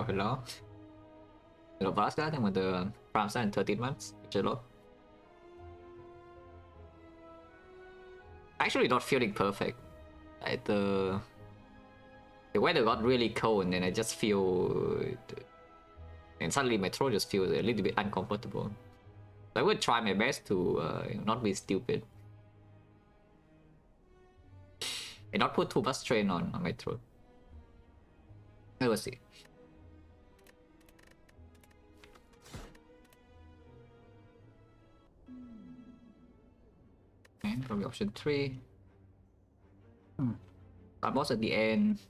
hello. Hello, Vasca, and with the Ramsa in 13 months. Hello. Actually, not feeling perfect. Like the weather got really cold, and then I just feel, and suddenly my throat just feels a little bit uncomfortable. So I would try my best to not be stupid and not put too much strain on my throat. I will see. And probably option 3. Boss at the end.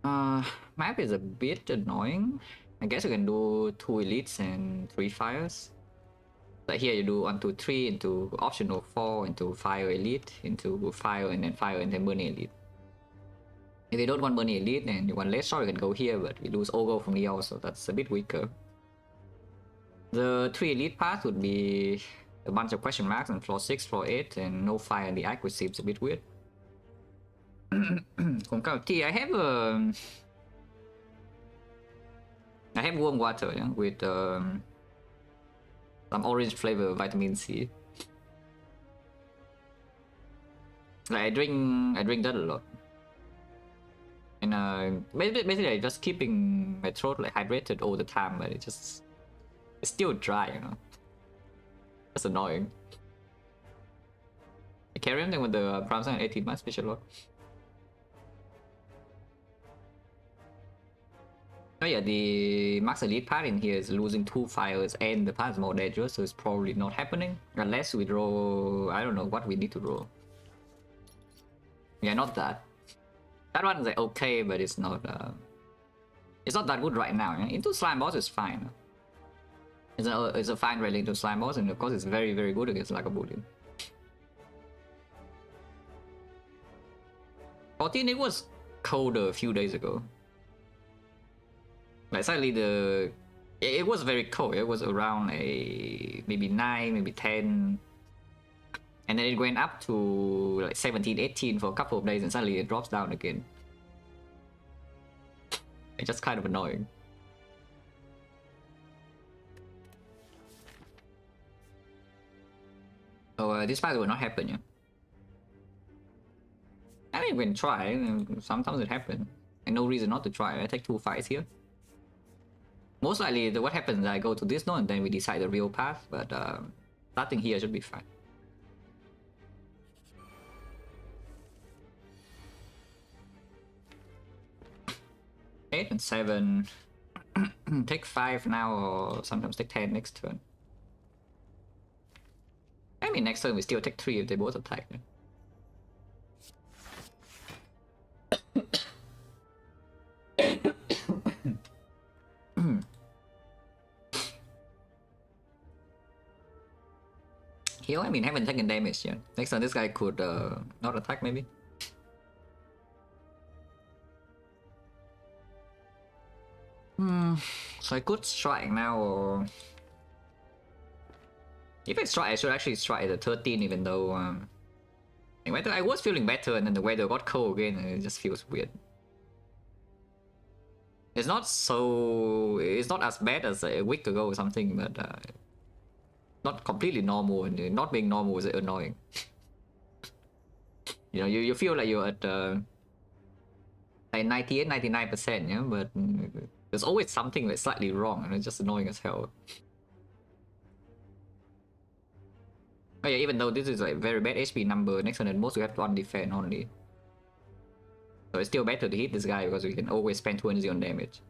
Map is a bit annoying. I guess you can do 2 elites and 3 fires. Like here you do 1, 2, 3 into optional 4 into fire elite into fire and then burning elite. If you don't want burning elite and you want less shot, you can go here, but you lose Ogo from the also, that's a bit weaker. The 3 elite path would be a bunch of question marks on floor 6, floor 8, and no fire in the eye, which seems a bit weird. I have warm water, yeah, with some orange flavor vitamin C. Like I drink that a lot, and basically I just keeping my throat like hydrated all the time, but it's still dry, you know. That's annoying. I carry on with the Prime and 18 months special lot. Oh yeah, the Max Elite part in here is losing 2 fires and the part is more dangerous, so it's probably not happening. Unless we draw... I don't know what we need to draw. Yeah, not that. That one is like okay, but it's not that good right now. Yeah? Into Slime Boss is fine. It's a fine rally into Slime Boss, and of course it's very, very good against Lagavulin. 14, it was colder a few days ago. Like suddenly it was very cold. It was around maybe 9, maybe 10, and then it went up to like 17, 18 for a couple of days, and suddenly it drops down again. It's just kind of annoying. So this fight will not happen, yeah. I mean, we can try. Sometimes it happens, and no reason not to try. I take 2 fights here. Most likely, what happens is I go to this node and then we decide the real path, but starting here should be fine. 8 and 7. Take 5 now, or sometimes take 10 next turn. I mean, next turn we still take 3 if they both attack. Heal, I mean, haven't taken damage yet. Next time this guy could not attack, maybe. So I could strike now, or if I strike, I should actually strike at the 13, even though I was feeling better, and then the weather got cold again, and it just feels weird. It's not as bad as a week ago or something, but not completely normal, and not being normal is annoying. You know, you feel like you're at like 98, 99%, yeah, but there's always something that's slightly wrong, and it's just annoying as hell. Oh yeah, even though this is like very bad HP number, next turn at most we have 1 defense only. So it's still better to hit this guy because we can always spend 2 energy on damage.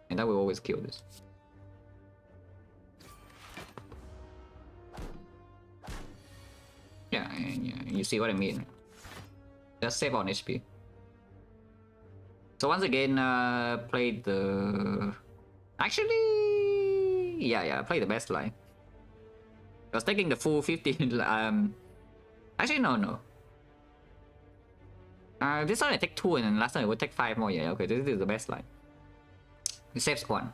And that will always kill this. Yeah, you see what I mean. Just save on HP. So once again, play the... Actually... Yeah, play the best line. I was taking the full 15... Actually, no. This time I take 2 and then last time I would take 5 more. Yeah, okay, this is the best line. It saves 1.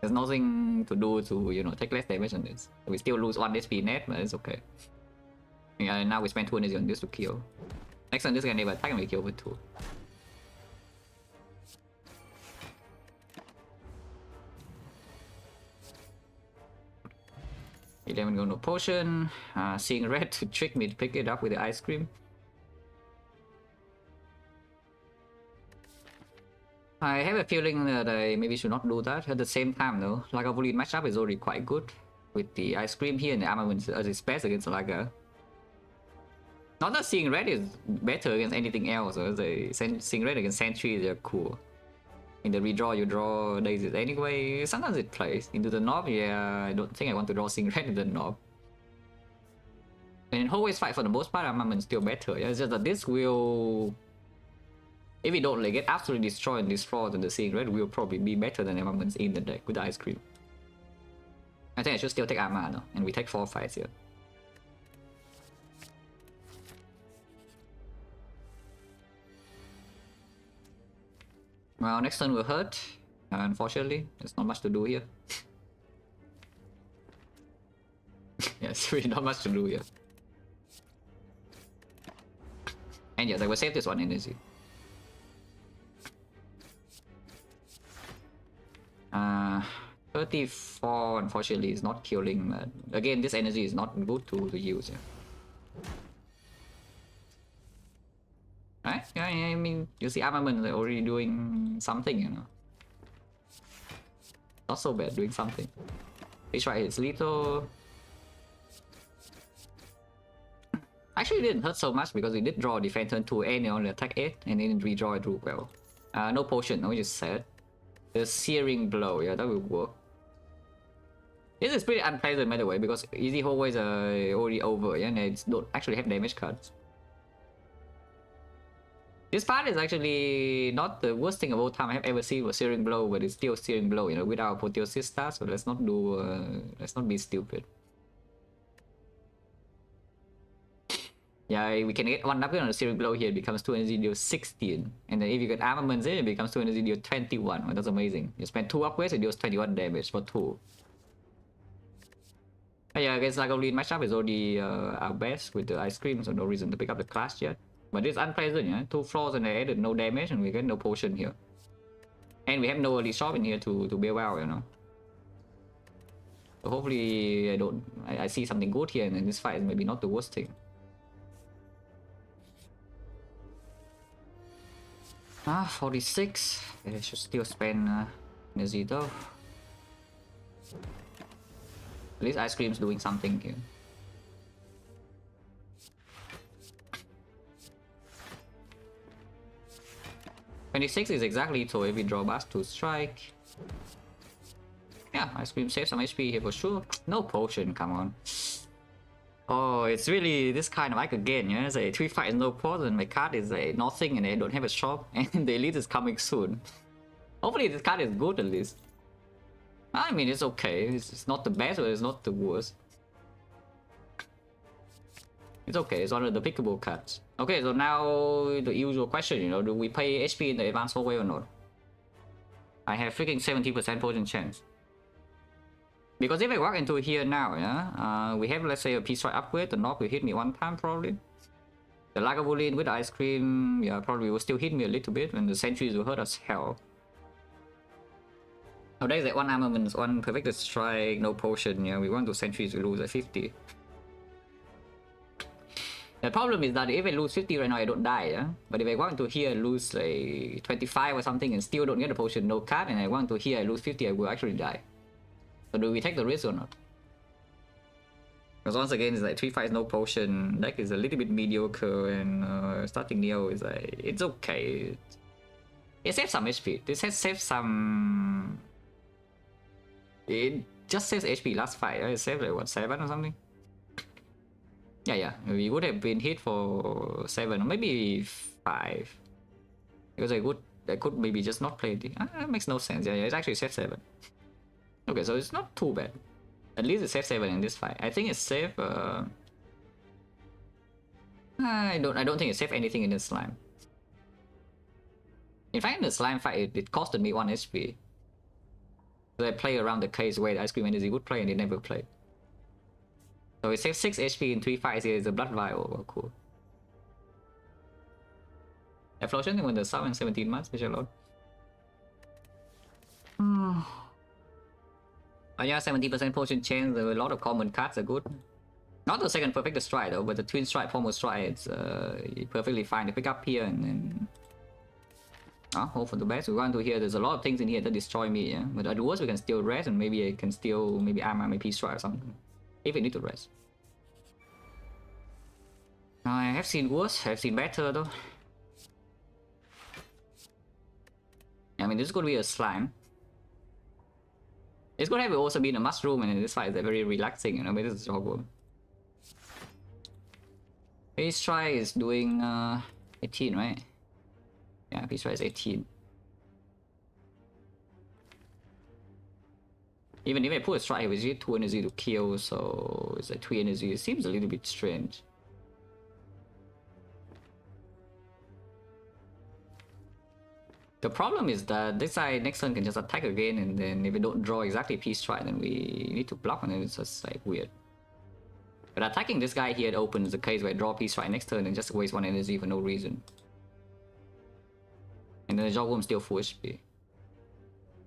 There's nothing to do to, you know, take less damage on this. We still lose 1 HP net, but it's okay. Yeah, now we spend 2 energy on this to kill. Next time this guy never attack and we kill with 2. 11 go no potion. Seeing red to trick me to pick it up with the ice cream. I have a feeling that I maybe should not do that. At the same time though, Laga Bullet matchup is already quite good. With the ice cream here and the armament as its best against Laga. Not that seeing red is better against anything else. Seeing red against sentries are cool. In the redraw you draw daisies anyway. Sometimes it plays. Into the knob, yeah, I don't think I want to draw seeing red in the knob. And in hallways fight for the most part, armament is still better. Yeah, it's just that this will, if we don't like get absolutely destroyed and destroyed, then the seeing red will probably be better than armaments in the deck with the ice cream. I think I should still take armor now, and we take 4 fights here. Well, next turn will hurt. Unfortunately, there's not much to do here. Yeah, it's really not much to do here. And yes, I will save this one energy. 34 unfortunately is not killing. Again, this energy is not good to use. Yeah. Right? Yeah, I mean, you see armament are already doing something, you know. Not so bad, doing something. This right, it's lethal. Actually, it didn't hurt so much because we did draw defense turn 2 and only attack 8 and then redraw it real well. No potion, no, we just said. The searing blow, yeah, that will work. This is pretty unpleasant by the way because easy hallways are already over, yeah, and they don't actually have damage cards. This part is actually not the worst thing of all time I have ever seen with searing blow, but it's still searing blow, you know, without apotheosis stat, so let's not do let's not be stupid. Yeah, we can get 1 upgrade on the searing blow here, it becomes 2 energy deal 16. And then if you get armaments in, it becomes 2 energy deal 21. Well, that's amazing. You spend 2 upgrades, it deals 21 damage for 2. But yeah, against like a lead matchup is already our best with the ice cream, so no reason to pick up the class yet. But it's unpleasant, yeah. 2 floors and they added no damage and we get no potion here. And we have no early shop in here to bail well, you know. So hopefully I see something good here and then this fight is maybe not the worst thing. 46. I should still spend energy though. At least ice cream's doing something here. $26 is exactly so if we draw Bass to strike. Yeah, ice cream saves some HP here for sure. No potion, come on. Oh, it's really this kind of like again, yeah. It's a 3 fights no poison. My card is a nothing and I don't have a shop and the elite is coming soon. Hopefully this card is good at least. I mean, it's okay. It's not the best, but it's not the worst. It's okay. It's one of the pickable cards. Okay, so now the usual question, you know, do we pay HP in the advanced hallway or not? I have freaking 70% potion chance. Because if I walk into here now, yeah, we have, let's say, a P-Strike upgrade, the knob will hit me 1 time probably. The Lagavulin with the ice cream, yeah, probably will still hit me a little bit, and the sentries will hurt as hell. Oh, there's that 1 armament, 1 perfected strike, no potion, yeah, we want those sentries to lose at 50. The problem is that if I lose 50 right now, I don't die, yeah? But if I want to here lose like 25 or something and still don't get the potion, no card, and I want to here lose 50, I will actually die. So do we take the risk or not? Because once again, it's like 3 fights no potion, deck is a little bit mediocre, and starting Neo is like, it's okay. It saves some HP. This has saved some... It just saves HP last fight, right? It saved like what, 7 or something? Yeah, we would have been hit for 7 or maybe 5. Because I could maybe just not play it. That makes no sense. Yeah, it's actually saved 7. Okay, so it's not too bad. At least it's saved 7 in this fight. I think it's safe. I don't think it saved anything in the slime. In fact, in the slime fight, it costed me 1 HP. So I play around the case where the ice cream energy would play and it never played. So it saves 6 HP in 3 fights here. It's a blood vial. Oh, cool. Explosion when the sub in 17 months, which a lot. Yeah, 70% potion chance. A lot of common cards are good. Not the second perfect strike though, but the twin strike, pommel strike, it's perfectly fine to pick up here and then hope for the best. We go into here. There's a lot of things in here that destroy me. Yeah, but at worst we can still rest and maybe I can still armor my peace strike or something if we need to rest. I have seen worse. I've seen better though. I mean, this is gonna be a slime. It's gonna have also been a mushroom, and this fight is very relaxing. You know, but this is horrible. Peace strike is doing 18, right? Yeah, peace strike is 18. Even if I put a strike, it was 2 energy to kill, so it's like 3 energy. It seems a little bit strange. The problem is that this side next turn can just attack again, and then if we don't draw exactly peace strike, then we need to block, and then it's just like weird. But attacking this guy here, it opens the case where I draw peace strike next turn and just waste 1 energy for no reason. And then the Jawworm still full HP.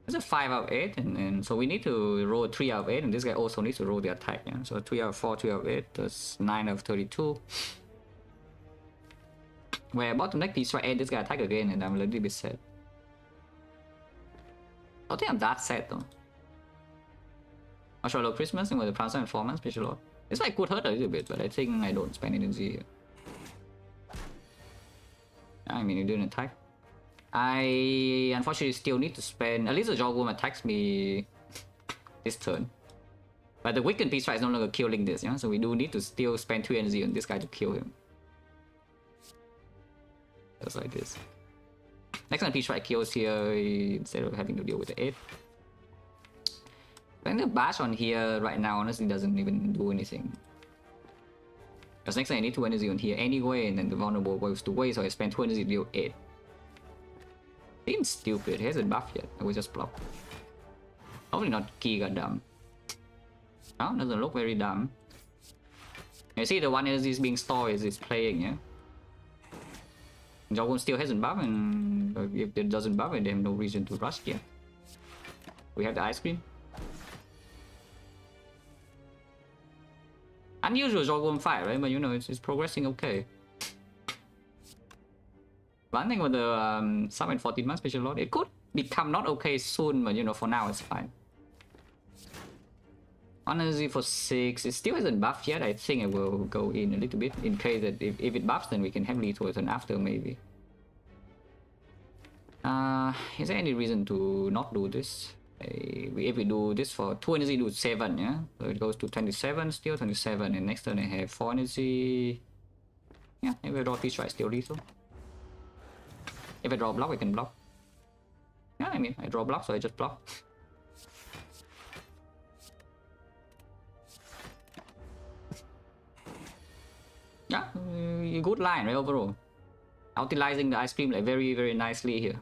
It's a 5 out of 8, and then so we need to roll 3 out of 8, and this guy also needs to roll the attack. Yeah? So 3 out of 4, 3 out of 8, that's 9 out of 32. We're about to next peace strike, this guy attack again, and I'm a little bit sad. I don't think I'm that sad though. I'll show low Christmas and with the Prancer and Foreman special lord. This fight could hurt a little bit, but I think I don't spend energy here. I mean, you do an attack. I unfortunately still need to spend. At least the Jawworm attacks me this turn. But the weakened peace strike is no longer killing this, yeah? So we do need to still spend 2 energy on this guy to kill him. Just like this. Next time peace strike kills here instead of having to deal with the 8. Playing the bash on here right now honestly doesn't even do anything. Because next time I need 2 energy on here anyway, and then the vulnerable goes to waste, so I spend 2 energy to deal 8. Seems stupid, he hasn't buffed yet, I will just block. Hopefully not giga dumb. Oh, doesn't look very dumb. You see the 1 energy is being stored as it's playing, yeah? Jawworm still hasn't buffed, and if it doesn't buff, they have no reason to rush here. We have the ice cream. Unusual Jawworm fight, right? But you know, it's progressing okay. One thing with the 7 and 14 month special lord, it could become not okay soon, but you know, for now it's fine. 1 energy for 6, it still hasn't buffed yet. I think I will go in a little bit in case that if it buffs, then we can have lethal turn after maybe. Is there any reason to not do this? If we do this for 2 energy, do 7, yeah? So it goes to 27, still 27, and next turn I have 4 energy. Yeah, if I draw peace strike, still lethal. If I draw block, I can block. Yeah, I mean, I draw block, so I just block. Yeah, good line, right, overall. Utilizing the ice cream like very, very nicely here.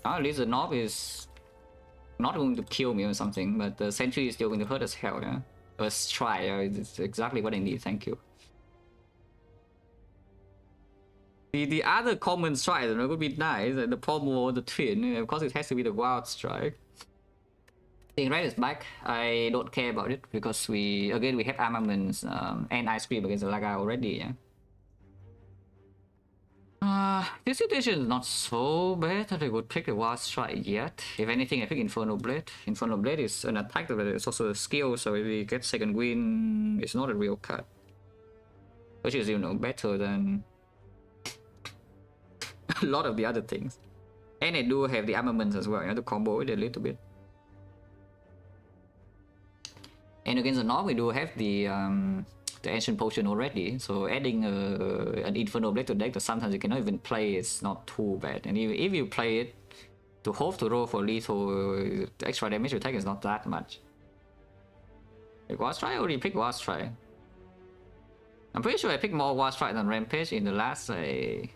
At least the knob is not going to kill me or something, but the sentry is still going to hurt as hell, yeah? Let's try, it's exactly what I need, thank you. The other common strike, you know, would be nice, the pommel or the twin, of course it has to be the wild strike. The red is back, I don't care about it, because we have armaments and ice cream against the Laga already, yeah? This situation is not so bad that I would pick the wild strike yet. If anything, I pick Infernal Blade. Infernal Blade is an attack, but it's also a skill, so if we get second win, it's not a real card. Which is, you know, better than a lot of the other things. And I do have the armaments as well, you know, to combo it a little bit. And against the North, we do have the Ancient Potion already, so adding an Infernal Blade to deck that sometimes you cannot even play is not too bad. And if you play it to hope to roll for lethal, the extra damage you take is not that much. Pick Wild Strike, or you pick Wild Strike? I'm pretty sure I picked more Wild Strike than Rampage in the last in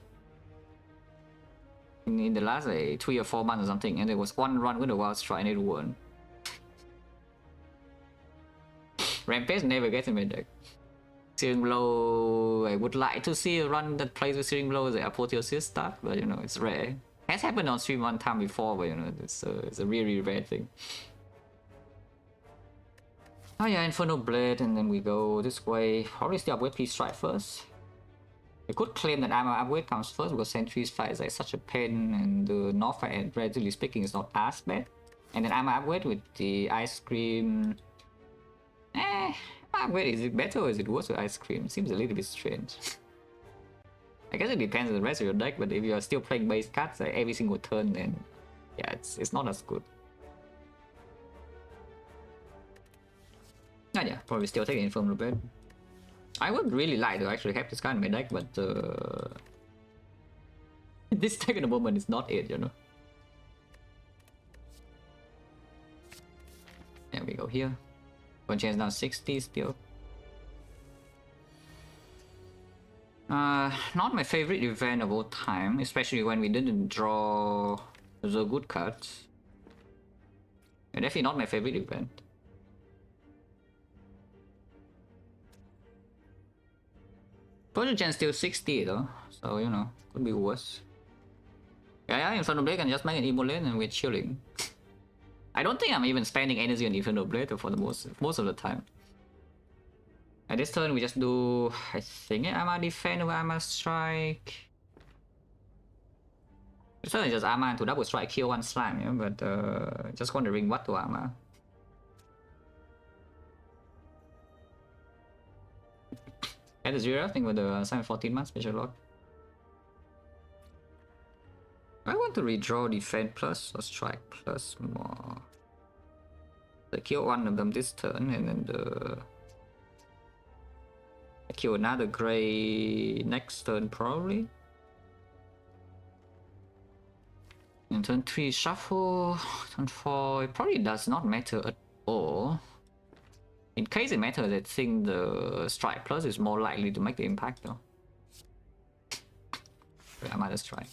the last 3 or 4 months or something, and there was one run with the Wild Strike and it won. Rampage never gets in my deck. Searing Blow, I would like to see a run that plays with Searing Blow as an apotheosis start, but you know, it's rare. Has happened on stream one time before, but you know, it's a really rare thing. Oh yeah, Inferno Blade, and then we go this way. Probably still upgrade Peace Strike first. You could claim that armor upgrade comes first because Sentry's fight is like such a pain, and the North fight, relatively speaking, is not as bad. And then armor upgrade with the Ice Cream. Upgrade, is it better or is it worse with Ice Cream? Seems a little bit strange. I guess it depends on the rest of your deck, but if you are still playing base cards like every single turn, then yeah, it's not as good. Yeah, probably still take Infernal Blade. I would really like to actually have this guy in my deck, but this deck at the moment is not it, you know. There we go here. One chance down 60 still. Not my favorite event of all time, especially when we didn't draw the good cards. Definitely not my favorite event. Project Gen still 60 though, so you know, could be worse. Yeah, Infernal Blade can just make an Immolate and we're chilling. I don't think I'm even spending energy on Infernal Blade for the most of the time. At this turn we just do, I think, Armor Defend or Armor Strike. This turn is just Armor to double strike, kill one slime, yeah, but just wondering what to Armor. At the 0, I think with the 714 special lock. I want to redraw Defend plus or Strike plus more. I kill one of them this turn and then I kill another gray next turn probably. And turn 3 shuffle, turn 4, it probably does not matter at all. In case it matters, I think the Strike Plus is more likely to make the impact though. I might just try.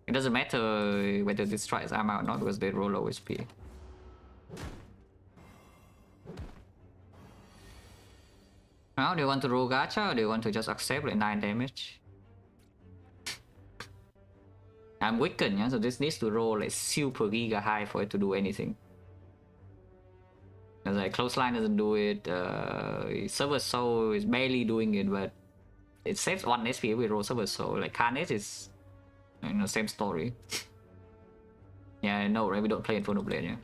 It doesn't matter whether this strikes armor or not because they roll low SP. Now, do you want to roll gacha or do you want to just accept like 9 damage? I'm weakened, yeah, so this needs to roll like super giga high for it to do anything. Because like Clothesline doesn't do it, Silver Soul is barely doing it, but it saves 1 SP if we roll Silver Soul. Like Carnage is, you know, same story. Yeah, I know, right? We don't play Infernal Blade, yeah.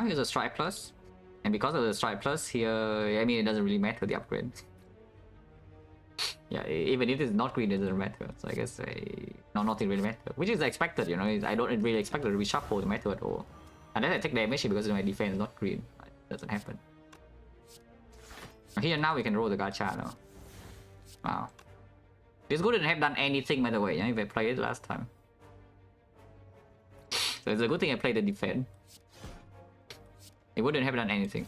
Here's a Strike Plus. And because of the Strike Plus here, I mean, it doesn't really matter the upgrade. Yeah, even if it's not green, it doesn't matter. So I guess nothing really matters. Which is expected, you know. I don't really expect the reshuffle to matter at all. Unless I take damage because my defense is not green. It doesn't happen. Here now we can roll the gacha now. Wow. This wouldn't have done anything by the way, yeah, if I played it last time. So it's a good thing I played the defense. It wouldn't have done anything.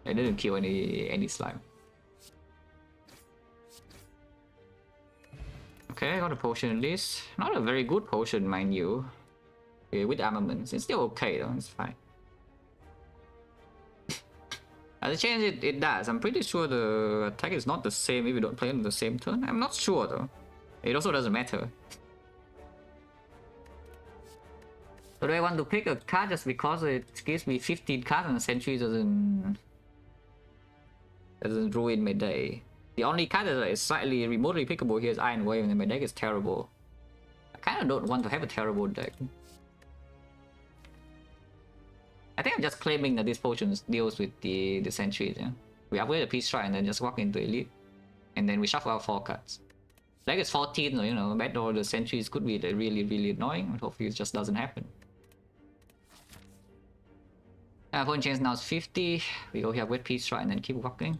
I didn't kill any slime. Okay, I got a potion at least. Not a very good potion, mind you. With armaments. It's still okay though, it's fine. As a change it does. I'm pretty sure the attack is not the same if you don't play on the same turn. I'm not sure though. It also doesn't matter. So do I want to pick a card just because it gives me 15 cards and Sentry doesn't ruin my day? The only card that is slightly remotely pickable here is Iron Wave, and my deck is terrible. I kind of don't want to have a terrible deck. I think I'm just claiming that this potion deals with the Sentries, yeah? We upgrade the Peace Strike and then just walk into Elite. And then we shuffle out 4 cards. Deck is 14, so you know, bad or the Sentries could be really, really annoying, but hopefully it just doesn't happen. Opponent chance now is 50. We go here with Peace Strike and then keep walking.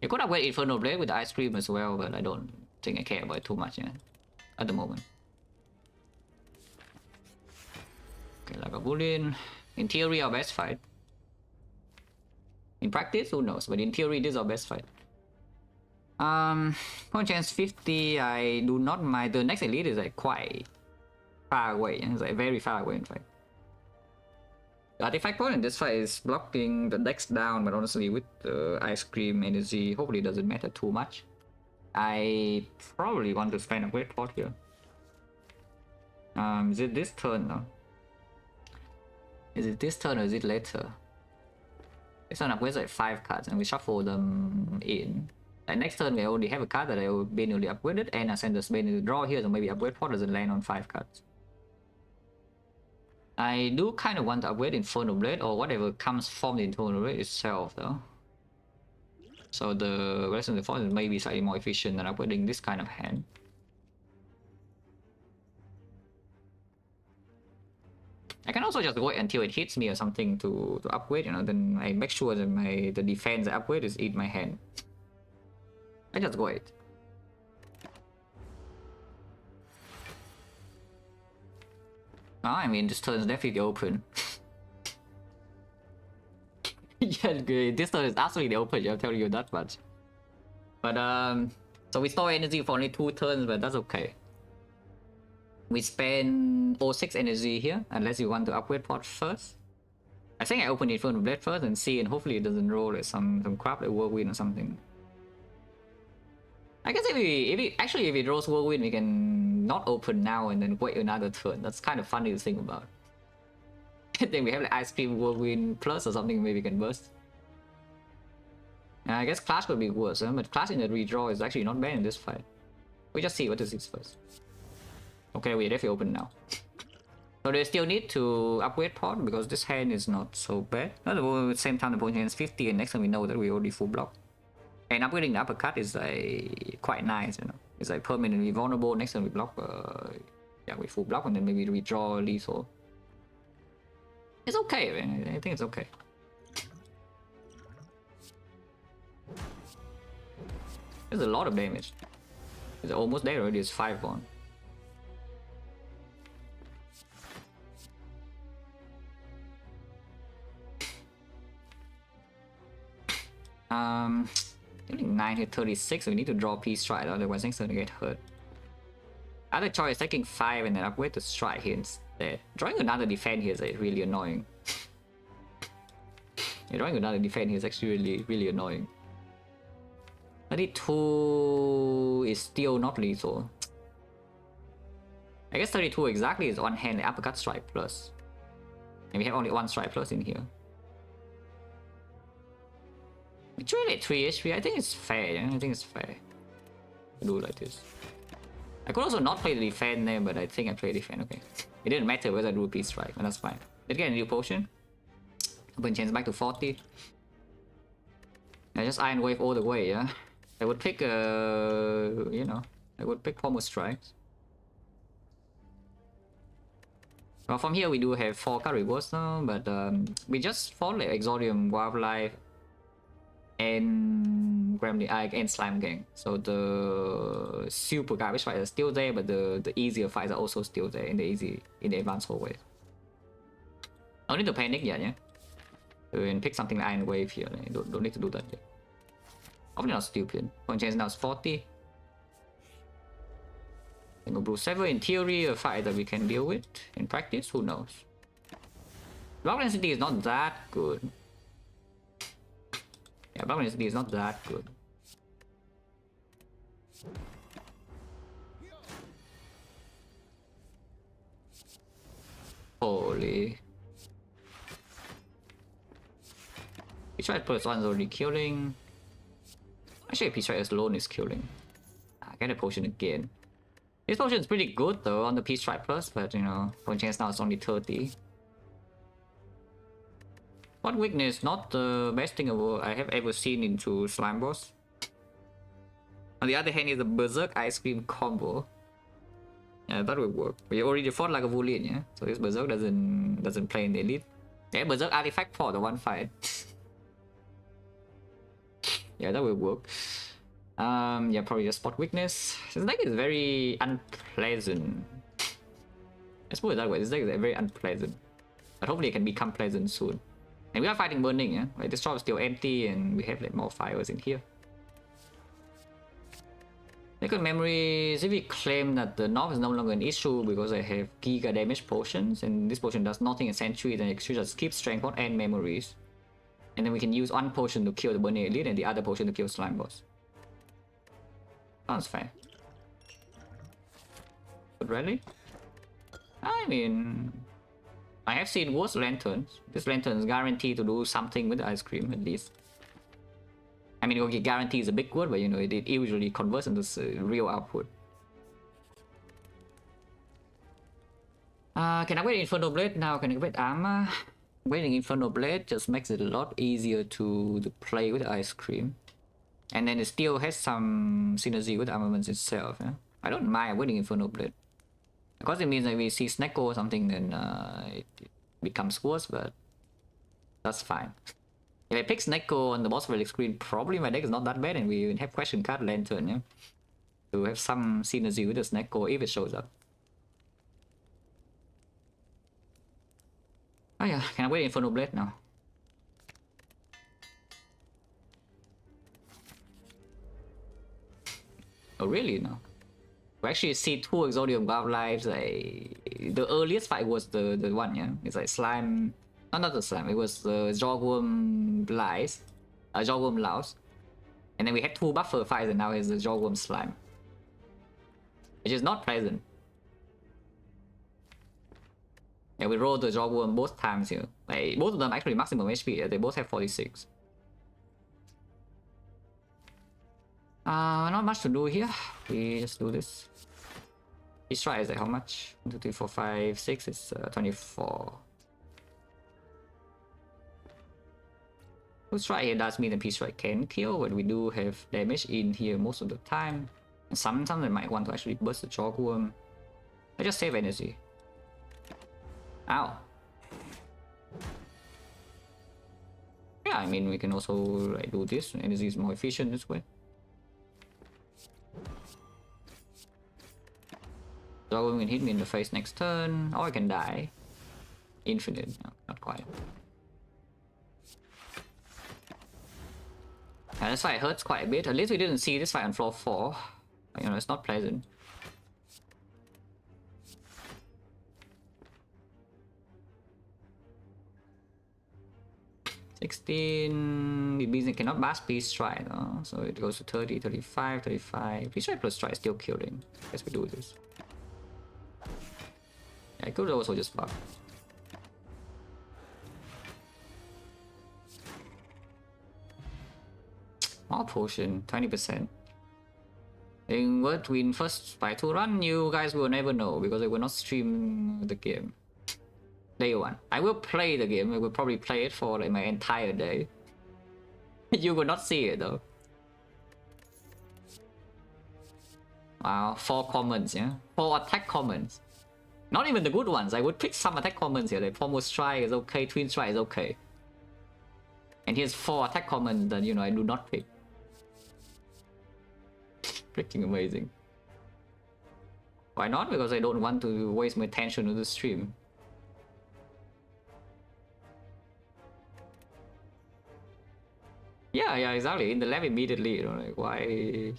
You could upgrade Infernal Blade with the Ice Cream as well, but I don't think I care about it too much, yeah, at the moment. Okay, like a Bullion. In theory, our best fight. In practice, who knows? But in theory, this is our best fight. Point chance 50. I do not mind. The next elite is like quite far away. It's like very far away, in fact. The artifact point in this fight is blocking the decks down, but honestly with the ice cream energy, hopefully it doesn't matter too much. I probably want to spend a great pot here. Is it this turn now? Is it this turn or is it later? This turn upgrades like 5 cards and we shuffle them in. Like next turn we already have a card that I will be newly upgraded and I send the Spade into draw here, so maybe upgrade pot doesn't land on 5 cards. I do kind of want to upgrade Infernal Blade or whatever comes from the Infernal Blade itself though. So the rest of the force may be slightly more efficient than upgrading this kind of hand. I can also just wait until it hits me or something to upgrade, you know, then I make sure that the defense I upgrade is in my hand. I just wait. I mean, this turn is definitely open. Yeah, this turn is absolutely open, I'm telling you that much. But so we store energy for only 2 turns, but that's okay. We spend 06 energy here, unless you want to upgrade pot first. I think I open Infernal Blade first and see, and hopefully it doesn't roll like some crap like Whirlwind or something. I guess if it rolls Whirlwind, we can not open now and then wait another turn. That's kind of funny to think about. Then we have like Ice Cream Whirlwind Plus or something, maybe we can burst. I guess Clash could be worse, but Clash in the redraw is actually not bad in this fight. We just see what this is first. Okay, we definitely open now. So they still need to upgrade pot because this hand is not so bad. At the same time, the opponent is 50, and next time we know that we already full block. And upgrading the uppercut is like quite nice, you know. It's like permanently vulnerable. Next time we block, yeah, we full block and then maybe redraw lethal. It's okay, man. I think it's okay. There's a lot of damage. It's almost there already. It's 5-1. I think 9 hit 36, so we need to draw Peace Strike, otherwise next turn we get hurt. Other choice is taking 5 and then upgrade to Strike here instead. Drawing another defense here is like really annoying. Yeah, drawing another defense here is actually really annoying. 32 is still not lethal. I guess 32 exactly is on hand, the uppercut strike plus. And we have only 1 strike plus in here. It's really 3 HP. I think it's fair. Yeah? I think it's fair to do like this. I could also not play the defense there, but I think I play defense. Okay. It didn't matter whether I do a Peace Strike, but that's fine. Let's get a new potion. Open chains back to 40. I just Iron Wave all the way, yeah? I would pick, you know, I would pick Pommel Strikes. Well, from here we do have 4 card rewards now, but we just fought like Exodium, Wildlife, and and Slime Gang. So the super garbage fights are still there, but the easier fights are also still there in the advanced hallway. I don't need to panic yet, yeah? And pick something like Iron Wave here. Don't need to do that yet. Obviously not stupid. Point change now is 40. Single Blue Sever, in theory, a fight that we can deal with. In practice, who knows? Block density is not that good. Yeah, block density is not that good. Holy. P-Strike plus 1 is already killing. Actually, P-Strike as alone is killing. I get a potion again. This potion is pretty good though on the P-Strike plus, but you know, point chance now is only 30. What weakness? Not the best thing I have ever seen into Slime Boss. On the other hand, is the Berserk Ice Cream combo. Yeah, that will work. We already fought like a Woolian, yeah? So this Berserk doesn't play in the elite. Yeah, Berserk Artifact for the one fight. Yeah, that will work. Yeah, probably just spot weakness. This deck is very unpleasant. Let's put it that way. This deck is very unpleasant. But hopefully it can become pleasant soon. And we are fighting Burning, yeah? Like, this shop is still empty and we have like more fires in here. Liquid memories, if we claim that the knob is no longer an issue because I have giga damage potions and this potion does nothing in Century, then it should just keep strength pot and memories. And then we can use one potion to kill the Burning Elite and the other potion to kill Slime Boss. Sounds fine. But really? I mean, I have seen worse lanterns. This lantern is guaranteed to do something with the ice cream at least. I mean, okay, guarantee is a big word, but you know, it usually converts into real output. Can I upgrade Inferno Blade now? Can I upgrade armor? Upgrading Inferno Blade just makes it a lot easier to play with ice cream. And then it still has some synergy with armaments itself. Yeah? I don't mind upgrading Inferno Blade. Of course, it means that we see Snecko or something, then it becomes worse, but that's fine. If I pick Snecko on the boss relic screen, probably my deck is not that bad and we have question card Lantern, yeah? To have some synergy with the Snecko if it shows up. Oh yeah, can I wait Inferno Blade now? Oh really? No. We actually see two Exodium Wildlives. The earliest fight was the one, yeah? It's like Slime... Not the Slime, it was the Jawworm Lies. Jawworm Laos. And then we had two buffer fights and now it's the Jawworm Slime. Which is not present. Yeah, we rolled the Jawworm both times here. Like, both of them actually maximum HP, yeah? They both have 46. Not much to do here. We just do this. Each try is like how much? 1, 2, 3, 4, 5, 6. It's 24. First try here does mean that Peace Strike can kill, but we do have damage in here most of the time. And sometimes I might want to actually burst the Jawworm. I just save energy. Ow. Yeah, I mean we can also like do this. Energy is more efficient this way. Jawworm can hit me in the face next turn, or I can die. Infinite, no, not quite. And this fight hurts quite a bit. At least we didn't see this fight on floor 4. You know, it's not pleasant. $16. It means it cannot bash Peace Strike, no? So it goes to 30, 35, 35. Peace Strike plus Strike is still killing. Guess we do this. Yeah, I could also just buff. More potion, 20%. In what win first by 2 run, you guys will never know because I will not stream the game. Day 1. I will play the game, I will probably play it for like my entire day. You will not see it though. Wow, 4 commons, yeah? 4 attack commons. Not even the good ones, I would pick some attack commons here, like Pommel Strike is okay, Twin Strike is okay. And here's 4 attack commons that, you know, I do not pick. Freaking amazing. Why not? Because I don't want to waste my attention on the stream. Yeah, exactly. In the lab immediately, you know, like why?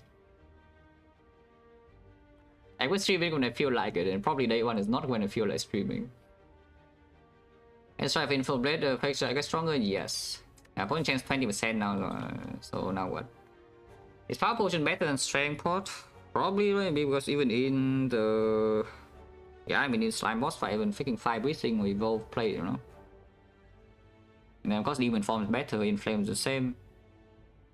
I would stream it when I feel like it, and probably day 1 is not when I feel like streaming. And so if Info Blade affects I get stronger, yes. Yeah, potion chance 20% now, so now what? Is Power Potion better than Strength Pot? Probably, maybe, because even in the... Yeah, I mean in Slime Boss fight, even freaking 5 breathing or Evolve play, you know? And then of course Demon Form is better, Inflame is the same.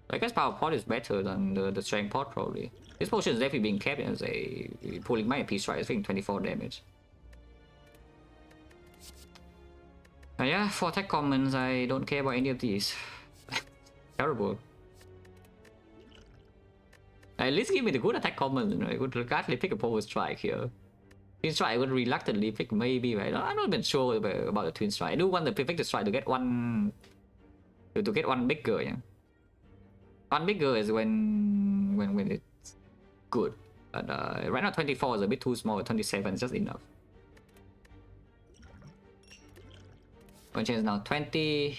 So I guess Power Pot is better than the Strength Pot, probably. This potion is definitely being kept as a... Pulling my Peace Strike, I think 24 damage. Yeah, for attack commons, I don't care about any of these. Terrible. At least give me the good attack commons, you know. I would regardless pick a Power Strike here. Twin Strike I would reluctantly pick maybe, right? I'm not even sure about the Twin Strike. I do want the Perfect Strike to get one... To get one bigger, yeah. One bigger is when it's good. But right now 24 is a bit too small, 27 is just enough. One change now 20.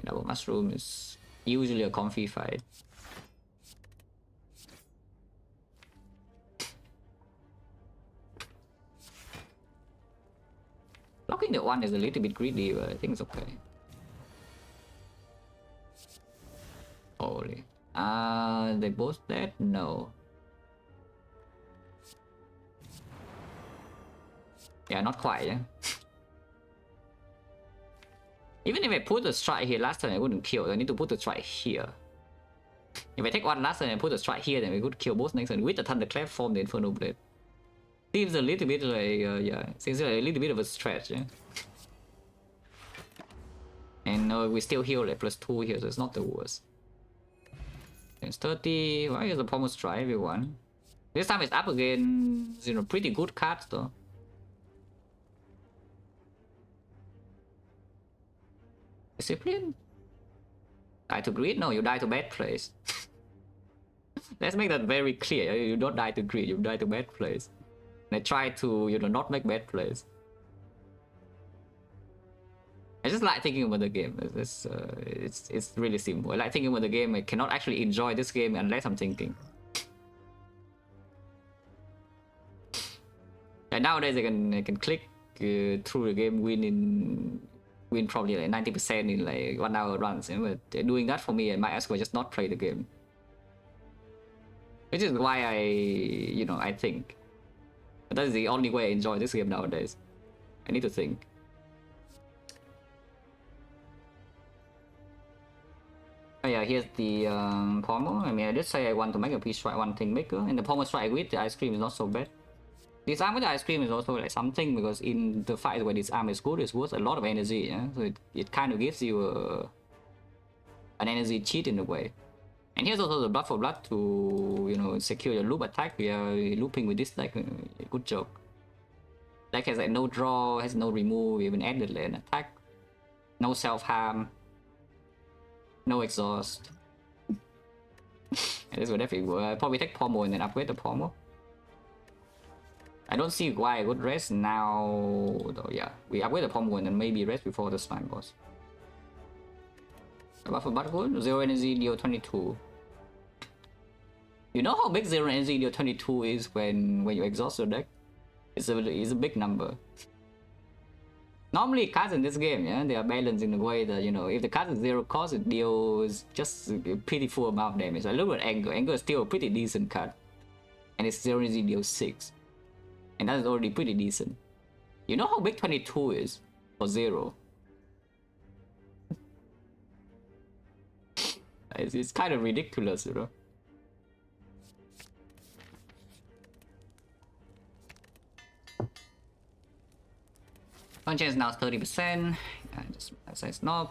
Double Mushroom is usually a comfy fight. Blocking the 1 is a little bit greedy, but I think it's okay. Holy. They both dead? No. Yeah, not quite, yeah. Even if I put the strike here last turn, I wouldn't kill. I need to put the strike here. If I take 1 last turn and put the strike here, then we could kill both next turn with the Thunderclap from the Infernal Blade. Seems a little bit like, yeah, seems like a little bit of a stretch, yeah. And we still heal like +2 here, so it's not the worst. It's 30. Well, here's the Pommel Strike, everyone. This time it's up against, you know, pretty good cards though. Discipline? Die to greed? No, you die to bad place. Let's make that very clear. You don't die to greed, you die to bad place. And I try to, you know, not make bad plays. I just like thinking about the game. It's really simple. I like thinking about the game. I cannot actually enjoy this game unless I'm thinking. And nowadays I can click through the game, win probably like 90% in like 1 hour runs. But doing that for me, I might as well just not play the game. Which is why I think. But that is the only way I enjoy this game nowadays. I need to think. Oh yeah, here's the Pommel. I mean, I did say I want to make a Peace Strike 1 thing maker, and the Pommel Strike with the Ice Cream is not so bad. Disarm with the Ice Cream is also like something, because in the fight where Disarm is good, it's worth a lot of energy, yeah? So it kind of gives you an energy cheat in a way. And here's also the Blood for Blood to, you know, secure your loop attack. We are looping with this deck. Good job. Deck has like no draw, has no remove, even added like an attack. No self-harm. No exhaust. This will definitely work. I'll probably take Pommel and then upgrade the Pommel. I don't see why I would rest now, though. Yeah, we upgrade the Pommel and then maybe rest before the Slime Boss. Buff for good. 0 energy, deal 22. You know how big 0 energy, deal 22 is when you exhaust your deck? It's a big number. Normally cards in this game, yeah, they are balanced in a way that, you know, if the card is 0 cost, it deals just a pretty full amount of damage. I look at Anger. Anger is still a pretty decent card. And it's 0 energy, deals 6. And that is already pretty decent. You know how big 22 is for 0? It's kind of ridiculous, you know. Chance now 30%. Just size knob.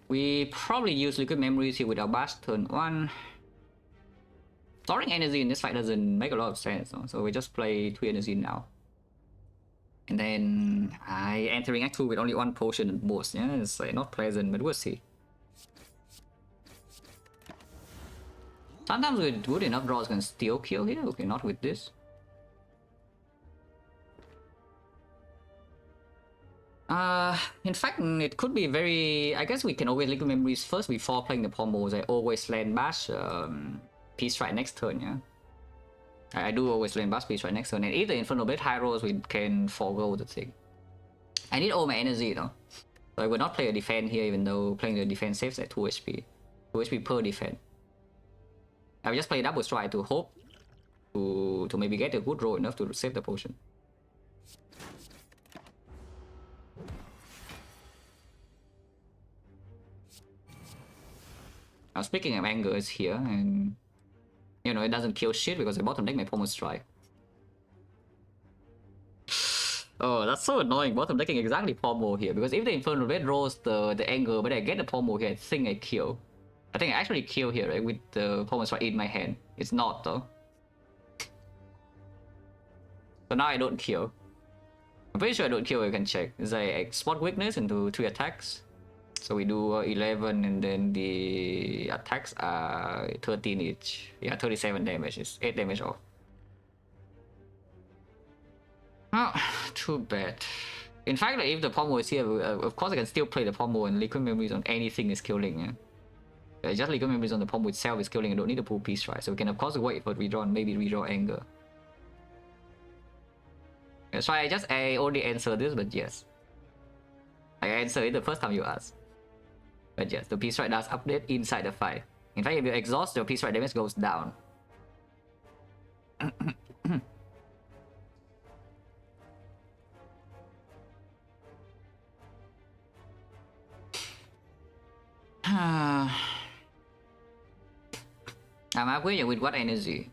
We probably use Liquid Memories here with our Bash turn 1. Storing energy in this fight doesn't make a lot of sense, no? So we just play 3 energy now. And then I entering Act 2 with only 1 potion and boost. Yeah, it's like not pleasant, but we'll see. Sometimes with good enough draws can still kill here. Okay, not with this. In fact, it could be very... I guess we can always Liquid Memories first before playing the Pommels. I always land Bash, Peace Strike next turn, yeah? I do always land Bash, Peace Strike next turn. And if the Infernal Blade high rolls, we can forego the thing. I need all my energy, though. So I will not play a defense here, even though playing the defense saves at 2 HP. 2 HP per defense. I will just play Double Strike to hope to maybe get a good roll enough to save the potion. Now speaking of Anger is here, and you know it doesn't kill shit because I bottom deck my Pommel Strike. Oh, that's so annoying, bottom decking exactly Pommel here, because if the Infernal Blade rolls the Anger, but I get the Pommel here, I think I kill. I think I actually kill here, right, with the Pommel Strike in my hand. It's not though. So now I don't kill. I'm pretty sure I don't kill, you can check. It's like spot weakness into 3 attacks. So we do 11 and then the attacks are 13 each. Yeah, 37 damage. It's 8 damage off. Oh, too bad. In fact, like, if the Pommel is here, of course I can still play the Pommel and Liquid Memories on anything is killing. Yeah? Just Liquid Memories on the Pommel itself is killing. I don't need to pull Peace Strike. So we can of course wait for redraw and maybe redraw Anger. So I already answered this, but yes. I answered it the first time you asked. But yes, the P-Strike does update inside the fight. In fact, if you exhaust, your P-Strike damage goes down. I'm upgrading with what energy?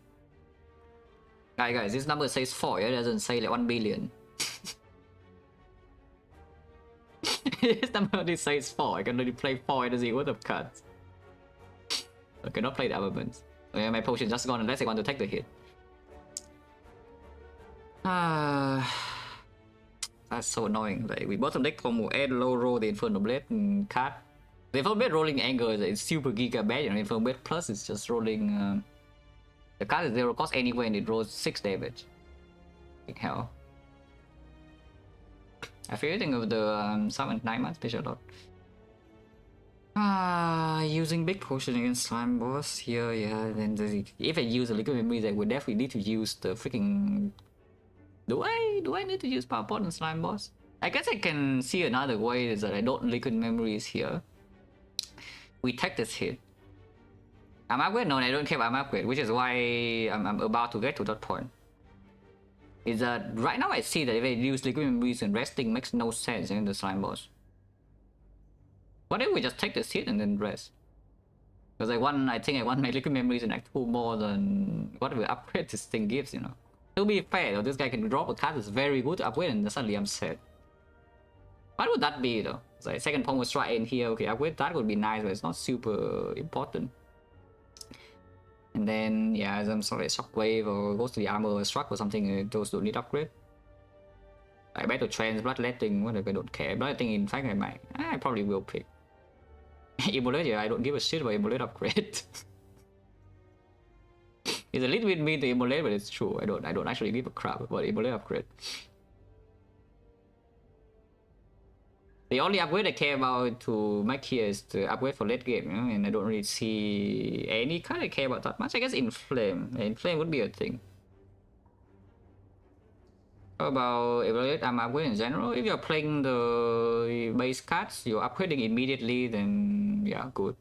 Guys, this number says 4, it doesn't say like 1 billion. This number only says 4, I can only play 4 energy worth of cards. I cannot play the armaments. Okay, my potion just gone unless I want to take the hit. That's so annoying. Like, we bought some deck combo, add low roll the Infernal Blade card. The Infernal Blade rolling anger is super giga bad, you know, Infernal Blade plus is just rolling... the card is 0 cost anyway and it rolls 6 damage. Like hell. I feel think of the summon 9 months special lot. Using big potion against slime boss here, yeah. Then if I use a liquid memories, I would definitely need to use the freaking. Do I need to use power pot on slime boss? I guess I can see another way is that I don't liquid memories here. We take this hit. I'm upgrade? No, I don't care about upgrade, which is why I'm about to get to that point. Is that right now I see that if I use liquid memories and resting makes no sense in the slime boss. What if we just take this hit and then rest? Because I think I want my liquid memories in Act 2 more than whatever upgrade this thing gives, you know. To be fair though, this guy can drop a card that's very good to upgrade and suddenly I'm set. What would that be though? So second power strike in here, okay, upgrade that would be nice, but it's not super important. And then, yeah, some sort of shockwave or goes to the armor struck or something, those don't need upgrade. I bet to trans bloodletting, whatever, I don't care. Bloodletting, in fact, I probably will pick. Immolate, yeah, I don't give a shit about Immolate upgrade. It's a little bit mean to Immolate, but it's true. I don't actually give a crap about Immolate upgrade. The only upgrade I care about to make here is the upgrade for late game, you know, and I don't really see any card I care about that much. I guess Inflame. Inflame would be a thing. How about evaluate armor upgrade in general? If you're playing the base cards, you're upgrading immediately, then yeah, good.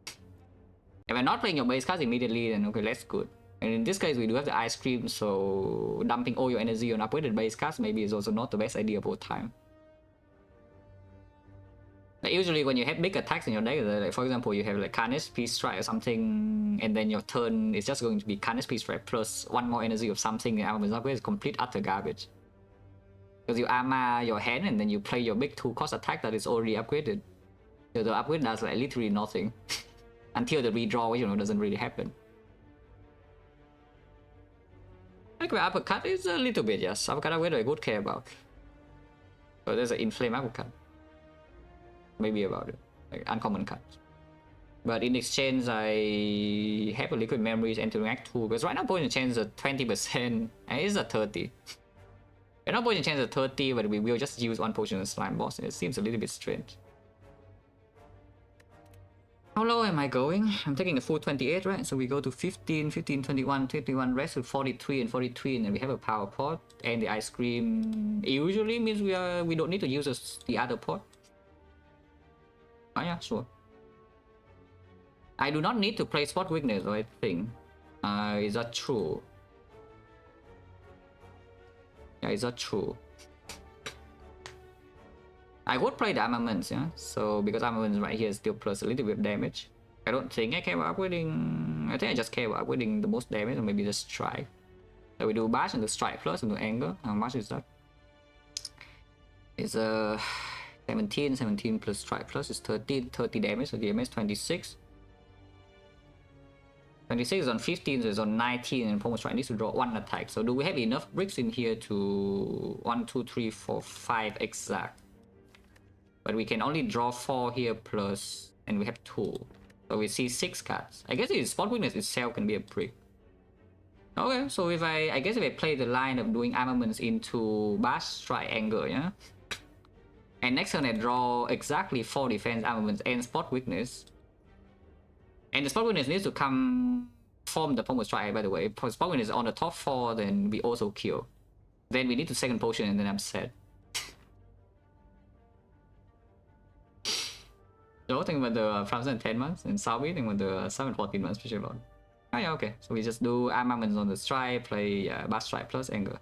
If I'm not playing your base cards immediately, then okay, that's good. And in this case, we do have the ice cream, so dumping all your energy on upgraded base cards maybe is also not the best idea of all time. Like usually when you have big attacks in your deck, like for example, you have like Carnage, Peace Strike or something, and then your turn is just going to be Carnage, Peace Strike plus 1 more energy of something, the armor upgrade is complete utter garbage. Because you armor your hand and then you play your big 2 cost attack that is already upgraded. So the upgrade does like literally nothing. Until the redraw, you know, doesn't really happen. Like the uppercut is a little bit, yes. Uppercut upgrade I would care about. So there's an Inflame uppercut. Maybe about it, like uncommon cards. But in exchange, I have a liquid memories entering Act 2 because right now poison chance is at 20% and it's at 30. Right now poison chance is at 30, but we will just use 1 potion on slime boss. It seems a little bit strange. How low am I going? I'm taking the full 28, right? So we go to 15, 15, 21, 21, rest to 43 and 43, and then we have a power pot and the ice cream. It usually means we don't need to use the other pot. Oh yeah, sure. I do not need to play Spot Weakness, I think. Is that true? Yeah, is that true? I would play the armaments, yeah. So because armaments right here is still plus a little bit of damage. I don't think I care about upgrading. I think I just care about upgrading the most damage or maybe the strike. So we do bash and the strike plus and the anger. How much is that? It's 17 plus strike plus is 30 damage, so the damage 26. 26 is on 15, so it's on 19, and Pomo Strike needs to draw 1 attack. So do we have enough bricks in here to 1, 2, 3, 4, 5 exact? But we can only draw 4 here plus, and we have 2. So we see 6 cards. I guess the Spot Weakness itself can be a brick. Okay, so if I guess if I play the line of doing armaments into bash, strike, anger, yeah? And next turn I draw exactly 4 defense, armaments, and Spot Weakness. And the Spot Weakness needs to come from the Pommel Strike, by the way. If Spot Weakness is on the top 4, then we also kill. Then we need to second potion and then I'm set. So think about the Frozen 10 months and Sawi think about the 714 months special lord. Oh yeah, okay. So we just do armaments on the strike, play Bass Strike plus anger.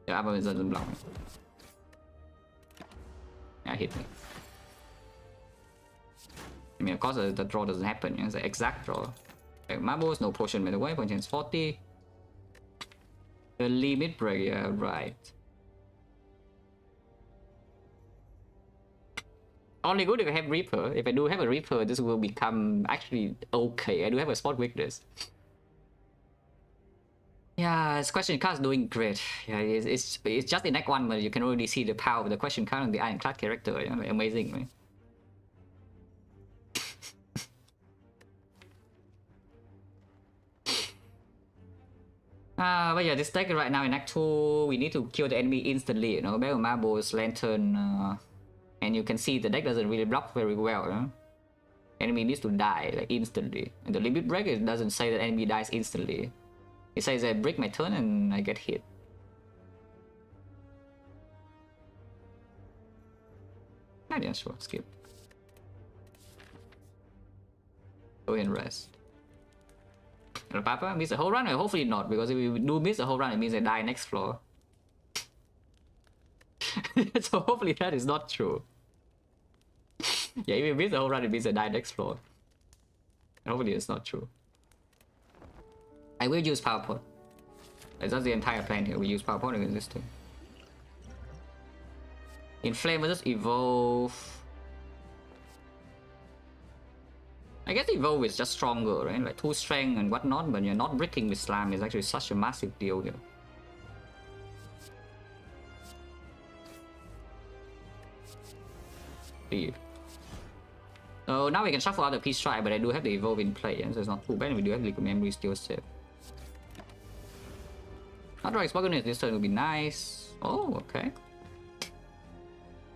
The armaments doesn't block me. Yeah, hit me. I mean, of course, the draw doesn't happen. You know, it's an exact draw. Like marbles, no potion by the way, point chance 40. The limit break, yeah, right. Only good if I have Reaper. If I do have a Reaper, this will become actually okay. I do have a spot weakness. Yeah, this question card's doing great. Yeah, it's just in Act 1, but you can already see the power of the question card on the Ironclad character. You know, like amazing, man. But yeah, this deck right now in Act 2, we need to kill the enemy instantly, you know, Battle Marbles, Lantern, and you can see the deck doesn't really block very well, you know? Enemy needs to die, like, instantly. And the limit break, it doesn't say that enemy dies instantly. It says I break my turn and I get hit. Yeah, sure, skip. Go ahead and rest. Papa miss the whole run? Hopefully not, because if we do miss the whole run, it means I die next floor. So hopefully that is not true. Yeah, if we miss the whole run, it means I die next floor. And hopefully it's not true. I will use Power Pot. That's the entire plan here. We use Power Pot against this thing. Inflame versus Evolve. I guess Evolve is just stronger, right? Like 2 strength and whatnot, but you're not bricking with Slam is actually such a massive deal here. Leave. So now we can shuffle out the Peace Strike, but I do have the Evolve in play, so it's not too bad. We do have Liquid Memory still safe. Otherwise, Spoken this turn would be nice. Oh, okay.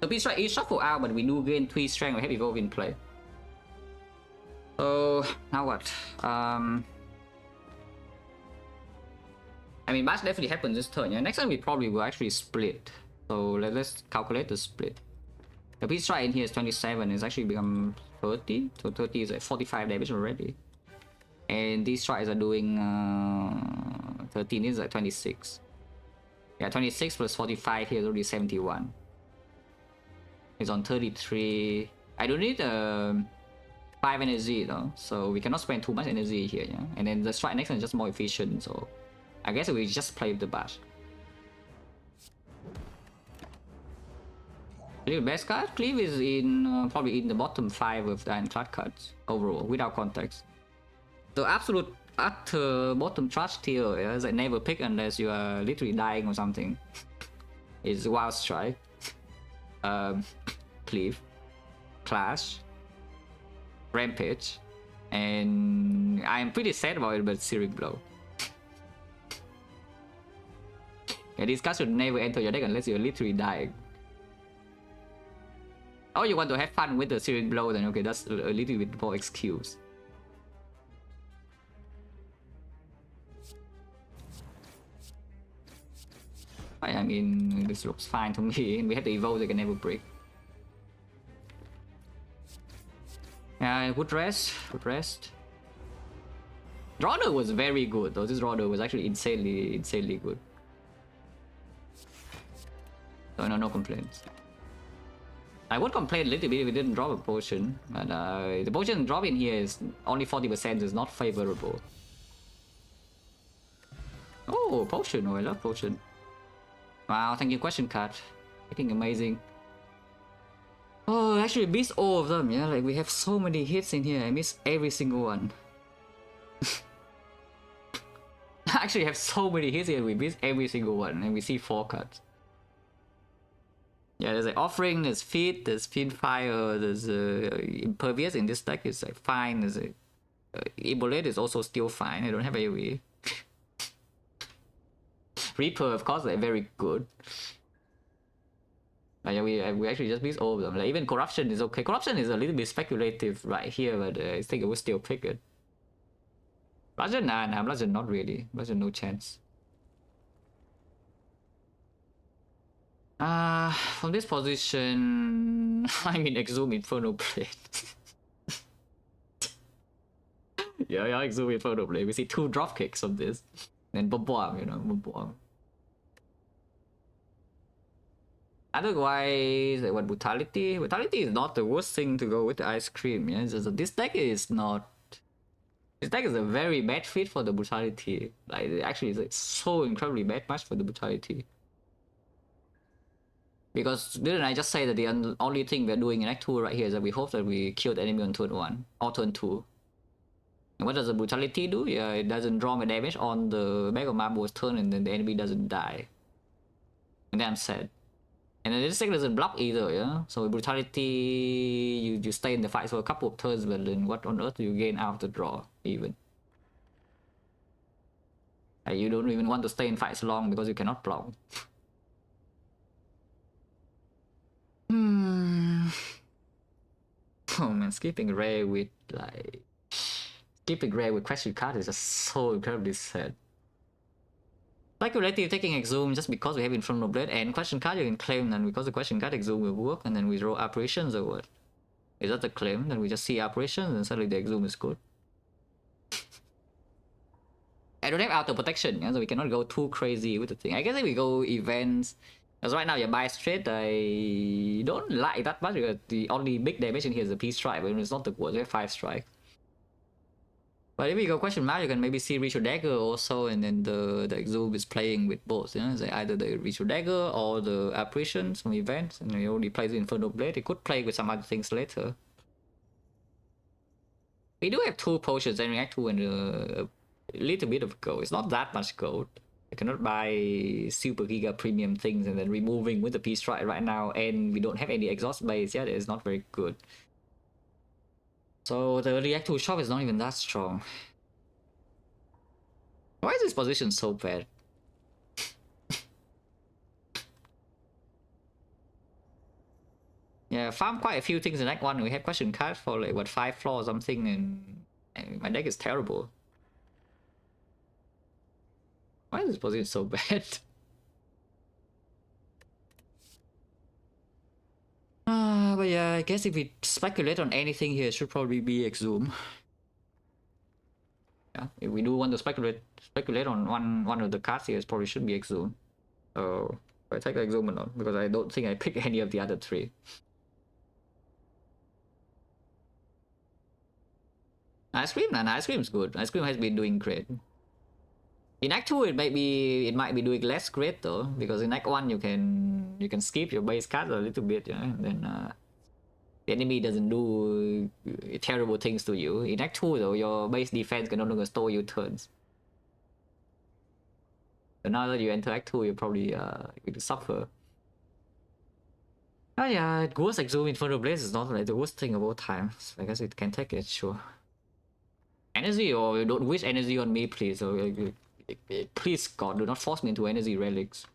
The Peace Strike is shuffle out, but we do gain 3 strength. We have Evolve in play. So now what? I mean, Bash definitely happens this turn. Yeah, next time we probably will actually split. So let's calculate the split. The Peace Strike in here is 27. It's actually become 30. So 30 is like 45 damage already. And these strikes are doing 13 is like 26. Yeah, 26 plus 45 here is already 71. It's on 33. I don't need 5 energy though, so we cannot spend too much energy here, yeah. And then the strike next one is just more efficient, so I guess we just play with the bash. The best card, Cleave is in probably in the bottom 5 of the Ironclad cards overall, without context. The absolute utter bottom trash tier, yeah, is like never pick unless you are literally dying or something. Is Wild Strike, Cleave, Clash, Rampage, and I'm pretty sad about it, but Searing Blow. Yeah, these cards should never enter your deck unless you're literally dying. Or you want to have fun with the Searing Blow, then okay, that's a little bit more excuse. I mean, this looks fine to me. We have the Evolve, they can never break. Yeah, good rest, good rest. Drawder was very good though. This Drawder was actually insanely good. So no complaints. I would complain a little bit if we didn't drop a potion, but the potion drop in here is only 40%, is not favorable. Oh, potion! Oh, I love potion. Wow, thank you, question card. I think amazing. Oh, actually miss all of them, yeah? Like, we have so many hits in here, I miss every single one. I actually have so many hits here, we miss every single one, and we see 4 cards. Yeah, there's like Offering, there's Feed, there's Fire, there's Impervious in this deck is like fine, there's Ibolate is also still fine, I don't have AoE. Reaper, of course, like very good. But yeah, we actually just miss all of them. Like even Corruption is okay. Corruption is a little bit speculative right here, but I think I would still pick it. Bludgeon? Nah, Bludgeon not really. Bludgeon no chance. From this position, I mean Exhume Inferno Blade. yeah, Exhume Inferno Blade. We see 2 drop kicks on this. Then bomb, you know, bomb. Otherwise, like what Brutality? Brutality is not the worst thing to go with the Ice Cream, yeah? This deck is not... This deck is a very bad fit for the Brutality. Like, it actually is like so incredibly bad match for the Brutality. Because didn't I just say that the only thing we're doing in Act 2 right here is that we hope that we kill the enemy on turn 1 or turn 2. And what does the Brutality do? Yeah, it doesn't draw my damage on the back of my board's turn and then the enemy doesn't die. And then I'm sad. And then this deck doesn't block either, yeah? So with Brutality, you stay in the fight for a couple of turns, but then what on earth do you gain out of the draw, even? You don't even want to stay in fights long because you cannot block. Oh man, skipping rare with like... Skipping rare with question card is just so incredibly sad. Speculative taking Exhume just because we have Infernal Blade and question card you can claim, and because the question card Exhume will work and then we roll Apparitions or what? Is that the claim? Then we just see Apparitions and suddenly the Exhume is good. I don't have auto protection, yeah, so we cannot go too crazy with the thing. I guess if we go events, because right now you buy straight, I don't like that much because the only big damage in here is the Peace Strike, but it's not the worst, we have 5 strike. But if we go question mark, you can maybe see Ritual Dagger also, and then the Exhume is playing with both, you know, it's like either the Ritual Dagger or the Apparitions from events, and he only plays with Infernal Blade. It could play with some other things later. We do have 2 potions and Act 2 and a little bit of gold. It's not that much gold. I cannot buy super giga premium things and then removing with the Peace Strike right now, and we don't have any exhaust base yet. It's not very good. So the React 2 shop is not even that strong. Why is this position so bad? Yeah, farm quite a few things in Act 1. We have question card for like what 5 floor or something, and my deck is terrible. Why is this position so bad? But yeah, I guess if we speculate on anything here, it should probably be Exhume. Yeah, if we do want to speculate on one of the cards here, it probably should be Exhume. So I take Exhume or not, because I don't think I pick any of the other 3. Ice Cream? Nah, Ice Cream's good. Ice Cream has been doing great. In Act 2 it might be doing less great though, because in Act 1 you can skip your base card a little bit, you know, and then the enemy doesn't do terrible things to you. In Act 2 though, your base defense can no longer store your turns. So now that you enter Act 2, you're probably going to suffer. Oh yeah, Ghost Exhume Infernal Blaze is not like the worst thing of all time. So I guess it can take it, sure. Energy, or don't wish energy on me, please. Or, please, God, do not force me into energy relics.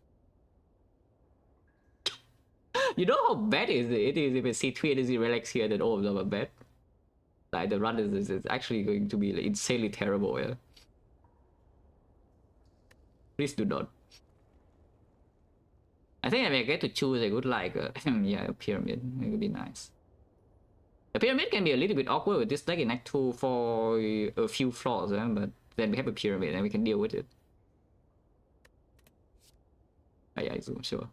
You know how bad it is if I see 3 energy relics here, then all of them are bad. Like, the run is actually going to be like, insanely terrible, yeah. Please do not. I think if I get to choose, I would like, yeah, a pyramid. It would be nice. The pyramid can be a little bit awkward with this deck in Act 2 for a few flaws, but then we have a pyramid and we can deal with it. Oh yeah, sure.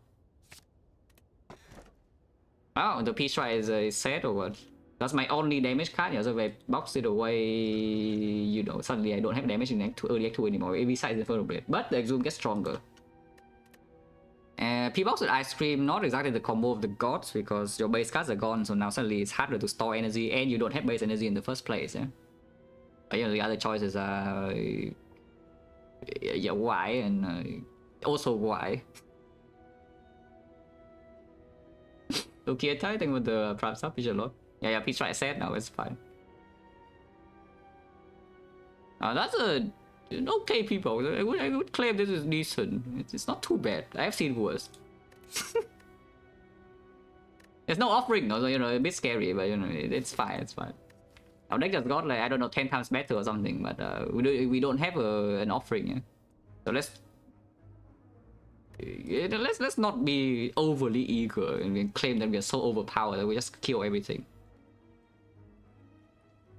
Oh, the Peace Strike is set or what? That's my only damage card, yeah, so if I box it away, you know, suddenly I don't have damage in Act 2, early Act 2 anymore, besides the Infernal Blade. But the Exhume gets stronger. P-Box with Ice Cream, not exactly the combo of the gods, because your base cards are gone, so now suddenly it's harder to store energy, and you don't have base energy in the first place, yeah? But you know, the other choices are... yeah, why, and also why. Okay, I think with the Prime Sub is a lot. Yeah, Peace Strike set now, it's fine. That's an okay people. I would claim this is decent. It's not too bad. I have seen worse. There's no offering though, so you know, a bit scary, but you know, it's fine, it's fine. Our deck just got like, I don't know, 10 times better or something, but we don't have an offering. Yeah? So let's not be overly eager and claim that we are so overpowered that we just kill everything.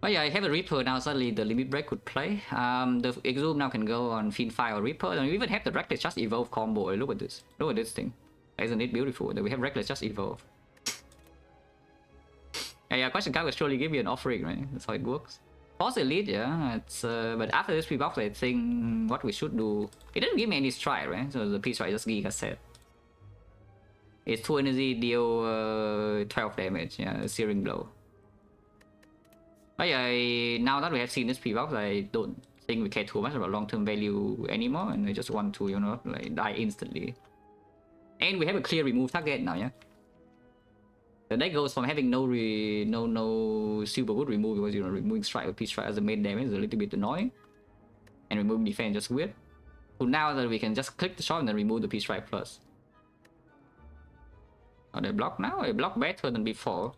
But yeah, I have a Reaper now, suddenly the limit break could play. The Exhume now can go on Fiendfire or Reaper, and we even have the Reckless Just Evolve combo. Look at this. Look at this thing. Isn't it beautiful that we have Reckless Just Evolve? Yeah, Question Card will surely give you an offering, right? That's how it works. Force Elite, yeah, it's but after this pre-box, I think what we should do. It didn't give me any strike, right? So the P-Strike just Giga set. It's 2 energy, deal 12 damage, yeah, Searing Blow. But yeah, now that we have seen this pre-box, I don't think we care too much about long-term value anymore, and we just want to, you know, like die instantly. And we have a clear remove target now, yeah. The deck goes from having no super good remove, because, you know, removing strike or P-Strike as the main damage is a little bit annoying, and removing defense just weird, to now that we can just click the shot and then remove the P-Strike plus. Oh, they block now? They block better than before.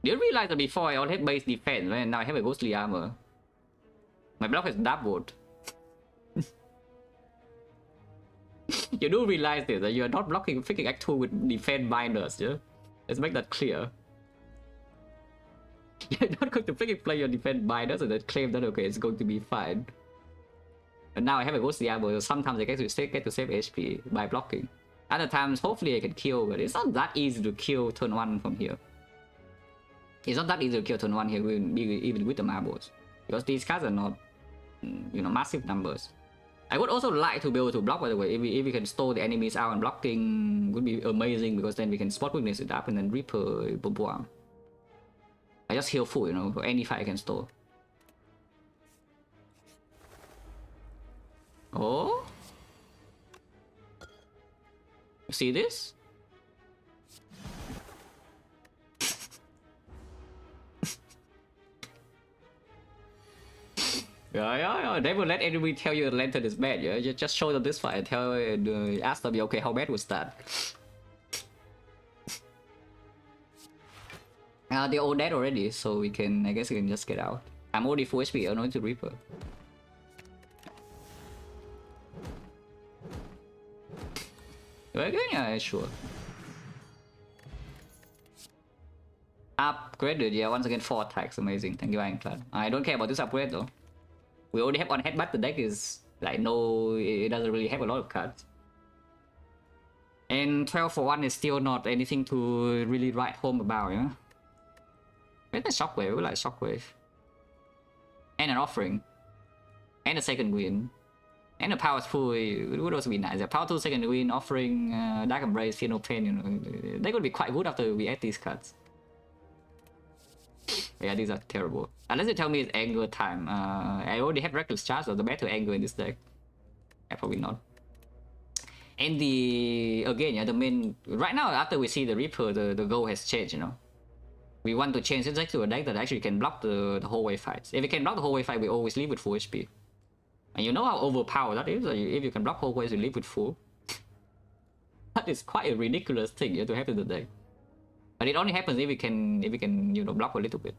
Do you realize that before I only had base defense, right? And now I have a ghostly armor. My block is doubled. You do realize this, that you are not blocking freaking Act 2 with defense binders, yeah? Let's make that clear. You're not going to freaking play your defense binders and then claim that, okay, it's going to be fine. And now I have a ghostly armor, so sometimes I get to save HP by blocking. Other times, hopefully I can kill, but it's not that easy to kill turn 1 from here. It's not that easy to kill turn 1 here, even with the marbles. Because these cards are not, you know, massive numbers. I would also like to be able to block, by the way. If we can stall the enemies out and blocking would be amazing, because then we can spot weakness it up and then Reaper boom boom. I just heal full, you know, for any fight I can stall. Oh? You see this? Yeah. Never let anybody tell you a lantern is bad, yeah? You just show them this fight and ask them, okay, how bad was that? They're all dead already, so I guess we can just get out. I'm already full HP, I don't need to Reaper. Okay, yeah, sure. Upgraded, yeah, once again 4 attacks, amazing. Thank you, Ironclad. I don't care about this upgrade though. We already have one head, but the deck is like it doesn't really have a lot of cards. And 12 for 1 is still not anything to really write home about, you know? Where's the Shockwave? We like Shockwave. And an offering. And a second win. And a power pool would also be nice. A power 2 second win, offering, Dark Embrace, Fear No Pain, you know. They could be quite good after we add these cards. Yeah, these are terrible. Unless you tell me it's anger time. I already have Reckless Charge, so the better anger in this deck. Yeah, probably not. And again, yeah, the main... Right now, after we see the Reaper, the goal has changed, you know. We want to change this deck to a deck that actually can block the whole wave fights. If we can block the whole wave fight, we always leave with full HP. And you know how overpowered that is? If you can block whole waves, you leave with full. That is quite a ridiculous thing, yeah, to have in the deck. But it only happens if we can, you know, block a little bit.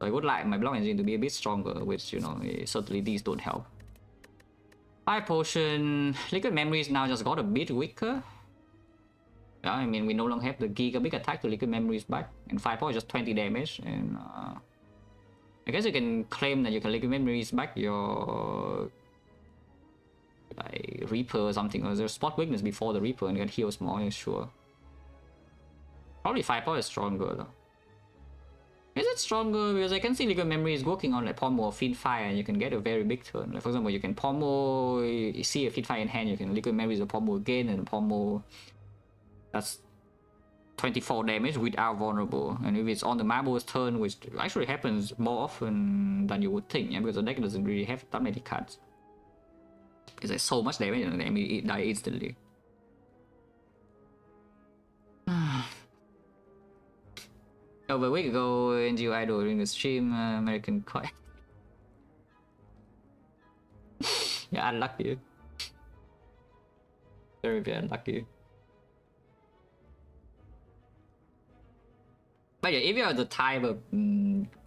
So I would like my block engine to be a bit stronger, which, you know, certainly these don't help. Fire Potion, Liquid Memories now just got a bit weaker. Yeah, I mean, we no longer have the Giga Big Attack to Liquid Memories back, and Firepower is just 20 damage, and I guess you can claim that you can Liquid Memories back your like Reaper or something, or there's spot weakness before the Reaper and get heals more, sure. Probably Firepower is stronger though. Is it stronger? Because I can see Liquid Memory is working on like Pommel or Fiendfire, and you can get a very big turn. Like for example, you can Pommel, you see a Fiendfire in hand, you can Liquid Memory a Pommel again, and Pommel, that's 24 damage without vulnerable. And if it's on the Marble's turn, which actually happens more often than you would think, yeah, because the deck doesn't really have that many cards. It's like so much damage and the enemy die instantly. Over a week ago, NGO Idol during the stream, American Coin. Yeah, unlucky. Very unlucky. But yeah, if you are the type of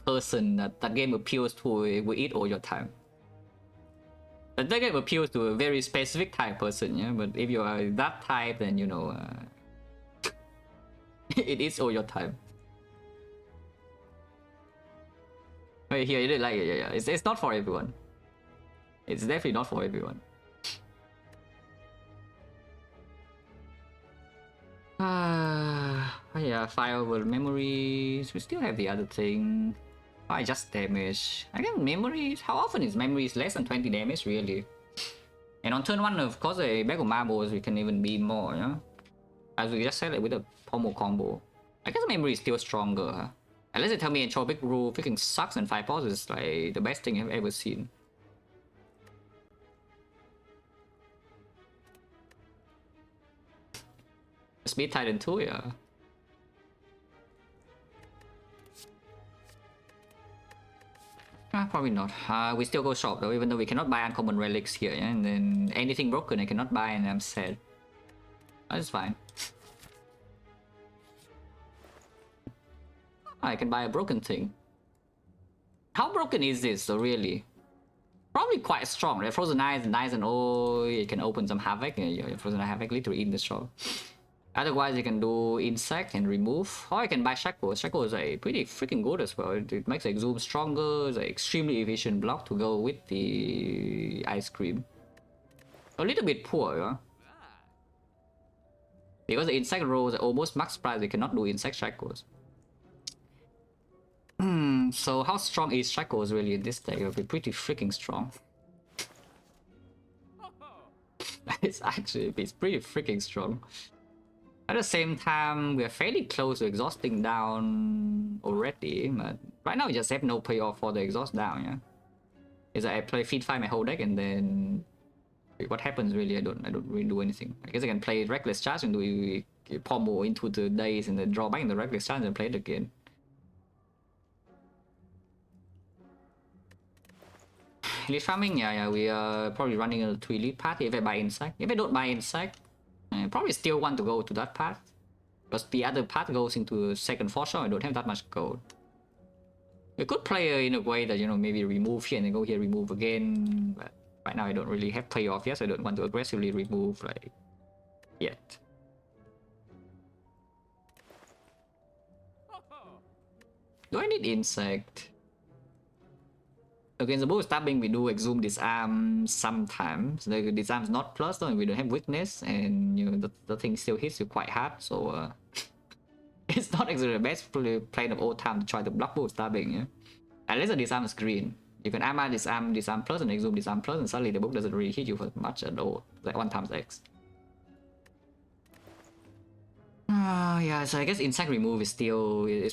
person that game appeals to, it will eat all your time. That game appeals to a very specific type person, yeah. But if you are that type, then you know, it eats all your time. But here, you did like it, yeah. It's not for everyone. It's definitely not for everyone. Yeah, file over memories. We still have the other thing. I just damage. I guess memories. How often is memories less than 20 damage, really? And on turn 1, of course, a bag of marbles, we can even be more, yeah? As we just said, like, with a pommel combo. I guess memory is still stronger, huh? Unless they tell me Entropic Rule freaking sucks and 5 pause is like the best thing I've ever seen. Speed Titan 2, yeah. Probably not. We still go shop though, even though we cannot buy uncommon relics here, yeah? And then anything broken I cannot buy, and I'm sad. That's fine. I can buy a broken thing. How broken is this though, really? Probably quite strong, right? Frozen Eyes, nice and oh, you can open some Havoc. Yeah, Frozen Havoc literally in the shop. Otherwise, you can do Insect and remove. Or I can buy Shackle. Shackle is a pretty freaking good as well. It makes Exhume stronger. It's an extremely efficient block to go with the Ice Cream. A little bit poor, yeah? Because the Insect rolls are almost max price, you cannot do Insect Shackles. So how strong is Shackles really in this deck? It'll be pretty freaking strong. It's pretty freaking strong. At the same time, we are fairly close to exhausting down already, but right now we just have no payoff for the exhaust down, yeah? Is that I play feed 5 my whole deck and then what happens really? I don't really do anything. I guess I can play Reckless Charge and do pommel into the days and then draw back in the Reckless Charge and play it again. Elite farming, yeah, we are probably running a 2 elite path if I buy Insect. If I don't buy Insect, I probably still want to go to that path. Because the other path goes into a second foreshore, I don't have that much gold. You could play in a way that, you know, maybe remove here and then go here, remove again. But right now I don't really have payoff yet, so I don't want to aggressively remove, like, yet. Do I need Insect? Against the bull stabbing, we do exhume disarm sometimes. The disarm is not plus though, and we don't have weakness, and you know the thing still hits you quite hard. So it's not exactly the best plan of all time to try to block bull stabbing. Yeah? Unless the disarm is green, you can armor disarm plus and exhume disarm plus, and suddenly the book doesn't really hit you for much at all. Like 1x. Yeah. So I guess insect remove is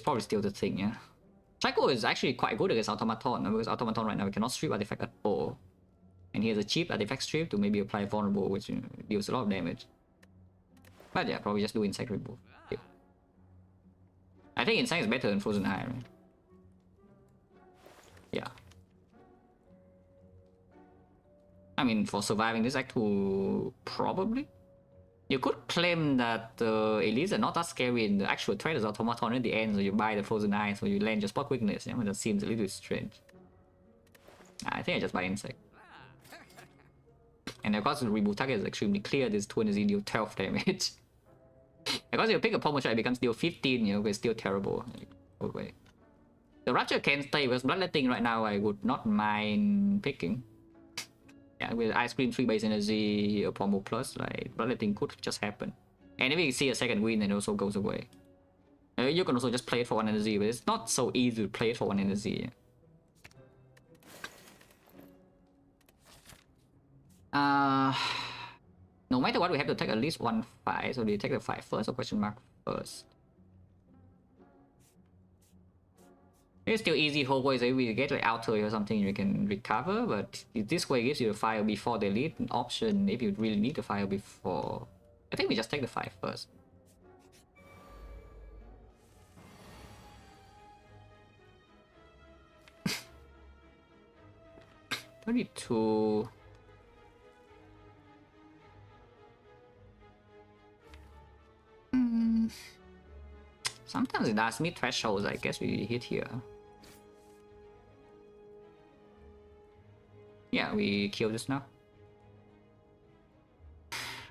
probably still the thing. Yeah. Shackle is actually quite good against Automaton, because Automaton right now we cannot strip artifact at all. And he has a cheap artifact strip to maybe apply vulnerable, which deals a lot of damage. But yeah, probably just do insect remove. Yeah. I think insect is better than Frozen Eye, right? Yeah. I mean, for surviving this Act 2, probably. You could claim that the elites are not that scary in the actual trade as Automaton at the end, so you buy the Frozen Eye, so you land your spot quickness. Yeah, that seems a little strange. I think I just buy Insect. And of course, the remove target is extremely clear. This 2 energy deal 12 damage. Because if you pick a pommel shot, it becomes deal 15, you know, it's still terrible. Good way. The Rapture can stay with Bloodletting right now, I would not mind picking. Yeah, with Ice Cream 3 base energy, a pommel plus, like, Bloodletting could just happen. And if you see a second win, it also goes away. You can also just play it for 1 energy, but it's not so easy to play it for 1 energy. No matter what, we have to take at least 1 fight. So do you take the fight first or question mark first? It's still easy whole way, so if we get like outer or something, you can recover, but this way gives you the fire before the elite an option if you really need the fire before. I think we just take the 5 first. $32. Sometimes it asks me thresholds, I guess we hit here. Yeah, we kill this now.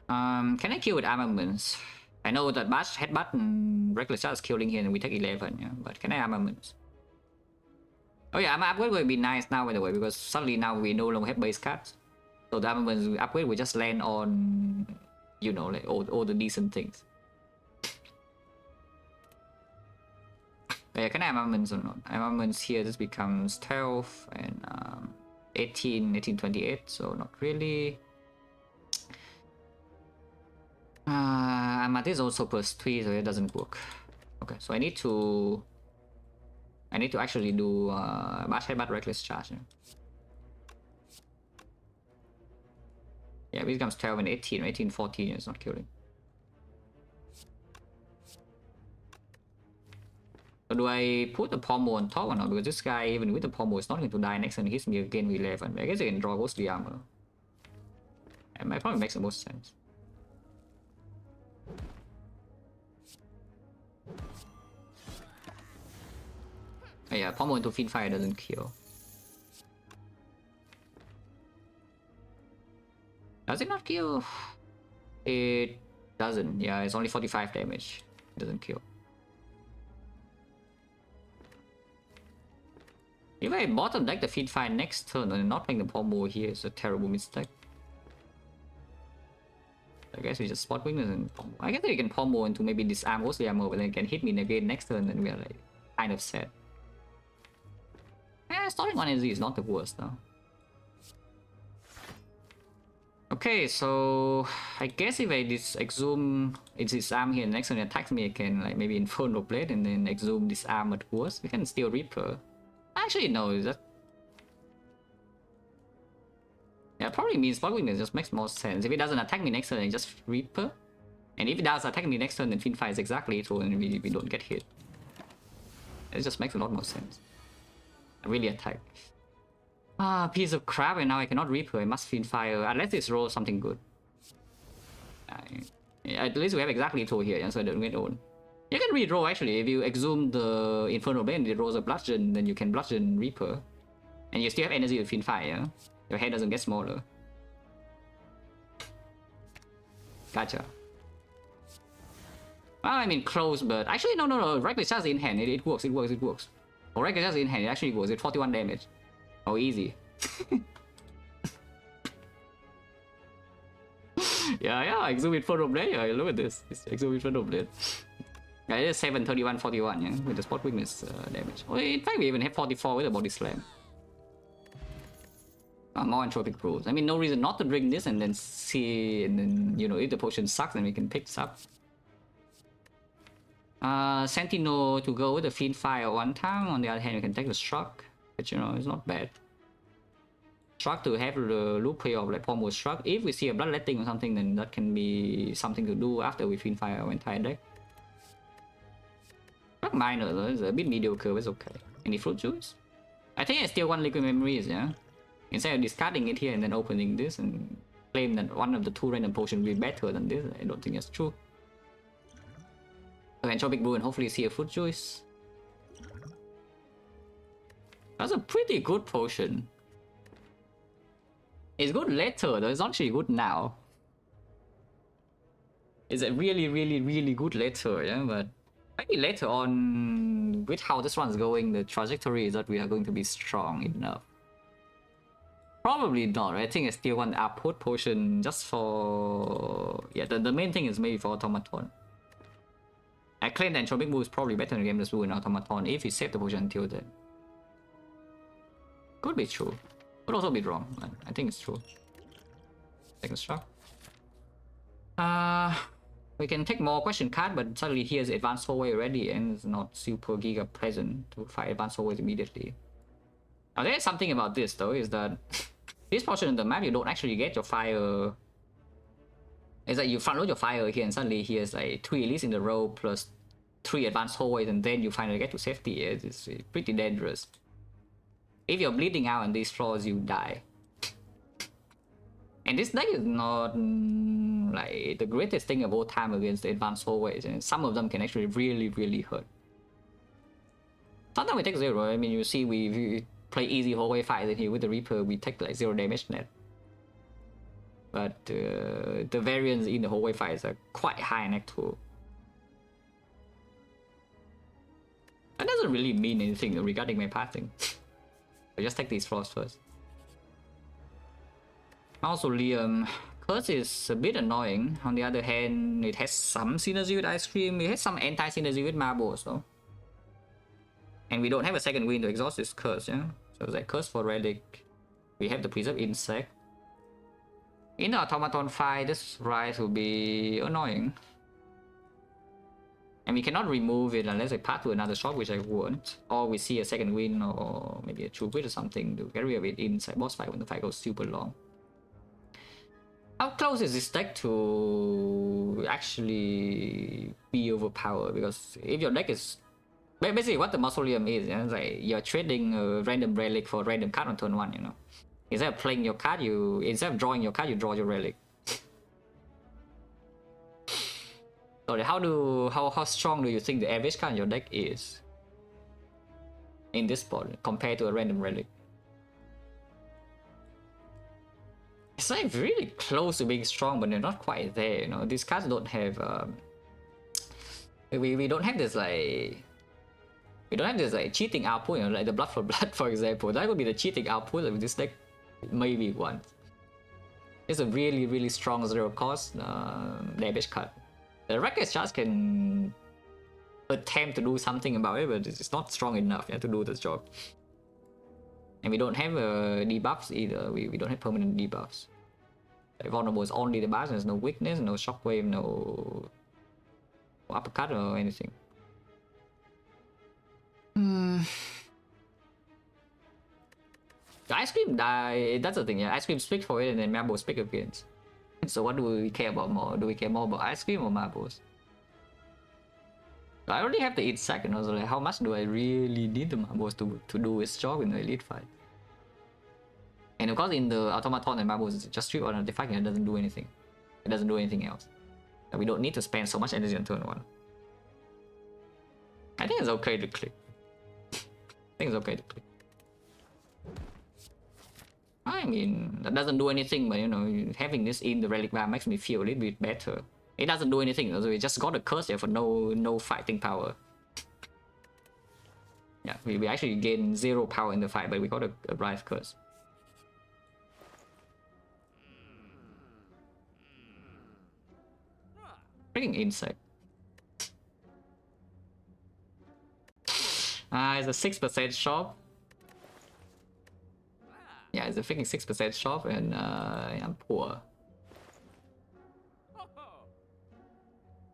Can I kill with armaments? I know that bash headbutt and reckless charge is killing here and we take 11, yeah, but can I armaments? Oh yeah, upgrade will be nice now by the way, because suddenly now we no longer have base cards. So the armaments we upgrade will just land on, you know, like all the decent things. Yeah, can I have armaments or not? Armaments here, this becomes 12 and 1828, so not really. This is also +3, so it doesn't work. Okay, so I need to actually do bash headbutt reckless charge. Yeah, it becomes 12 and 18, 18, 14, it's not killing. So do I put the pommel on top or not? Because this guy, even with the pommel, is not going to die next turn. He hits me again with 11. I guess I can draw ghostly armor. And that probably makes the most sense. Oh yeah, pommel into Fiend Fire doesn't kill. Does it not kill? It doesn't. Yeah, it's only 45 damage. It doesn't kill. If I bottom deck the Fiend Fire next turn and not playing the pommel here is a terrible mistake. I guess we just spot weakness and pommel. I guess we can pommel into maybe disarm ghostly armor, but then it can hit me again next turn and we are like kind of sad. Starting on NZ is not the worst though. Okay, so I guess if I exhume its disarm here, next turn it attacks me, I can like maybe Inferno Blade and then exhume disarm at worst. We can still Reaper. Actually, no, that. Yeah, probably means spot weakness just makes more sense. If it doesn't attack me next turn, then just Reaper. And if it does attack me next turn, then Fiend Fire is exactly true and we don't get hit. It just makes a lot more sense. I really attack. Piece of crap, and now I cannot Reaper. I must Fiend Fire unless this rolls something good. At least we have exactly two here, yeah, so I don't get owned. You can reroll actually. If you exhume the Infernal Blade and it rolls a Bludgeon, then you can Bludgeon Reaper. And you still have energy to Fiend Fire, yeah? Your head doesn't get smaller. Gotcha. Well, I mean close, but actually no. Reckless Charge in hand, it works. Oh, Reckless Charge in hand, it actually works. It's 41 damage. Oh, easy. yeah, Exhume Infernal Blade. Yeah, look at this. It's Exhume Infernal Blade. Yeah, it is 7, 31, 41, yeah, with the spot weakness damage. Oh, in fact, we even have 44 with the body slam. More entropic brews. I mean, no reason not to drink this and then see, and then, you know, if the potion sucks, then we can pick this up. Sentinel to go with the Fiend Fire one time. On the other hand, we can take the Struck, which, you know, is not bad. Struck to have the loop play of like Pommel Struck. If we see a Bloodletting or something, then that can be something to do after we Fiend Fire our entire deck. Not minor though, it's a bit mediocre, but it's okay. Any Fruit Juice? I think I still want Liquid Memories, yeah? Instead of discarding it here and then opening this and claim that one of the two random potions will be better than this, I don't think that's true. Okay, Entropic Brew and hopefully see a Fruit Juice. That's a pretty good potion. It's good later though, it's not actually good now. It's a really good later, yeah, but maybe later on, with how this one's going, the trajectory is that we are going to be strong enough. Probably not, right? I think I still want the output potion just for... Yeah, the main thing is maybe for Automaton. I claim that Entropic Brew is probably better in the game than Brew in Automaton if we save the potion until then. Could be true. Could also be wrong, but I think it's true. Second struck. We can take more question card, but suddenly here's Advanced Forward already and it's not super giga present to fight Advanced Forward immediately. Now there's something about this though, is that this portion of the map you don't actually get your fire. It's like you front load your fire here and suddenly here's like 3 elites in the row plus 3 advanced hallways and then you finally get to safety. It's pretty dangerous. If you're bleeding out on these floors, you die. And this deck is not like the greatest thing of all time against the advanced hallways, and some of them can actually really hurt. Sometimes we take 0. I mean, you see, we play easy hallway fights in here with the Reaper, we take like 0 damage net. But the variance in the hallway fights are quite high in Act 2. That doesn't really mean anything regarding my pathing. I just take these floors first. Mausoleum. Curse is a bit annoying. On the other hand, it has some synergy with Ice Cream. It has some anti-synergy with Marbles, though. And we don't have a second wind to exhaust this curse, yeah? So it's like curse for relic. We have the preserve insect. In the automaton fight, this rise will be annoying. And we cannot remove it unless I path to another shop, which I won't. Or we see a second wind or maybe a true wit or something to get rid of it inside boss fight when the fight goes super long. How close is this deck to actually be overpowered? Because if your deck is basically what the Mausoleum is, you know, it's like you're trading a random relic for a random card on turn 1, you know. Instead of playing your card, instead of drawing your card, you draw your relic. So how strong do you think the average card in your deck is in this spot compared to a random relic? It's like really close to being strong, but they're not quite there, you know. These cards don't have we don't have this like cheating output, you know, like the blood for blood, for example. That would be the cheating output of this deck, maybe once. It's a really strong 0 cost damage card. The Reckless Charge can attempt to do something about it, but it's not strong enough, yeah, to do this job. And we don't have debuffs either. We don't have permanent debuffs. Like, vulnerable is only the buff. There's no weakness, no shockwave, no uppercut or anything. The Ice Cream die. That's the thing, yeah. Ice Cream speak for it, and then Marbles speak against. So what do we care about more? Do we care more about Ice Cream or Marbles? I already have the insect, you know, so like how much do I really need the Marbles to do its job in the elite fight? And of course in the automaton and Marbles, it's just strip on a defect and it doesn't do anything. It doesn't do anything else. And we don't need to spend so much energy on turn 1. I think it's okay to click. I mean, that doesn't do anything, but you know, having this in the relic bar makes me feel a little bit better. It doesn't do anything, so we just got a curse here for no fighting power. Yeah, we actually gain 0 power in the fight, but we got a Rise curse. Freaking insect. It's a 6% shop. Yeah, it's a freaking 6% shop, and I'm poor.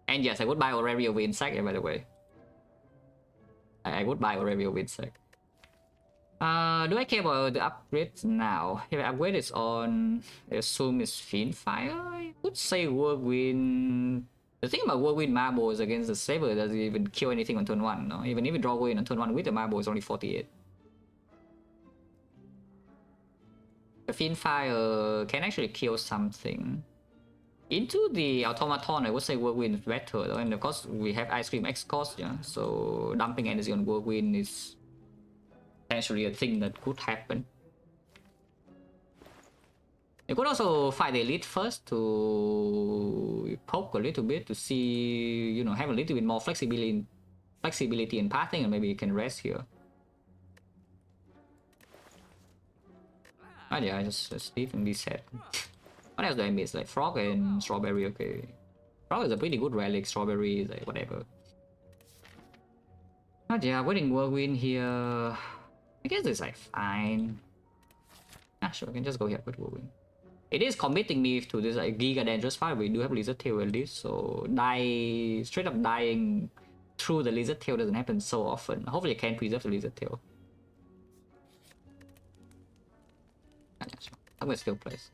And yes, I would buy Aurelio with insect, yeah, by the way. I would buy Aurelio with insect. Do I care about the upgrades now? If I upgrade is on, I assume it's Fiendfire. I would say Whirlwind. The thing about Whirlwind Marbles against the Saber doesn't even kill anything on turn 1, no? Even if you draw Whirlwind on turn 1 with the Marble, it's only 48. The Fiendfire can actually kill something. Into the automaton, I would say Whirlwind is better, though. And of course, we have Ice Cream X cost, yeah? So dumping energy on Whirlwind is potentially a thing that could happen. You could also fight the elite first to poke a little bit to see, you know, have a little bit more flexibility in pathing, and maybe you can rest here. Oh yeah, just leave and be set. What else do I miss? Like Frog and Strawberry, okay. Frog is a pretty good relic, Strawberry is like whatever. Oh yeah, winning Whirlwind here. I guess it's like fine. Ah, sure, I can just go here with Whirlwind. It is committing me to this like Giga Dangerous fight. We do have Lizard Tail at least, so straight up dying through the Lizard Tail doesn't happen so often. Hopefully I can preserve the Lizard Tail. Ah, yeah, sure. I'm gonna still place.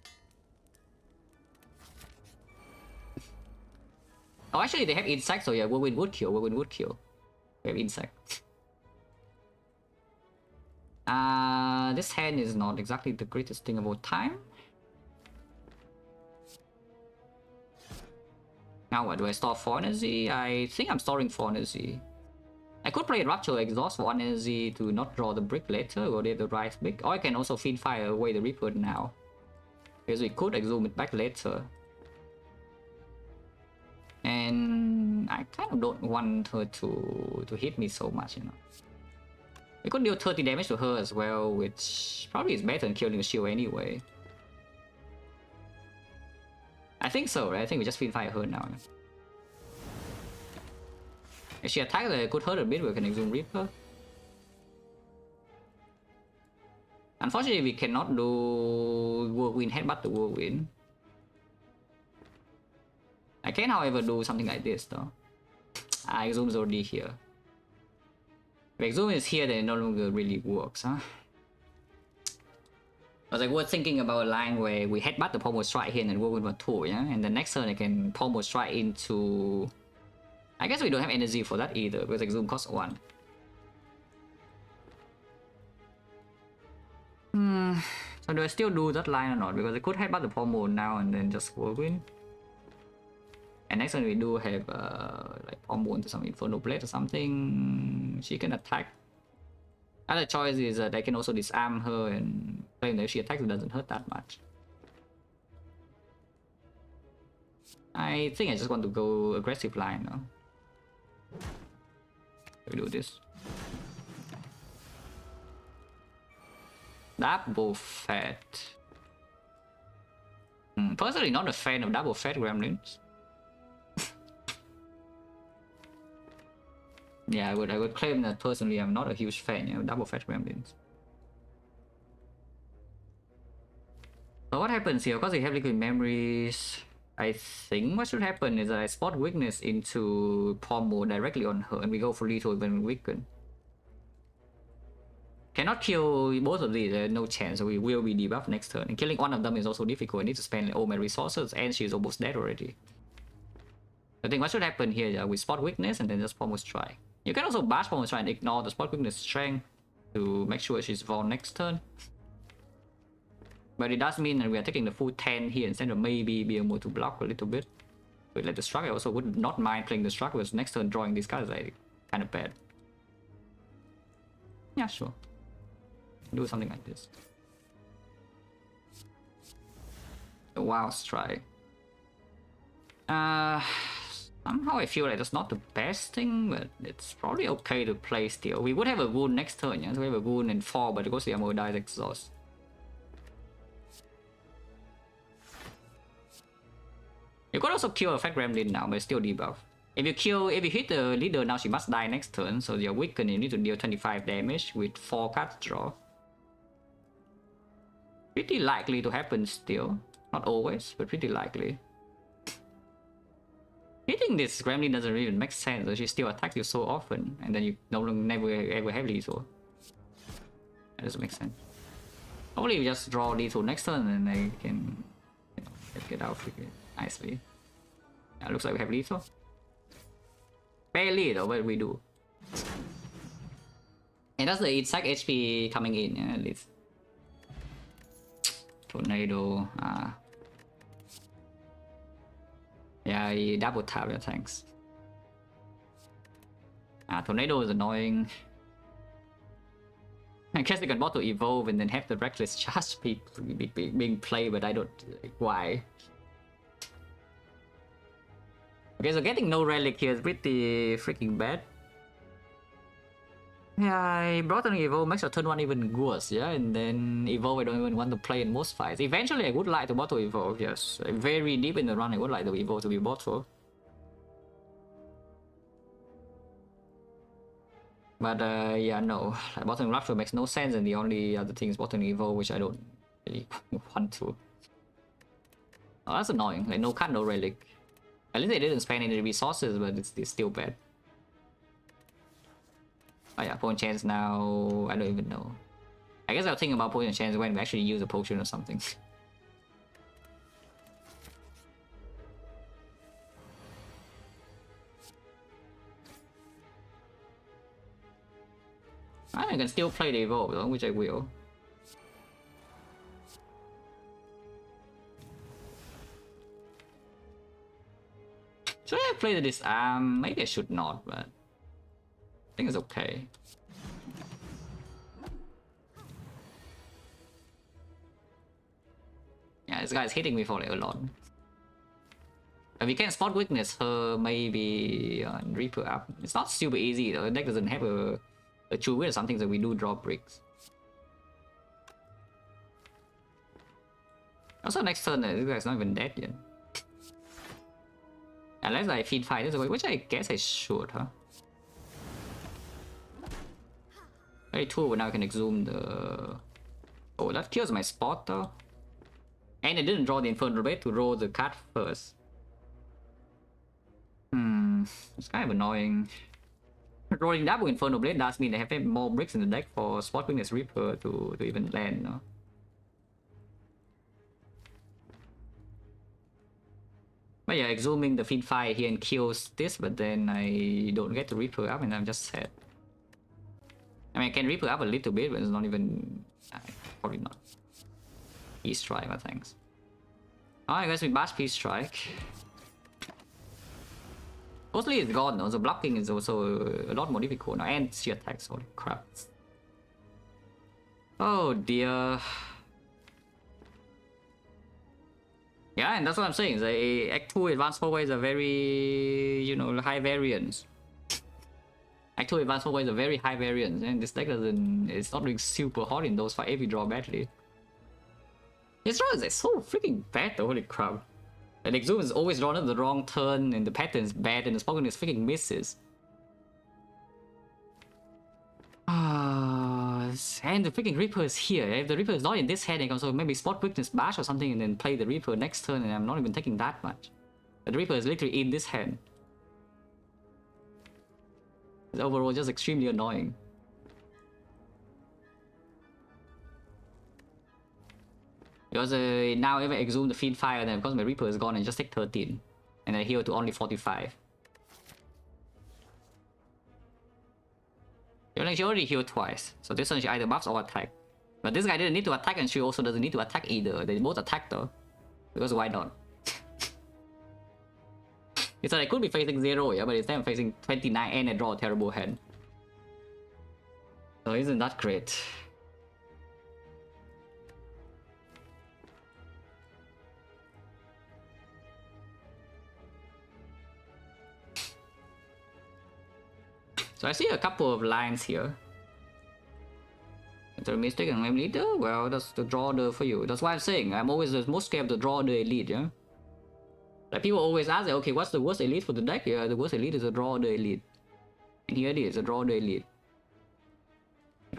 Oh, actually they have insect, so yeah, Whirlwind would kill. We have insect. This hand is not exactly the greatest thing of all time. Now what, do I store 4 energy? I think I'm storing 4 energy. I could play Rapture Exhaust for 1 energy to not draw the brick later, or the right brick. Or I can also Fiend Fire away the Reaper now, because we could exhume it back later. And I kind of don't want her to hit me so much, you know. We could deal 30 damage to her as well, which probably is better than killing the shield anyway. I think so, right? I think we just Fiend Fire her now. If she attacks, I could hurt a bit, we can exhume Reaper. Unfortunately, we cannot do Whirlwind Headbutt the Whirlwind. I can, however, do something like this though. Exhume is already here. If Exhume is here, then it no longer really works, huh? I was like, we're thinking about a line where we headbutt the Pommel Strike here and then Whirlwind for 2, yeah? And the next turn I can Pommel Strike into... I guess we don't have energy for that either, because Exhume costs 1. So do I still do that line or not? Because I could headbutt the Pommel now and then just Whirlwind. And next time we do have like Pommel into some Inferno Blade or something, she can attack. Other choice is that I can also disarm her and claim that if she attacks it doesn't hurt that much. I think I just want to go aggressive line now. We do this. Double Fat. Personally not a fan of double fat gremlins. Yeah, I would claim that personally I'm not a huge fan, you know, double fat gremlins. So what happens here? Because we have liquid memories, I think what should happen is that I spot weakness into Pommel directly on her and we go for lethal when weakened. Cannot kill both of these, there's no chance, so we will be debuffed next turn. And killing one of them is also difficult, I need to spend all my resources and she's almost dead already. I think what should happen here is we spot weakness and then just Pommel Strike. You can also bash Pommel Strike and ignore the spot weakness strength to make sure she's vol next turn. But it does mean that we are taking the full 10 here instead of maybe being able to block a little bit. But like the Struck, I also would not mind playing the Struck, because next turn drawing these cards is like kind of bad. Yeah, sure. Do something like this. The Wild Strike. Somehow I feel like that's not the best thing, but it's probably okay to play still. We would have a wound next turn, yeah? So we have a wound and 4, but it goes to the Armor Dies Exhaust. You could also kill a Fat Gremlin now, but still debuff. If you hit the leader now, she must die next turn, so you're weakened, you need to deal 25 damage with 4 cards draw. Pretty likely to happen still. Not always, but pretty likely. Hitting this Gremlin doesn't really make sense, so she still attacks you so often, and then you never ever have lethal. That doesn't make sense. Hopefully we just draw lethal next turn and I can, you know, get out nicely. Yeah, looks like we have lethal. Barely though, but we do. And that's the exact HP coming in, yeah, at least. Tornado, yeah, he double tap, yeah, thanks. Tornado is annoying. I guess they can bot to evolve and then have the reckless charge being played, but I don't like why. Okay, so getting no relic here is pretty freaking bad. Yeah, I brought an evolve makes your turn 1 even worse, yeah, and then evolve I don't even want to play in most fights. Eventually I would like to bot to evolve, yes. Very deep in the run I would like the evolve to be bought for. But yeah, no, like, bottom Rapture makes no sense, and the only other thing is bottom evolve, which I don't really want to. Oh, that's annoying, like no card, no relic. At least they didn't spend any resources, but it's still bad. Oh yeah, potion chance now, I don't even know. I guess I'll think about potion chance when we actually use a potion or something. I can still play the evolve though, which I will. play the disarm. Maybe I should not, but I think it's okay. Yeah, this guy's hitting me for like a lot. And we can spot weakness her maybe on Reaper up. It's not super easy though. The deck doesn't have a true win or something, so we do draw bricks. Also next turn, this guy's not even dead yet. Unless I feed fire this away, which I guess I should, huh? Very cool, but now I can exhume the... Oh, that kills my spot though. And I didn't draw the Infernal Blade to roll the card first. It's kind of annoying. Rolling double Infernal Blade does mean I have more bricks in the deck for Spot Weakness Reaper to even land, no? But yeah, exhuming the Feed Fire here and kills this, but then I don't get the Reaper up and I'm just sad. I mean, I can Reaper up a little bit, but it's not even... probably not. Peace Strike, but thanks. Alright guys, we bash Peace Strike. Mostly it's gone though, so blocking is also a lot more difficult now, and sheer attacks, holy crap. Oh dear. Yeah, and that's what I'm saying, the Act 2 Advanced Forways are very, you know, high variance. Act 2 Advanced Forways are very high variance, and this deck doesn't, it's not doing super hot in those fights if we draw badly. His draw is so freaking bad though, holy crap. And Exhume is always drawn at the wrong turn, and the pattern is bad, and the Spoken is freaking misses. And the freaking Reaper is here. If the Reaper is not in this hand, I can also maybe Spot Weakness Bash or something and then play the Reaper next turn, and I'm not even taking that much. But the Reaper is literally in this hand. It's overall just extremely annoying. Because now if I exhume the Feed Fire, then because my Reaper is gone, I just take 13. And I heal to only 45. She already healed twice, so this one she either buffs or attack. But this guy didn't need to attack, and she also doesn't need to attack either. They both attack though. Because why not? It's like I could be facing 0, yeah, but instead I'm facing 29 and I draw a terrible hand. So isn't that great? So I see a couple of lines here. If I'm mistaken, I'm leader? Well, that's the draw the for you. That's why I'm saying I'm always the most scared of the draw the elite, yeah? Like people always ask, okay, what's the worst elite for the deck? Yeah, the worst elite is a draw the elite. And here it is, a draw the elite.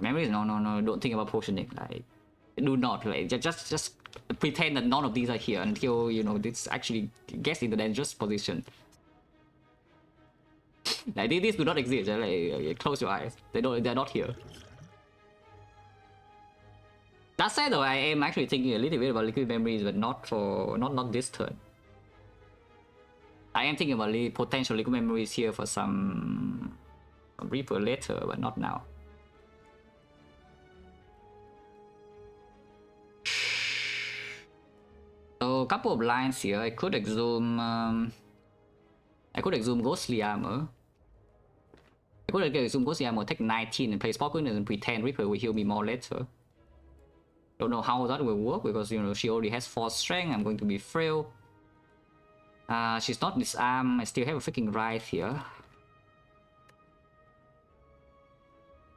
Memories? No, don't think about potioning. Like, do not, like, just pretend that none of these are here until, you know, this actually gets in the dangerous position. Like, these do not exist. Like, close your eyes. They're not here. That said, though, I am actually thinking a little bit about liquid memories, but not for not this turn. I am thinking about potential liquid memories here for some Reaper later, but not now. So a couple of lines here. I could exhume Ghostly Armor. I could exhume Ghostly Armor, take 19 and play Spoken and pretend Reaper will heal me more later. Don't know how that will work because, you know, she already has 4 strength. I'm going to be frail. She's not disarmed. I still have a freaking ride here.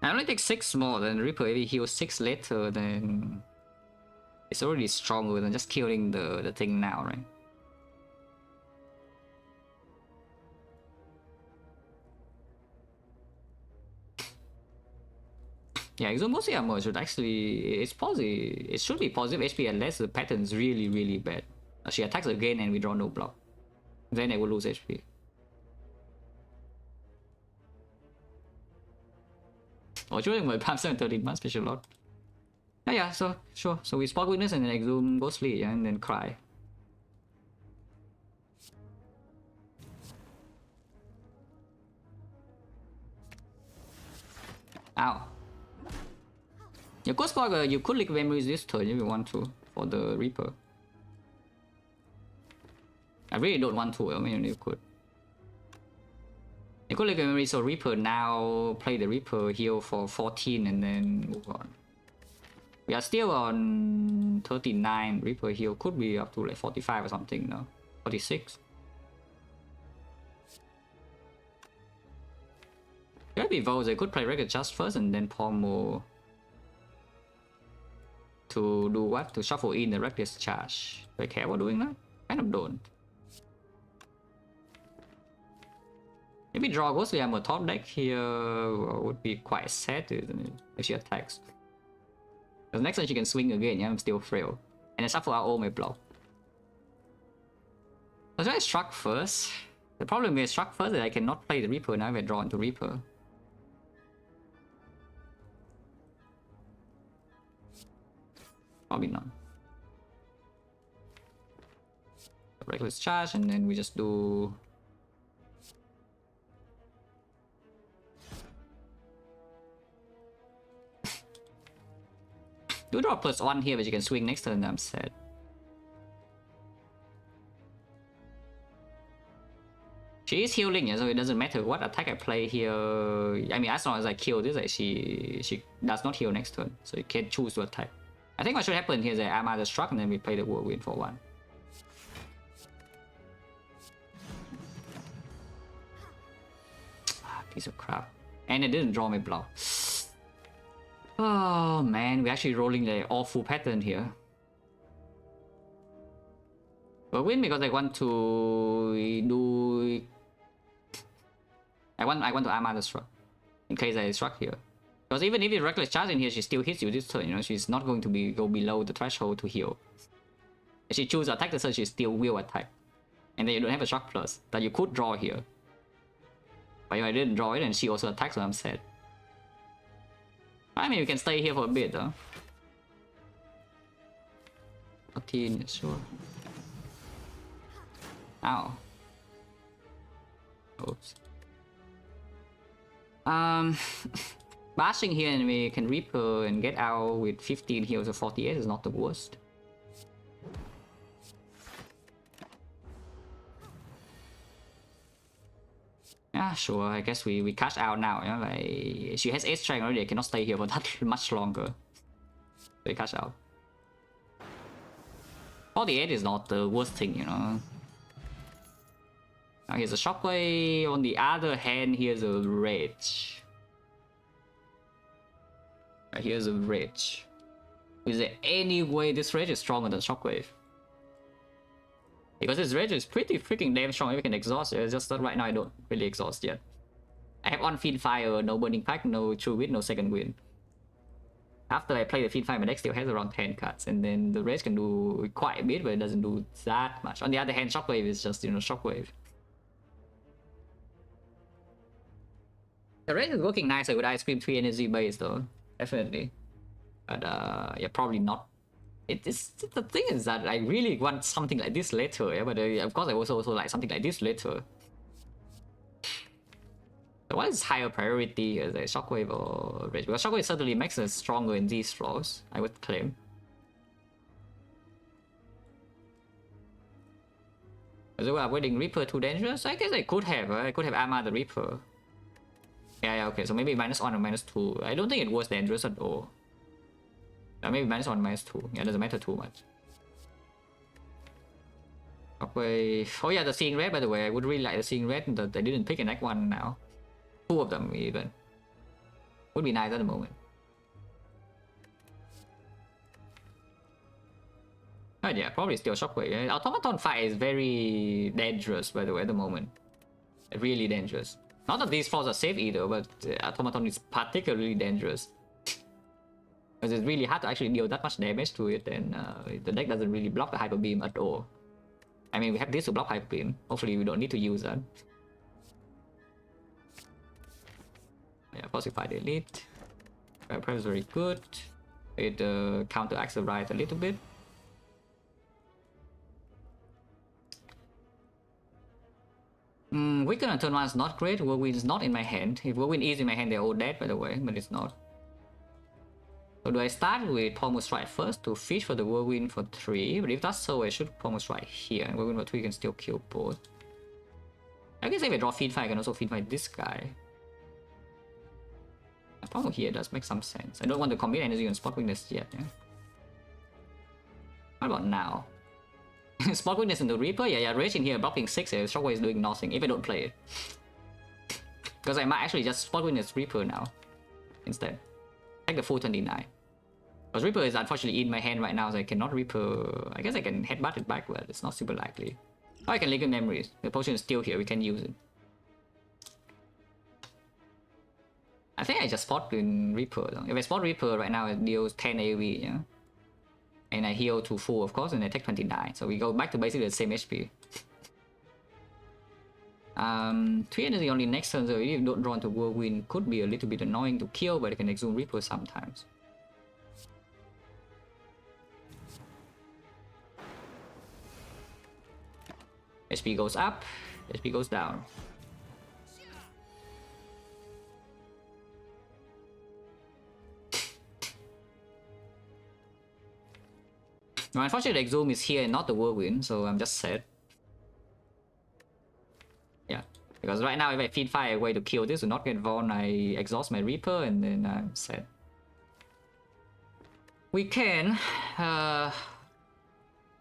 I only take 6 more than Reaper. If he heals 6 later, then it's already stronger than just killing the thing now, right? Yeah, Exomosi Armor should actually... It's positive. It should be positive HP unless the pattern is really, really bad. She attacks again and we draw no block. Then I will lose HP. Oh, shooting my palm 713 months special lot. Yeah, so sure. So we Spot Witness and then exhume Ghostly, yeah, and then cry. Ow. Your Ghost Blogger, you could lick memories this turn if you want to for the Reaper. I really don't want to, I mean you could. You could leave memory, so Reaper now play the Reaper heal for 14 and then move on. We are still on 39. Reaper heal could be up to like 45 or something, no? 46. Could be Vols. They could play Record Just first and then Pommel to do what? To shuffle in the Reckless Charge. Do I care about doing that? Kind of don't. Maybe draw Ghostly Armor top deck here would be quite sad, isn't it? If she attacks. Because next time she can swing again, yeah, I'm still frail. And then shuffle out all my block. So should I struck first? The problem with struck first is that I cannot play the Reaper now if I draw into Reaper. Probably not. Reckless Charge, and then we just do... do draw +1 here, but you can swing next turn, I'm sad. She is healing, yeah, so it doesn't matter what attack I play here. I mean, as long as I kill this, like, she does not heal next turn, so you can choose to attack. I think what should happen here is that Armada struck and then we play the Whirlwind for 1. Piece of crap. And it didn't draw me block. Oh man, we're actually rolling the awful pattern here. Whirlwind because I want to do... I want to Armada struck. In case I struck here. Because even if it's Reckless Charge in here, she still hits you this turn, you know, she's not going to go below the threshold to heal. If she chooses to attack the turn, she still will attack. And then you don't have a shock plus that you could draw here. But if I didn't draw it and she also attacks, so I'm sad. I mean, we can stay here for a bit though. 14, sure. Ow. Oops. Bashing here and we can Reaper and get out with 15 heals or 48 is not the worst. Yeah, sure, I guess we cash out now, you know, like, she has 8 strength already, I cannot stay here for that much longer. So we cash out. 48 is not the worst thing, you know. Now here's a Shockwave, on the other hand, here's a Rage. Here's a Rage. Is there any way this Rage is stronger than Shockwave? Because this Rage is pretty freaking damn strong. We can exhaust it. It's just that right now I don't really exhaust yet. I have on Fiend Fire, no Burning Pact, no True Wit, no Second Wind. After I play the Fiend Fire, my deck still has around 10 cards, and then the Rage can do quite a bit, but it doesn't do that much. On the other hand, Shockwave is just, you know, Shockwave. The Rage is working nicer with Ice Cream 3 energy base though. Definitely. But yeah, probably not. The thing is that I really want something like this later, yeah, but of course I also like something like this later. So what is higher priority? Is it Shockwave or Rage? Because Shockwave certainly makes us stronger in these floors, I would claim. So we are avoiding Reaper too dangerous? I guess I could have Armada the Reaper. Yeah, okay, so maybe -1 or -2. I don't think it was dangerous at all. Maybe -1, -2. Yeah, doesn't matter too much. Okay. Oh yeah, the Seeing Red, by the way. I would really like the Seeing Red that they didn't pick an Act 1 now. 2 of them even. Would be nice at the moment. Oh yeah, probably still Shockwave. Automaton fight is very dangerous, by the way, at the moment. Really dangerous. Not that these floors are safe either, but Automaton is particularly dangerous. Because it's really hard to actually deal that much damage to it, and the deck doesn't really block the Hyper Beam at all. I mean, we have this to block Hyper Beam. Hopefully we don't need to use that. Yeah, Falsified Elite. Prep is very good. It counteracts the Riot a little bit. Weaken on turn 1 is not great. Whirlwind is not in my hand. If Whirlwind is in my hand, they're all dead, by the way, but it's not. So do I start with Pommel Strike first to fish for the Whirlwind for 3? But if that's so, I should Pommel Strike here, and Whirlwind for 3 can still kill both. I guess if I draw feed fight, I can also feed fight this guy. The problem here does make some sense. I don't want to commit energy on spot weakness yet. Yeah? What about now? Spot weakness into Reaper? Yeah, Rage in here blocking 6. Shockwave is doing nothing if I don't play it. Because I might actually just spot weakness Reaper now instead. Take the full 29. Because Reaper is unfortunately in my hand right now, so I cannot Reaper. I guess I can headbutt it back, but it's not super likely. Or I can Liquid Memories. The potion is still here, we can use it. I think I just spot in Reaper though. If I spot Reaper right now, it deals 10 AoE, yeah? And I heal to full, of course, and I take 29. So we go back to basically the same HP. 3 energy only next turn, so if you don't draw into Whirlwind, could be a little bit annoying to kill, but I can exhume Reaper sometimes. HP goes up, HP goes down. Now, unfortunately, the Exhume is here and not the Whirlwind, so I'm just sad. Yeah, because right now if I feed fire a way to kill this to not get Vaughn, I exhaust my Reaper and then I'm sad. We can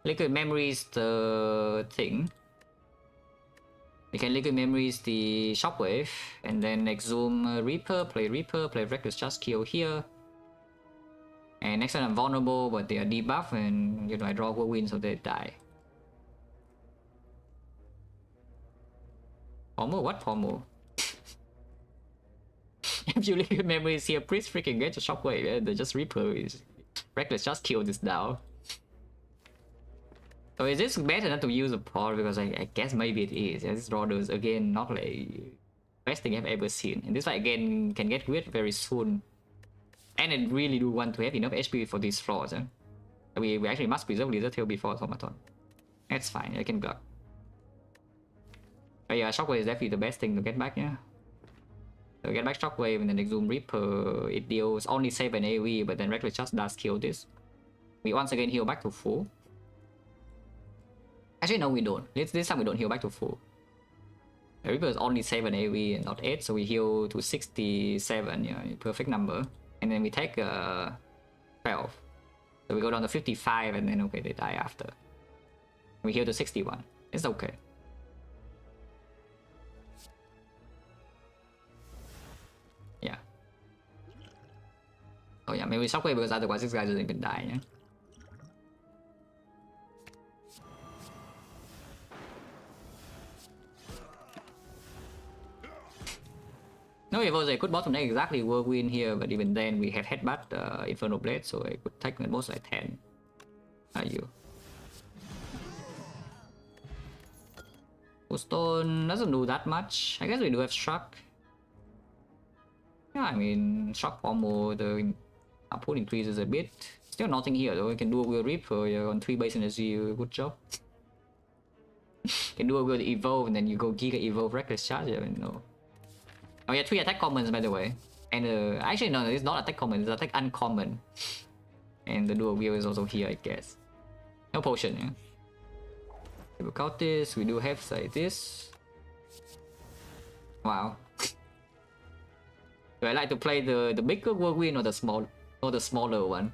Liquid Memories the thing. We can Liquid Memories the Shockwave and then exhume Reaper, play Reckless Just Kill here. And next time I'm vulnerable, but they are debuff, and you know I draw Whirlwind so they die. Pommel? What Pommel? If you Liquid Memories here, please freaking get a Shockwave, yeah? They just Reaper is Reckless Just Kill this down. So is this better not to use a pod? Because I guess maybe it is. Yeah, this draw is again not like best thing I've ever seen. And this fight again can get weird very soon. And I really do want to have enough HP for these flaws. Eh? We actually must preserve Lizard Tail before Automaton. That's fine, I can block. But yeah, Shockwave is definitely the best thing to get back, yeah. So get back Shockwave and then Exhume Reaper. It deals only 7 AoE, but then Reckless just does kill this. We once again heal back to full. Actually, no, we don't. This time we don't heal back to full. The Reaper is only 7 AoE and not 8, so we heal to 67, yeah, perfect number. And then we take 12. So we go down to 55 and then okay, they die after. We heal to 61. It's okay. Yeah. Oh yeah, maybe Shockwave because otherwise this guy doesn't even die, yeah? No, if I was a good bottom deck exactly Whirlwind here, but even then we have Headbutt, Inferno Blade, so I could take at most like 10. Are you? Stone doesn't do that much. I guess we do have Struck. Yeah, I mean, Struck Pommel, the output increases a bit. Still nothing here though. We can do a Will Reaper, you're on 3 base energy, good job. Can do a Will Evolve and then you go Giga Evolve Reckless Charge, I mean, no. Oh yeah, 3 attack commons by the way. And actually no, it's not attack common, it's attack uncommon. And the dual wheel is also here, I guess. No potion, yeah. We count this, we do have like this. Wow. Do I like to play the bigger Whirlwind or the smaller one?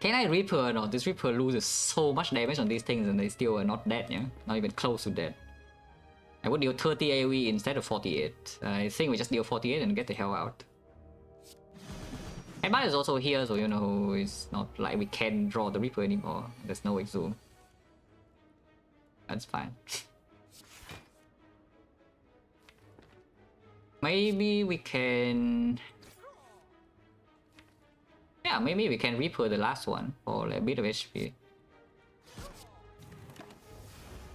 Can I Reaper or not? This Reaper loses so much damage on these things and they still are not dead, yeah? Not even close to dead. I would deal 30 AoE instead of 48. I think we just deal 48 and get the hell out. Headbutt is also here, so you know, it's not like we can draw the Reaper anymore. There's no Exhume. That's fine. Maybe we can... Yeah, maybe we can Reaper the last one for like a bit of HP.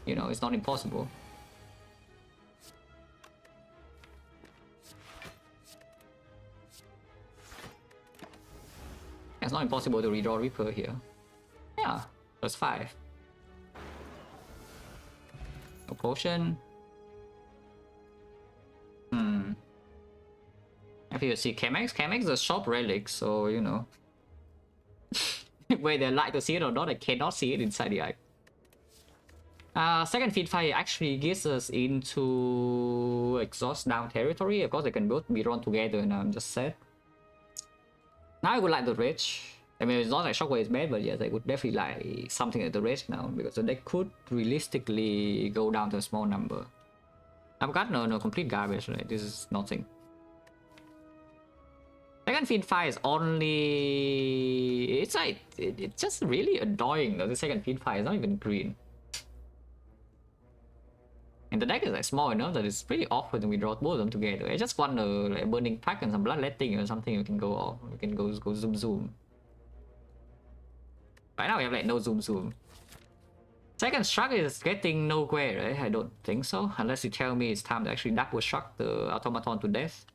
You know, it's not impossible. It's not impossible to redraw Reaper here. Yeah, plus 5. No potion. I feel you see Chemex. Chemex is a shop relic, so you know. Whether I like to see it or not, I cannot see it inside the eye. Second feed fire actually gets us into exhaust down territory. Of course, they can both be run together, and I'm just sad. Now I would like the rage. I mean, it's not like Shockwave is bad, but yes, I would definitely like something like the rage now, because the deck could realistically go down to a small number. I've got no complete garbage, right? This is nothing. Second feed fire is only... It's like... It's just really annoying though. The second feed fire is not even green. And the deck is like small enough that it's pretty awkward when we draw both of them together. I just want a like, burning pack and some bloodletting or something. We can go off. We can go zoom. Right now we have like no zoom. Second struck is getting nowhere, right? I don't think so. Unless you tell me it's time to actually double struck the automaton to death.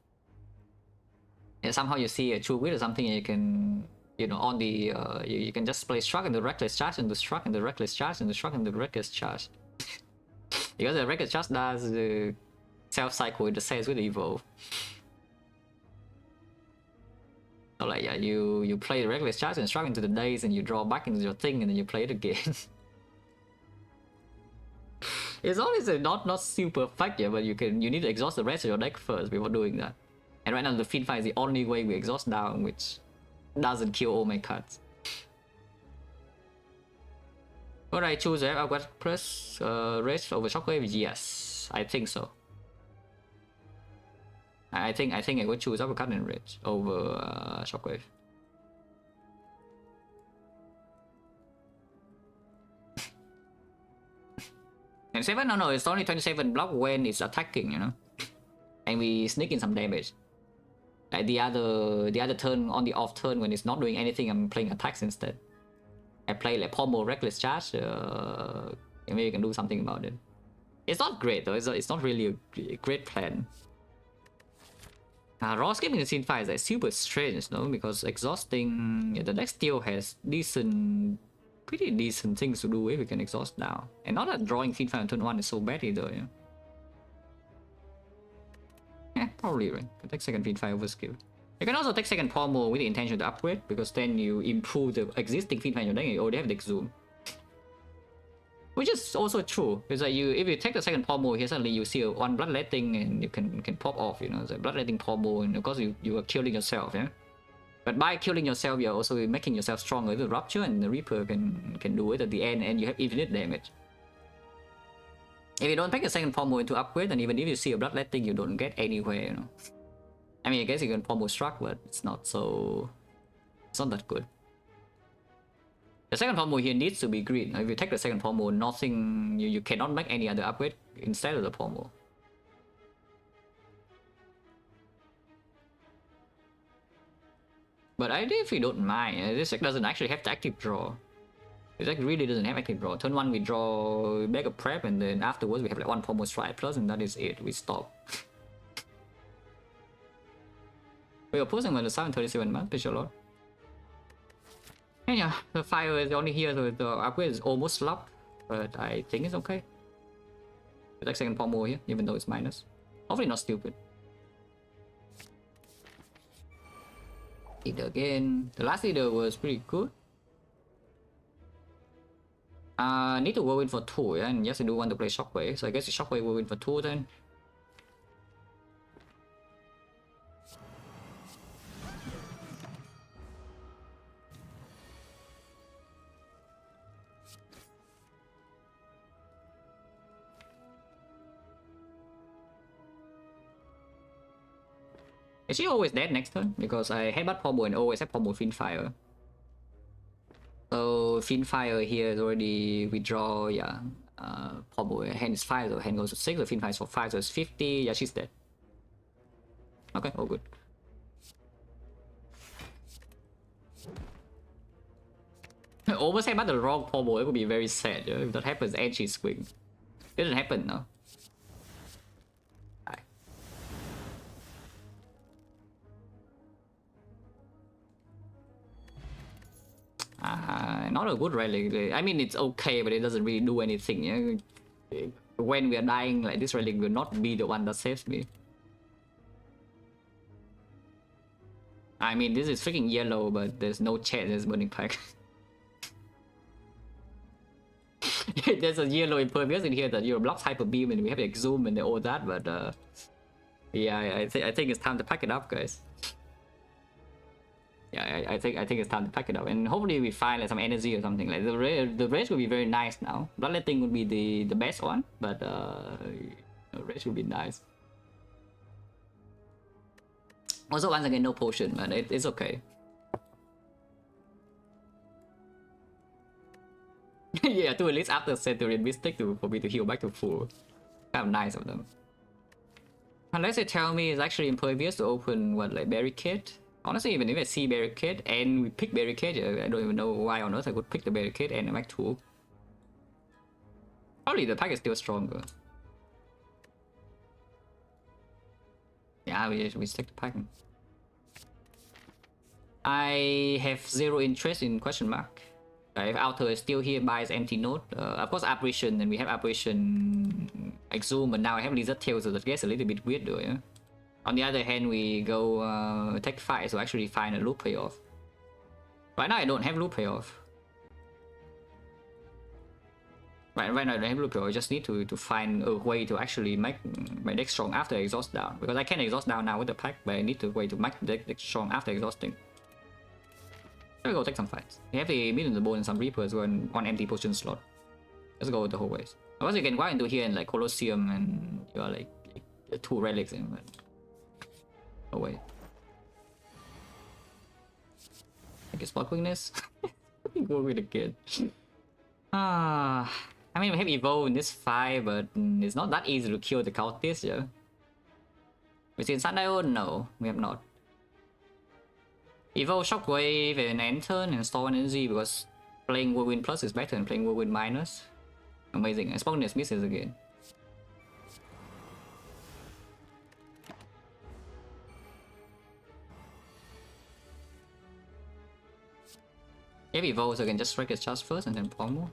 And somehow you see a true wit or something, and you can, you know, on the you can just play struck and the reckless charge and the struck and the reckless charge and the struck and the reckless charge. Because the reckless charge does the self cycle in the sense with evolve. So like yeah, you play the reckless charge and struck into the days, and you draw back into your thing, and then you play it again. It's always not super effective, but you need to exhaust the rest of your deck first before doing that. And right now the feed fire is the only way we exhaust down, which doesn't kill all my cards. Would I choose Ironclad plus Rage over Shockwave? Yes, I think so. I think I would choose Uppercut and Rage over Shockwave. And 7, no, it's only 27 block when it's attacking, you know, and we sneak in some damage. Like the other turn, on the off turn when it's not doing anything, I'm playing attacks instead. I play like Pommel Reckless Charge, and maybe you can do something about it. It's not great though, it's not really a great plan. Raw skipping the scene fire is like super strange, no? Because exhausting, yeah, the deck still has pretty decent things to do if we can exhaust now. And not that drawing feed fire on turn 1 is so bad either, yeah. Yeah, probably right. You can take second feed fire over skill. You can also take second pommel with the intention to upgrade, because then you improve the existing feed fire in your deck and you already have the zoom. Which is also true. It's like if you take the second pommel here, suddenly you see one bloodletting and you can pop off, you know, the bloodletting pommel, and of course you are killing yourself, yeah. But by killing yourself, you're also making yourself stronger. The rupture and the reaper can do it at the end, and you have infinite damage. If you don't take a second pommel into upgrade, and even if you see a bloodletting, you don't get anywhere, you know. I mean, I guess you can pommel struck, but it's not that good. The second pommel here needs to be green. If you take the second pommel, nothing, you cannot make any other upgrade instead of the pommel. But I definitely don't mind. This deck doesn't actually have the active draw. This deck really doesn't have active draw. Turn 1 we draw back a prep, and then afterwards we have like one pommel strike plus, and that is it. We stop. We're opposing on the 737 man, special lord. And yeah, the fire is only here, so the upgrade is almost locked, but I think it's okay. We take second pommel here, even though it's minus. Hopefully not stupid. Leader again. The last leader was pretty good. Need to go in for 2, yeah? And yes, I do want to play Shockwave, so I guess the Shockwave will win for 2 then. Is she always dead next turn? Because I headbutt pommel and always have pommel Fiendfire. So Fiendfire here is already withdraw, yeah. Pommel hand is 5, so hand goes to 6, so Fiendfire is for 5, so it's 50. Yeah, she's dead. Okay, all good. Almost headbutt the wrong pommel, it would be very sad, yeah? If that happens and she's swing. It didn't happen, no. Not a good relic. I mean, it's okay, but it doesn't really do anything. Yeah? When we are dying, like this relic will not be the one that saves me. I mean, this is freaking yellow, but there's no chance it's burning pack. There's a yellow impervious in here that your blocks hyper beam and we have exhume and all that, but yeah, I think it's time to pack it up, guys. Yeah, I think it's time to pack it up, and hopefully we find like some energy or something. Like the rage will be very nice now. Bloodletting would be the best one, but the rage would be nice. Also, once again, no potion, but it's okay. Yeah, to at least after Centurion Mystic for me to heal back to full. Kind of nice of them. Unless they tell me it's actually impervious to open what, like barricade. Honestly, even if I see barricade and we pick barricade, I don't even know why on earth I would pick the barricade and the Mac tool. Probably the pack is still stronger. Yeah, we stick the pack. I have zero interest in question mark. If Outer is still here, buys empty node. Of course, apparition, and we have apparition exhume, but now I have lizard tail, so that gets a little bit weird though. Yeah. On the other hand, we go tech fight, so actually find a loop payoff. Right now, I don't have loop payoff. Right now, I don't have loop payoff. I just need to find a way to actually make my deck strong after exhaust down, because I can exhaust down now with the pack, but I need a way to make the deck strong after exhausting. Let's go take some fights. We have a million in the bowl and some reapers and one empty potion slot. Let's go the whole ways. Otherwise you can go into here and like Colosseum and you are like 2 relics in, but no way. Like a spot quickness. Go with the kid. I mean we have evolve in this fight, but it's not that easy to kill the cultist, yeah. We seen Sundial? No, we have not. Evolve Shockwave and enter and store energy because playing Whirlwind Plus is better than playing Whirlwind Minus. Amazing. And Spockness misses again. If he evolves, I can just strike his charge first and then pommel.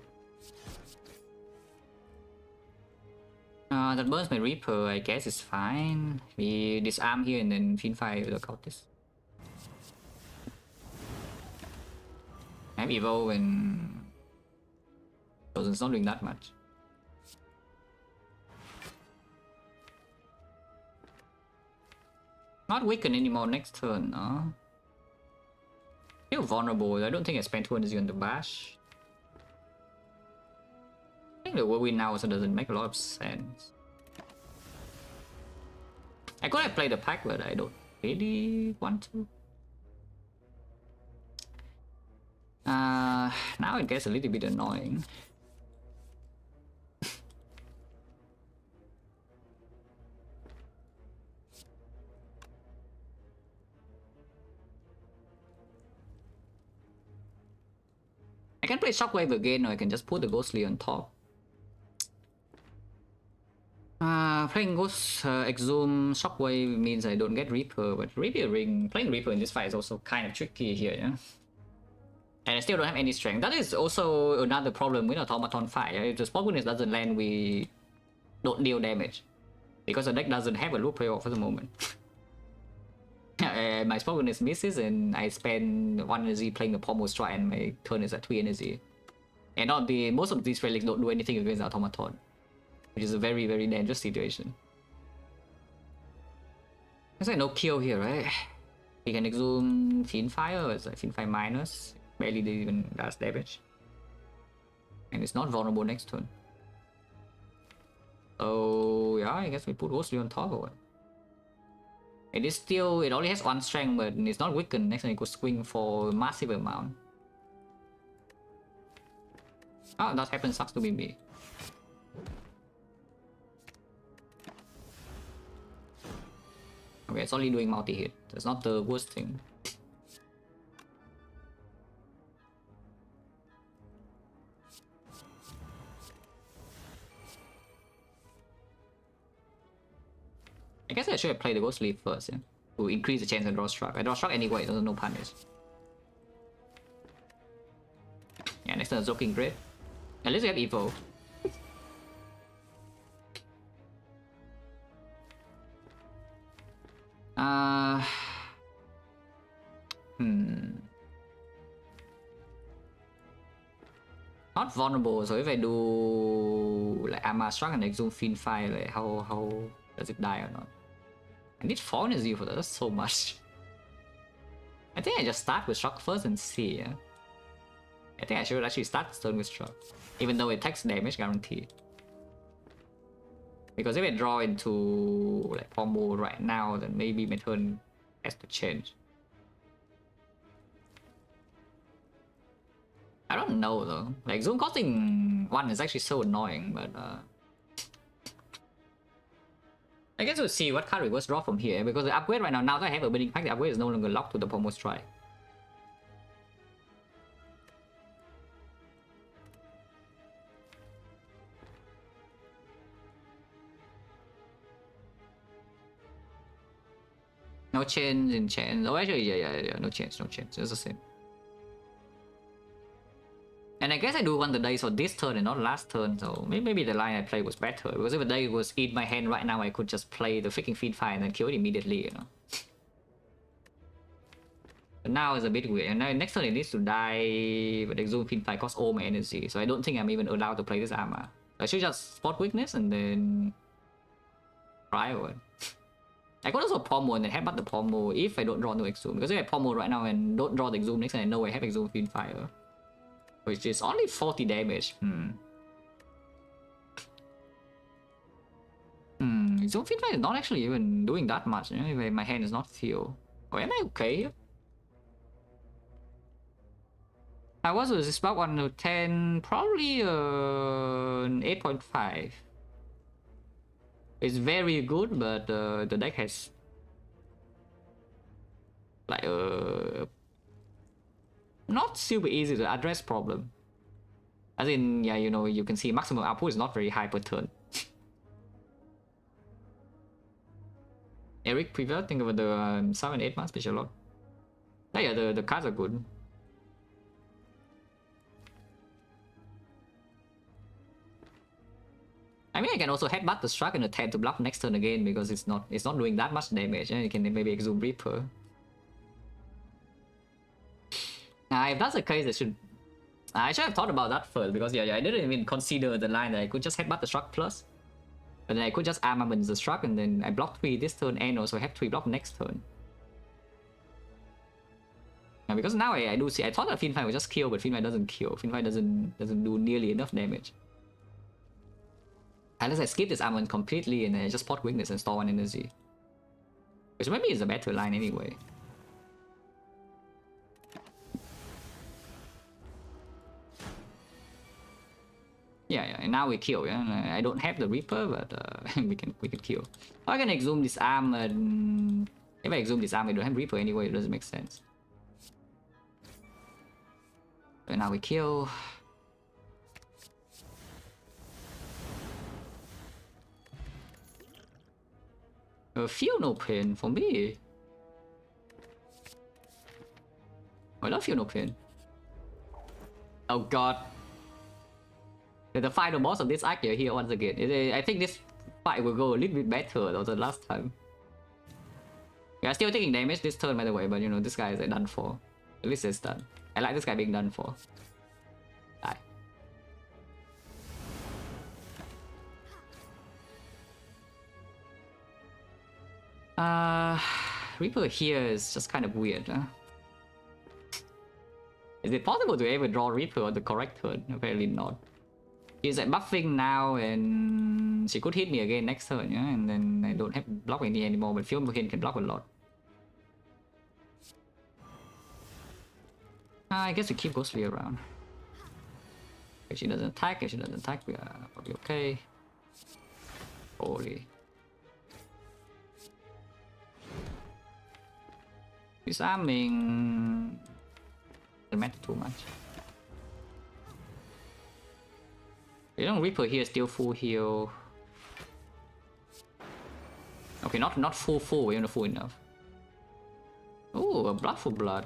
That burns my Reaper, I guess it's fine. We disarm here and then Fiendfire will out this. I have evolve and so it's not doing that much. Not weaken anymore next turn, no. Still vulnerable. I don't think I spent 2 energy on the bash. I think the Whirlwind now also doesn't make a lot of sense. I could have played the pack, but I don't really want to. Now it gets a little bit annoying. I can play Shockwave again, or I can just put the Ghostly on top. Playing Ghost Exhume Shockwave means I don't get Reaper, but playing Reaper in this fight is also kind of tricky here, yeah? And I still don't have any strength. That is also another problem with Automaton fight. If the Spot Witness doesn't land, we don't deal damage. Because the deck doesn't have a loop payoff for the moment. My Spot Witness misses and I spend 1 energy playing the Pommel Strike and my turn is at 3 energy. And most of these relics don't do anything against the Automaton. Which is a very, very dangerous situation. There's like no kill here, right? We can exhume Fiendfire, it's like Fiendfire minus. Barely even does damage. And it's not vulnerable next turn. So yeah, I guess we put Ghostly on top of it. It is still, it only has 1 strength, but it's not weakened. Next time it could swing for a massive amount. Oh, that happens, sucks to be me. Okay, it's only doing multi-hit. That's not the worst thing. I guess I should have played the Ghost Leaf first, yeah? To increase the chance I draw struck. I draw struck anyway, there's no punish. Yeah, next turn is looking great. At least we have Evo. not vulnerable, so if I do like Armor Struck and Exhume Fiend Fire, like how does it die or not? I need 4 energy for that, that's so much. I think I just start with Struck first and see, yeah? I think I should actually start the turn with Struck, even though it takes damage guaranteed. Because if I draw into like Pommel right now, then maybe my turn has to change. I don't know though. Like Zoom costing 1 is actually so annoying, but I guess we'll see what card reverse draw from here, because the upgrade right now that I have a Burning Pact, the upgrade is no longer locked to the Pommel Strike. No change in change. Oh, actually, yeah. No change. It's the same. And I guess I do want the dice for this turn and not last turn, so maybe the line I played was better. Because if the die was in my hand right now, I could just play the freaking Fiend Fire and then kill it immediately, you know. But now it's a bit weird. And now next turn it needs to die, but the Exhume Fiend Fire costs all my energy, so I don't think I'm even allowed to play this armor. I should just spot weakness and then try it. I could also Pommel and then headbutt the Pommel if I don't draw no Exhume. Because if I Pommel right now and don't draw the Exhume next, and I know I have Exhume Fiend Fire, which is only 40 damage. Exhume Fiend Fire is not actually even doing that much, you know, if my hand is not feel. Oh, am I okay? I was with this spot 1 to 10, probably 8.5. It's very good, but the deck has like not super easy to address problem. As in, yeah, you know, you can see maximum output is not very high per turn. Eric Prevail, think about the 7-8 man special lot. Yeah, the cards are good. I mean, I can also headbutt the Struck and attempt to bluff next turn again because it's not doing that much damage. And you can maybe Exhume Reaper. If that's the case, I should have thought about that first, because yeah, I didn't even consider the line that I could just headbutt the Struck plus. But then I could just armament the Struck and then I block 3 this turn and also have 3 block next turn. Now, because now I do see, I thought that Fiend Fire would just kill, but Fiend Fire doesn't kill. Fiend Fire doesn't do nearly enough damage. Unless I skip this armament completely and then I just spot weakness and store 1 energy. Which maybe is a better line anyway. Yeah, and now we kill, yeah. I don't have the Reaper, but we can kill. I can exhume this arm, and if I exhume this arm, I don't have Reaper anyway, it doesn't make sense. So now we kill. Feel no pain for me. I don't feel no pain. Oh god. The final boss of this arc here once again. I think this fight will go a little bit better than the last time. We are still taking damage this turn, by the way, but you know, this guy is done for. At least it's done. I like this guy being done for. Reaper here is just kind of weird, huh? Is it possible to ever draw Reaper on the correct turn? Apparently not. She's like buffing now and she could hit me again next turn, yeah? And then I don't have block any anymore, but Field can block a lot. I guess we keep Ghostly around. If she doesn't attack, we are probably okay. Holy. Disarming doesn't matter too much. You don't Reaper here, still full heal. Okay, not full, we're not full enough. Oh, a blood for blood.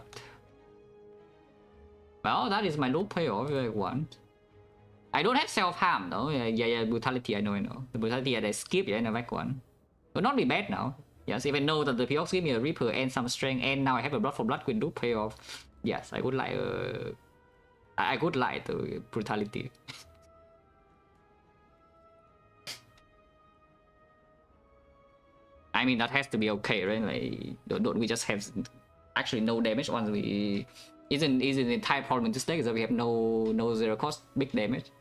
Well, that is my low payoff if I want. I don't have self-harm though. Yeah, brutality, I know. The brutality I skip, yeah, in the back one. Will not be bad now. Yes, even though that the payoff give me a Reaper and some strength, and now I have a blood for blood with do payoff. Yes, I would like I could lie to brutality. I mean, that has to be okay, right? Like, don't we just have actually no damage once we... Isn't the entire problem in this deck is that we have no zero cost big damage.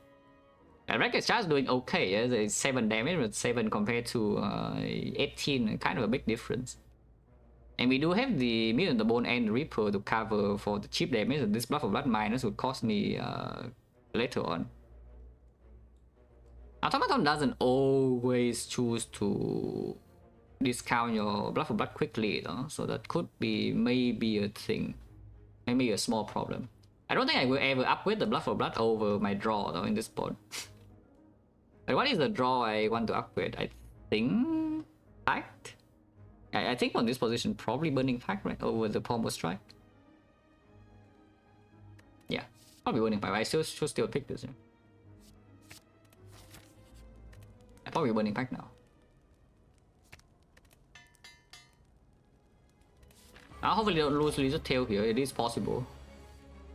Record Charge doing okay, yeah? It's 7 damage, but 7 compared to 18, kind of a big difference. And we do have the Million the Bone and Reaper to cover for the cheap damage, and this Blood for Blood minus would cost me later on. Automaton doesn't always choose to discount your Blood for Blood quickly, though, so that could be maybe a thing. Maybe a small problem. I don't think I will ever upgrade the Blood for Blood over my draw, though, in this board. But what is the draw I want to upgrade? I think... Pact? I think on this position, probably Burning Pact, right? Over the Pommel Strike. Yeah, probably Burning Pact. I should still pick this. Yeah. I probably Burning Pact now. Hopefully don't lose Lizard Tail here. It is possible.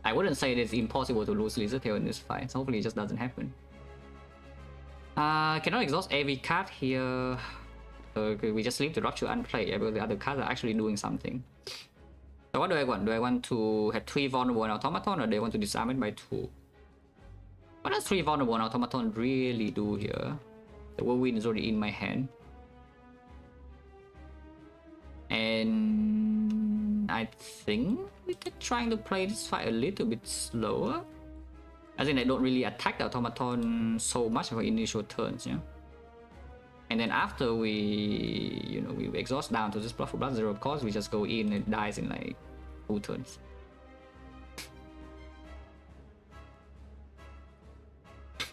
I wouldn't say it is impossible to lose Lizard Tail in this fight. So hopefully it just doesn't happen. Cannot exhaust every card here. We just leave the Rupture unplayed, yeah, because the other cards are actually doing something. So what do I want? Do I want to have 3 vulnerable automaton, or do I want to disarm it by 2? What does 3 vulnerable automaton really do here? The whirlwind is already in my hand. And I think we're trying to play this fight a little bit slower. I think I don't really attack the automaton so much for initial turns, yeah. And then after we, we exhaust down to this Blood for Blood 0 cost, we just go in and it dies in like 2 turns.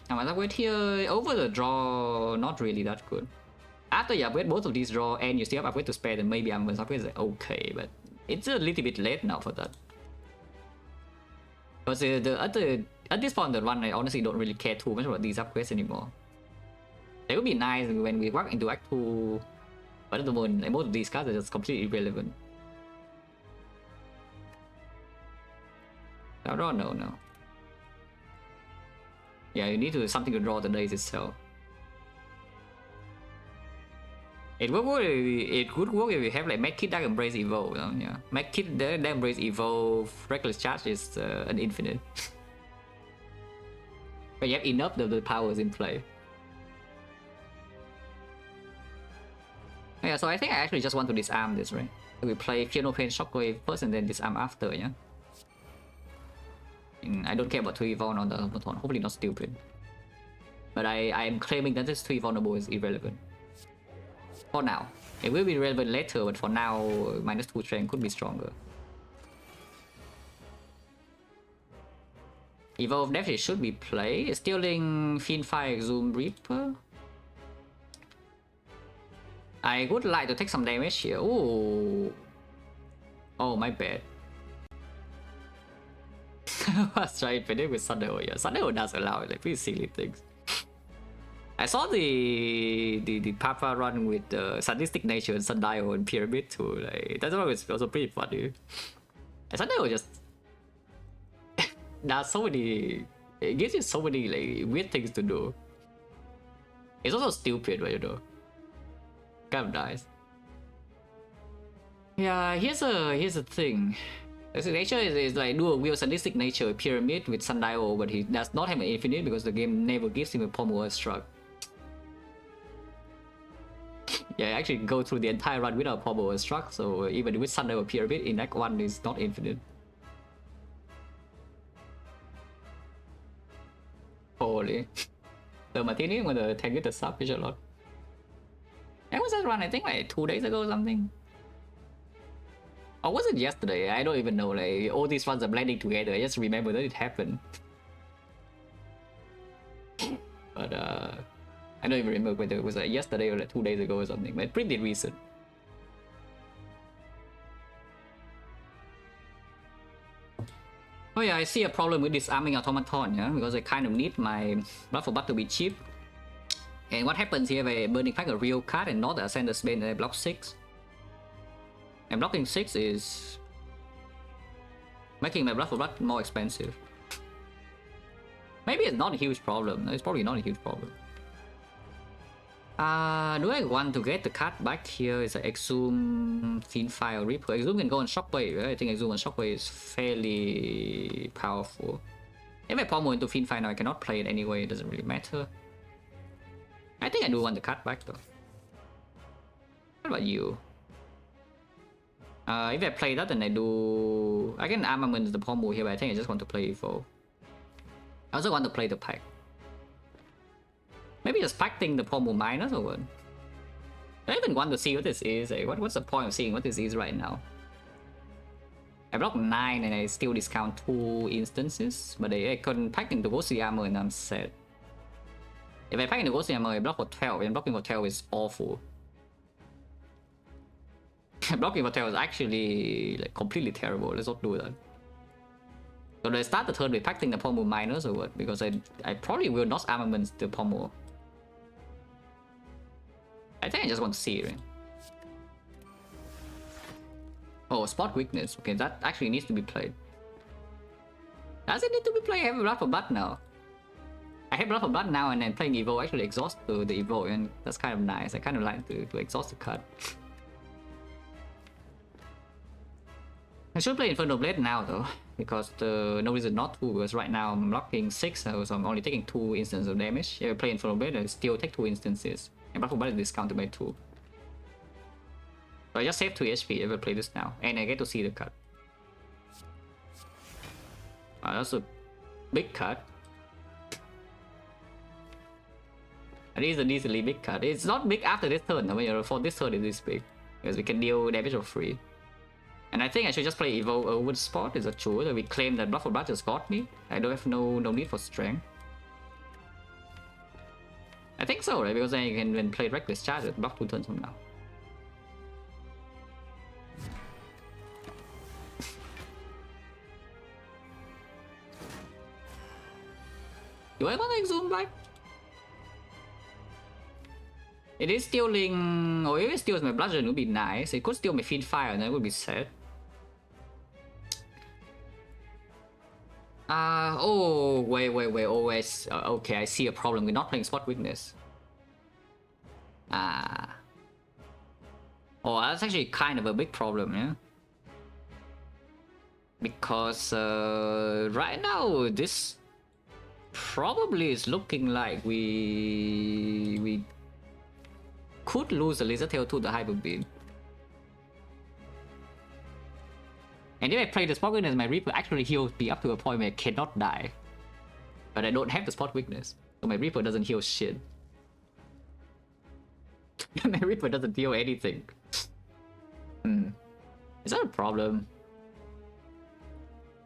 Now my upgrade here, over the draw, not really that good. After you upgrade both of these draw and you still have upgrade to spare, then maybe I'm going to upgrade okay, but it's a little bit late now for that. Because at this point in the run, I honestly don't really care too much about these upgrades anymore. It would be nice when we walk into Act 2, but at the moment, like, most of these cards are just completely irrelevant. No, no. Yeah, you need to something to draw the dice itself. It would work. It could work if you have like Medkit that Embrace Evolve. Yeah, Medkit that Embrace Evolve Reckless Charge is an infinite. But you have enough of the powers in play. Yeah, so I think I actually just want to disarm this, right? We play Fear No Pain Shockwave first and then disarm after, yeah? And I don't care about 3 vuln on the automaton, hopefully not stupid. But I am claiming that this 3 vulnerable is irrelevant. For now. It will be relevant later, but for now, -2 strength could be stronger. Evolve definitely should be played. Stealing Fiendfire Exhumed Reaper. I would like to take some damage here. Ooh. Oh, my bad. I was trying to finish with Sunday. Yeah, Sunday does allow like pretty silly things. I saw the Papa run with Sadistic Nature and Sundial and Pyramid too. Like that was also pretty funny. And Sundial just there's so many. It gives you so many like weird things to do. It's also stupid, but kind of nice. Yeah, here's a thing. Sadistic Nature is like dual wield Sadistic Nature Pyramid with Sundial, but he does not have an infinite because the game never gives him a Pommel Struck. Yeah, I actually go through the entire run without Pommel Struck, so even with Sundial Pyramid in Act 1 is not infinite. Holy. The Martini, I'm gonna tank it the sub a lot. That was that run, I think like 2 days ago or something. Or was it yesterday? I don't even know. Like all these runs are blending together. I just remember that it happened. But I don't even remember whether it was like yesterday or like 2 days ago or something. But pretty recent. Oh yeah, I see a problem with disarming automaton, yeah, because I kind of need my Blood for Blood to be cheap. And what happens here by Burning Pact a real card and not a Ascender Spell and I block 6. And blocking 6 is making my Blood for Blood more expensive. Maybe it's not a huge problem. It's probably not a huge problem. Do I want to get the card back here? It's an Exhume, Fiendfire, Reaper. Exhume can go on Shockwave, right? I think Exhume on Shockwave is fairly powerful. If I pommel into Fiendfire now, I cannot play it anyway. It doesn't really matter. I think I do want the card back though. What about you? If I play that, then I can armament the pommel here, but I think I just want to play Evo. I also want to play the pack. Maybe just packing the pommel minus or what? I even want to see what this is. What's the point of seeing what this is right now? I block 9 and I still discount 2 instances, but I couldn't pack into Ghostly Armor and I'm sad. If I pack into Ghostly Armor, I block for 12, and blocking for 12 is awful. Blocking for 12 is actually like completely terrible. Let's not do that. So do I start the turn with packing the pommel minus or what? Because I probably will not armament the pommel. I think I just want to see it. Right? Oh, spot weakness. Okay, that actually needs to be played. Does it need to be played? I have Blood for Blood now. I have Blood for Blood now, and then playing Evo actually exhausts the Evo, and that's kind of nice. I kind of like to exhaust the card. I should play Infernal Blade now though, because no reason not to, because right now I'm blocking 6, so I'm only taking 2 instances of damage. If I play Infernal Blade, I still take 2 instances. And Blood for Blood is discounted by 2. So I just save 2 HP if I play this now, and I get to see the card. That's a big card. It is a decently big card. It's not big after this turn, I mean, for this turn it is big, because we can deal damage for free. And I think I should just play Evo over the spot. Is that true? That we claim that Blood for Blood just got me? I don't have no need for strength. I think so, right? Because then you can play Reckless Charge with block 2 turns from now. Do I want to Exhume back? It is stealing... Oh, if it steals my Bludgeon, it would be nice. It could steal my Fiendfire and that would be sad. Oh, wait, always. Okay, I see a problem. We're not playing Spot Weakness. Oh, that's actually kind of a big problem, yeah? Because right now, this probably is looking like we could lose the Laser Tail to the Hyper Beam. And if I play the Spot Weakness, my Reaper actually heals me up to a point where I cannot die. But I don't have the Spot Weakness, so my Reaper doesn't heal shit. My Reaper doesn't heal anything. Is that a problem?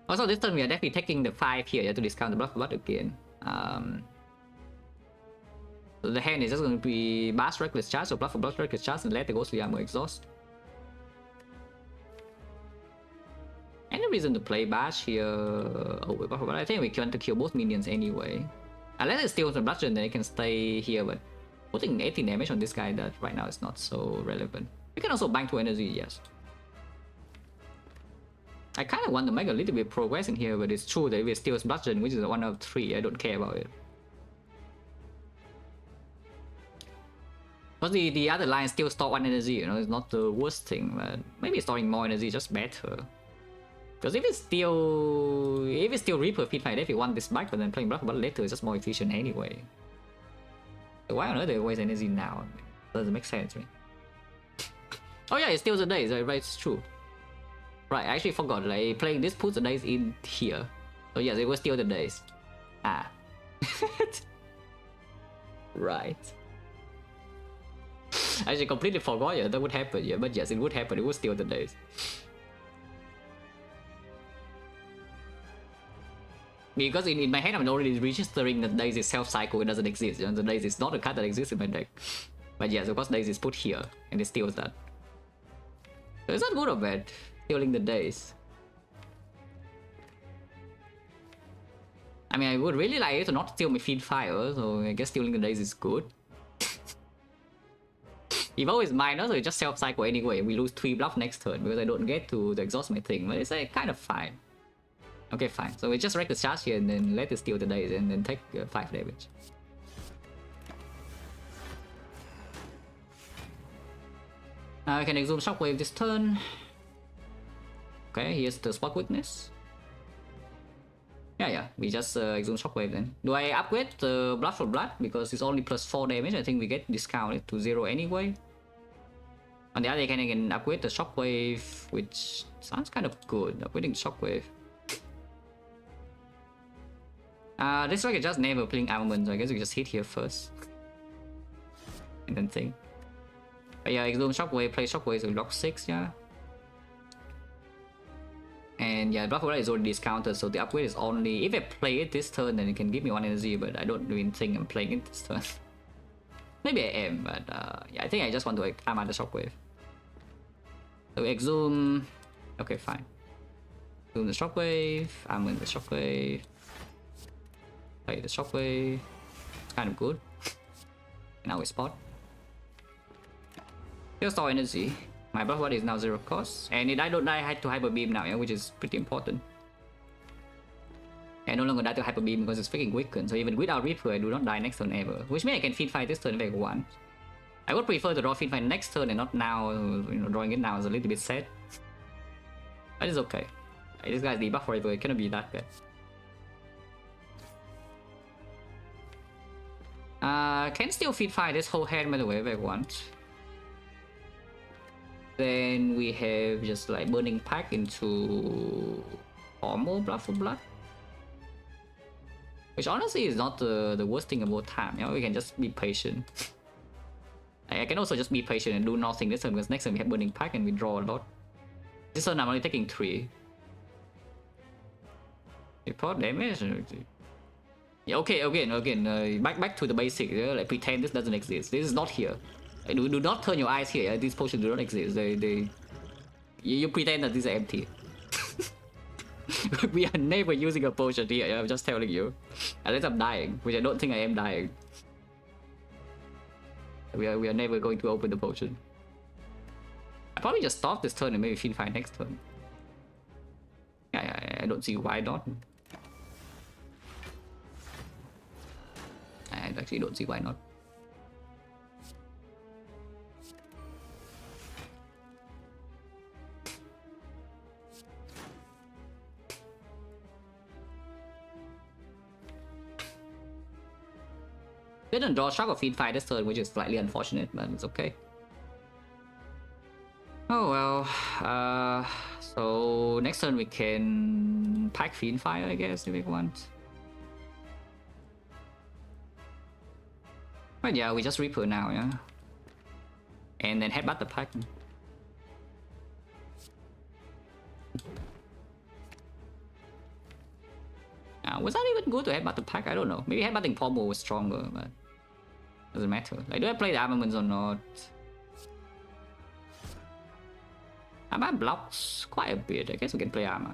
Also, this turn we are definitely taking the 5 here to discount the Blood for Blood again. So the hand is just going to be Bash Reckless Charge, so Blood for Blood Reckless Charge, and let the Ghostly Armor exhaust. Any reason to play Bash here? Oh, but I think we want to kill both minions anyway. Unless it steals the Bludgeon, then it can stay here, but putting 18 damage on this guy that right now is not so relevant. We can also bind 2 energy, yes. I kind of want to make a little bit of progress in here, but it's true that if it steals Bludgeon, which is a 1 out of 3, I don't care about it. Because the other line still store 1 energy, you know, it's not the worst thing, but maybe storing more energy is just better. Because if it's still Reaper feed my death, you want this back, but then playing Blood for Blood later is just more efficient anyway. So why on earth they waste energy now? Doesn't make sense, right? Oh yeah, it steals the days, right? It's true. Right, I actually forgot, like, playing this puts the days in here. So yes, it will steal the days. Ah. Right. I actually completely forgot, yeah, that would happen, yeah, but yes, it would happen, it would steal the days. Because in my head, I'm already registering that Daze is self-cycle, it doesn't exist. You know, the Daze is not a card that exists in my deck. But yes, of course, Daze is put here, and it steals that. So it's not good or bad, stealing the Daze. I mean, I would really like it to not steal my Fiendfire, so I guess stealing the Daze is good. Evo is minor, so it just self-cycle anyway. We lose 3 bluff next turn because I don't get to exhaust my thing, but it's kind of fine. Okay, fine. So we just wreck the charge here and then let it steal the days and then take 5 damage. I can exhume shockwave this turn. Okay, here's the spot weakness. Yeah, we just exhume shockwave then. Do I upgrade the blood for blood? Because it's only plus 4 damage. I think we get discounted to 0 anyway. On the other hand, I can upgrade the shockwave, which sounds kind of good. Upgrading shockwave. This way I just never playing armament, so I guess we just hit here first. And then think. But yeah, exhume shockwave, play shockwave, so lock 6, yeah. And yeah, blood for blood is already discounted, so the upgrade is only if I play it this turn, then it can give me 1 energy, but I don't even think I'm playing it this turn. Maybe I am, but yeah, I think I just want to armor the shockwave. So exhume. Okay, fine. Exhume the shockwave, armor the shockwave. Play the shockwave. It's kind of good. Now we spot. Still store energy. My blood body is now 0 cost, and if I don't die, I had to hyper beam now, yeah, which is pretty important. I no longer die to hyper beam because it's freaking weakened. So even without Reaper, I do not die next turn ever. Which means I can feed fight this turn if I want. I would prefer to draw feed fight next turn and not now. You know, drawing it now is a little bit sad. But it's okay. This guy's debuff forever. It cannot be that bad. Can still feed fight this whole hand by the way if I want. Then we have just like burning pack into armor blood for blood, which honestly is not the worst thing about time. You know, we can just be patient. I can also just be patient and do nothing this turn because next turn we have burning pack and we draw a lot. This turn I'm only taking 3. Report damage. Yeah, okay, again, back to the basic. Like pretend this doesn't exist. This is not here. Do not turn your eyes here. These potions do not exist. You pretend that these are empty. We are never using a potion here. I'm just telling you. Unless I'm dying, which I don't think I am dying. We are never going to open the potion. I probably just stop this turn and maybe feed fight next turn. Yeah, I don't see why not. I actually don't see why not. Didn't draw shock or feed fight this turn, which is slightly unfortunate, but it's okay. Oh well. So next turn we can pack Fiend Fire, I guess, if we want. But yeah, we just Reaper now, yeah. And then headbutt the pack. Was that even good to headbutt the pack? I don't know. Maybe headbutting Pommel was stronger, but doesn't matter. Like, do I play the armaments or not? Armor blocks quite a bit. I guess we can play armor.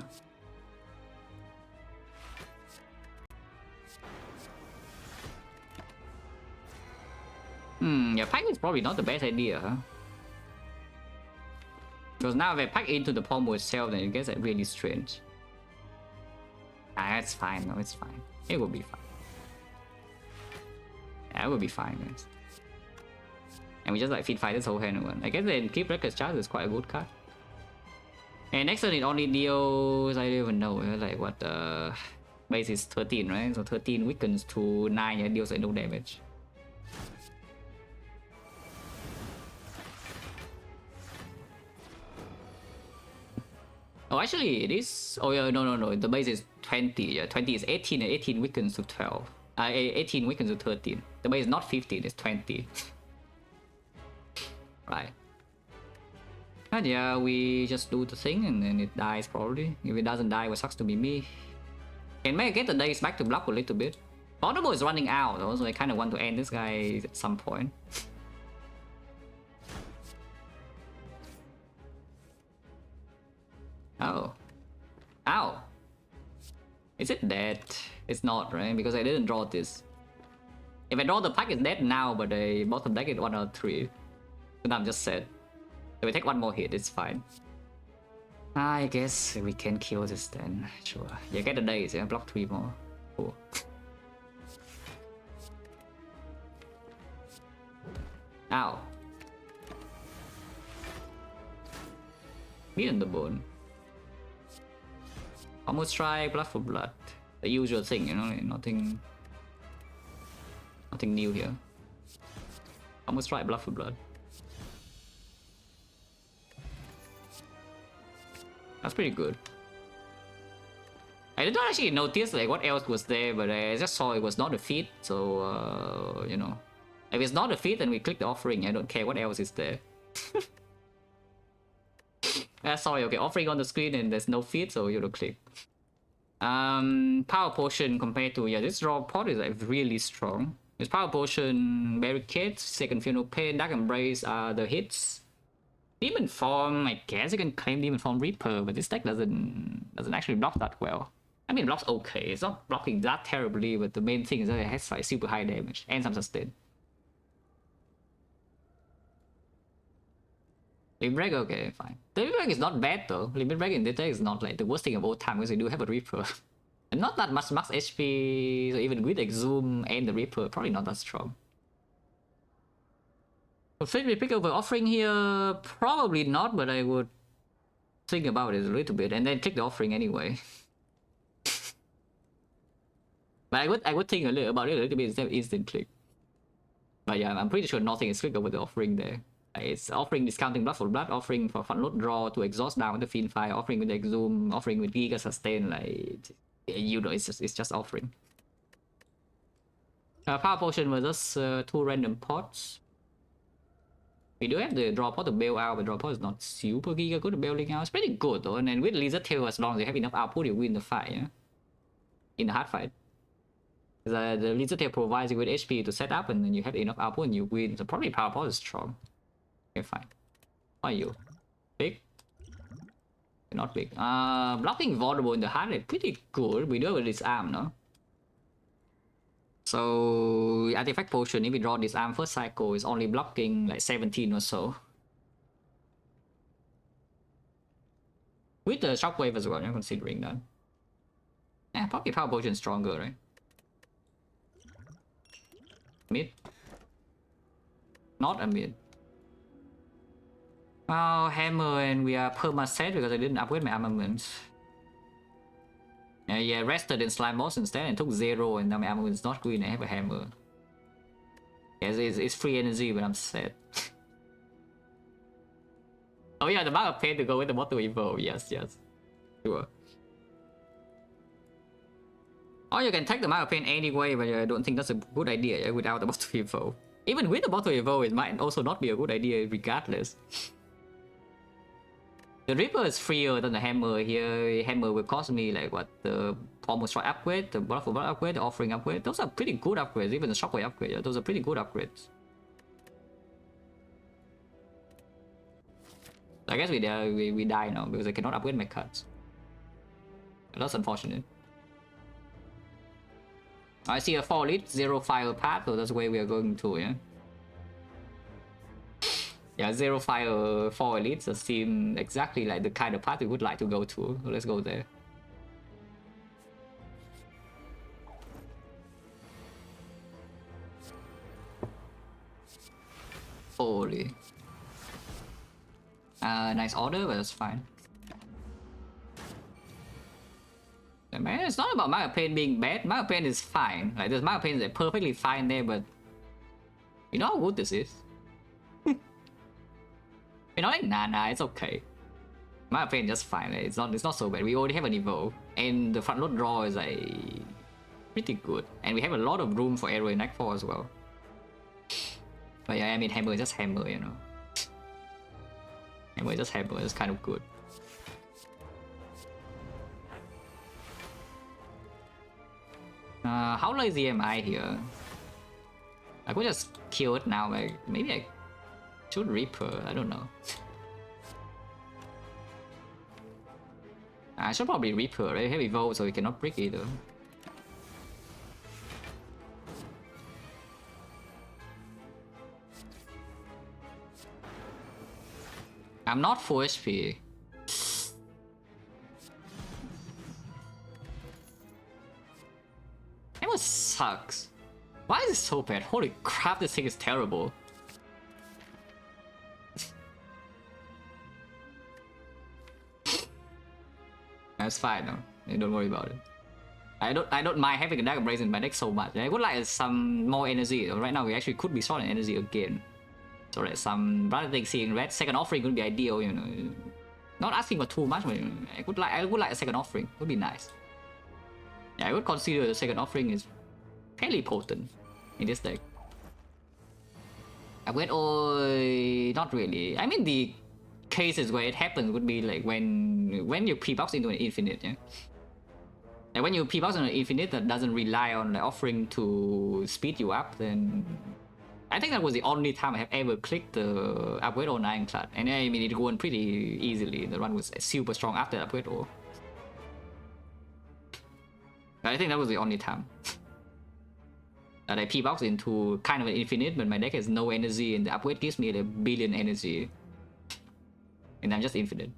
Yeah, pack is probably not the best idea, huh? Because now if I pack into the Pommel itself, then it gets like, really strange. That's fine, no, it's fine. It will be fine. Yeah, it will be fine, guys. And we just like feed fight this whole hand one. I guess then keep Reckless Charge is quite a good card. And next turn it only deals, I don't even know, like what base is 13, right? So 13 weakens to 9, it deals like no damage. Oh, actually, it is. Oh, yeah, no. The base is 20. Yeah, 20 is 18, and 18 weakens to 12. 18 weakens to 13. The base is not 15, it's 20. Right. And yeah, we just do the thing, and then it dies probably. If it doesn't die, it sucks to be me. Can maybe get the days back to block a little bit. Portable is running out, so I kind of want to end this guy at some point. Oh. Ow. Is it dead? It's not, right? Because I didn't draw this. If I draw the pack, it's dead now, but the bottom deck is 1 out of 3. So now I'm just set. If I take one more hit, it's fine. I guess we can kill this then. Sure. Yeah, get the days, yeah. Block 3 more. Cool. Ow. Me and the bone. Almost try blood for blood. The usual thing, you know, nothing new here. Almost try blood for blood. That's pretty good. I did not actually notice like what else was there, but I just saw it was not a feat, so you know. If it's not a feat, then we click the offering. I don't care what else is there. Sorry, okay, offering on the screen and there's no feat, so you don't click. Power potion compared to, yeah, this draw pot is like really strong. This power potion, barricade, second funeral pain, dark embrace are the hits. Demon form, I guess you can claim demon form reaper, but this deck doesn't actually block that well. I mean, it blocks okay. It's not blocking that terribly, but the main thing is that it has like super high damage and some sustain. Limit Break, okay, fine. The Limit Break is not bad though. Limit Break in this deck is not like the worst thing of all time because we do have a Reaper. And not that much max HP, so even with Exhume and the Reaper, probably not that strong. So should we pick over offering here? Probably not, but I would think about it a little bit and then click the offering anyway. But I would think about it a little bit instead of instant click. But yeah, I'm pretty sure nothing is click over the offering there. It's offering discounting blood for blood, offering for front load draw to exhaust down the fiend fire, offering with Exhume, offering with Giga sustain, like you know, it's just offering. Power potion versus 2 random pots. We do have the draw pot to bail out, but draw pot is not super Giga good at bailing out. It's pretty good though, and then with Lizard Tail, as long as you have enough output, you win the fight, yeah? In the hard fight. The Lizard Tail provides you with HP to set up, and then you have enough output and you win. So probably power pot is strong. Okay, fine. What are you? Big? You're not big. Blocking vulnerable in the hard is pretty good. We do it with this arm, no? So artifact potion, if we draw this arm first cycle, is only blocking like 17 or so. With the shockwave as well, you're considering that. Yeah, probably power potion stronger, right? Mid. Not a mid. Oh, hammer, and we are perma-set because I didn't upgrade my armament. Yeah, rested in slime boss instead and took 0, and now my armament is not green. I have a hammer. Yes, it's free energy when I'm set. Oh yeah, the mark of pain to go with the bottle evolve. Yes, sure. Or you can take the mark of pain anyway, but I don't think that's a good idea without the bottle evolve. Even with the bottle evolve, it might also not be a good idea regardless. The Reaper is freer than the Hammer here. Hammer will cost me like what, the Almost Strike upgrade, the Blood for Blood upgrade, the Offering upgrade. Those are pretty good upgrades, even the Shockwave upgrade. Yeah, those are pretty good upgrades. I guess we die now because I cannot upgrade my cards. That's unfortunate. I see a 4 lead, 0 fire path, so that's where we are going to, yeah. Yeah, 0 fire 4 elites seem exactly like the kind of path we would like to go to. So let's go there. Holy. Nice order, but that's fine. Man, it's not about Mark of Pain being bad. Mark of Pain is fine. Like, this Mark of Pain is perfectly fine there, but you know how good this is? You know, like, nah, it's okay. Mark of Pain just fine. Like, it's not so bad. We already have an evo, and the front load draw is like pretty good, and we have a lot of room for arrow in Nightfall as well. But yeah, I mean, hammer is just hammer, you know. Hammer is just hammer. It's kind of good. How lazy am I here? I could just kill it now, like maybe I should Reaper, I don't know. I should probably Reaper, right? Have evolved so we cannot break either. I'm not full HP. sucks. Why is it so bad? Holy crap, this thing is terrible. That's fine though. Don't worry about it. I don't mind having a Dark Embrace in my deck so much. I would like some more energy. Right now we actually could be short on energy again. So that some rather than seeing red, second offering would be ideal, you know. Not asking for too much, but I would like a second offering. Would be nice. Yeah, I would consider the second offering is fairly potent in this deck. Upgrade not really. I mean the cases where it happens would be like when you pre-box into an infinite, yeah. And when you pre-box into an infinite that doesn't rely on the offering to speed you up, then I think that was the only time I have ever clicked the upgrade on Ironclad. And I mean it went pretty easily. The run was super strong after the upgrade or. I think that was the only time. That I pre-box into kind of an infinite, but my deck has no energy and the upgrade gives me a billion energy. And I'm just infinite.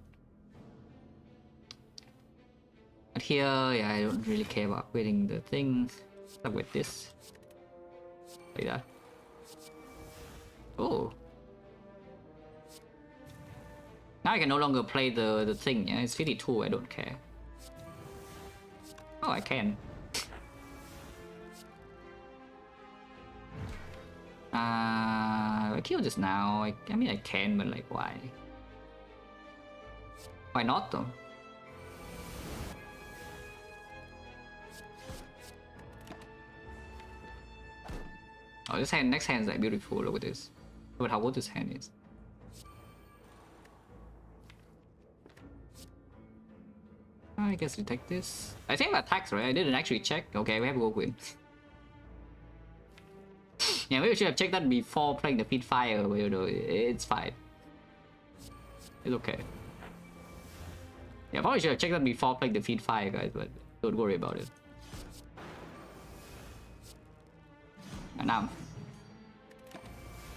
But here, yeah, I don't really care about upgrading the thing. Start with this. Like that. Oh. Now I can no longer play the thing, yeah? It's 52, I don't care. Oh, I can. I kill this now. I mean I can, but like why? Why not though? Oh, this hand, next hand is like beautiful. Look at this. Look at how good this hand is. I guess we take this. I think about attacks, right? I didn't actually check. Okay, we have a go win. Yeah, maybe we should have checked that before playing the feed fire, but you know, it's fine. It's okay. Yeah, probably should have checked that before playing the feed fire, guys, but don't worry about it. And now.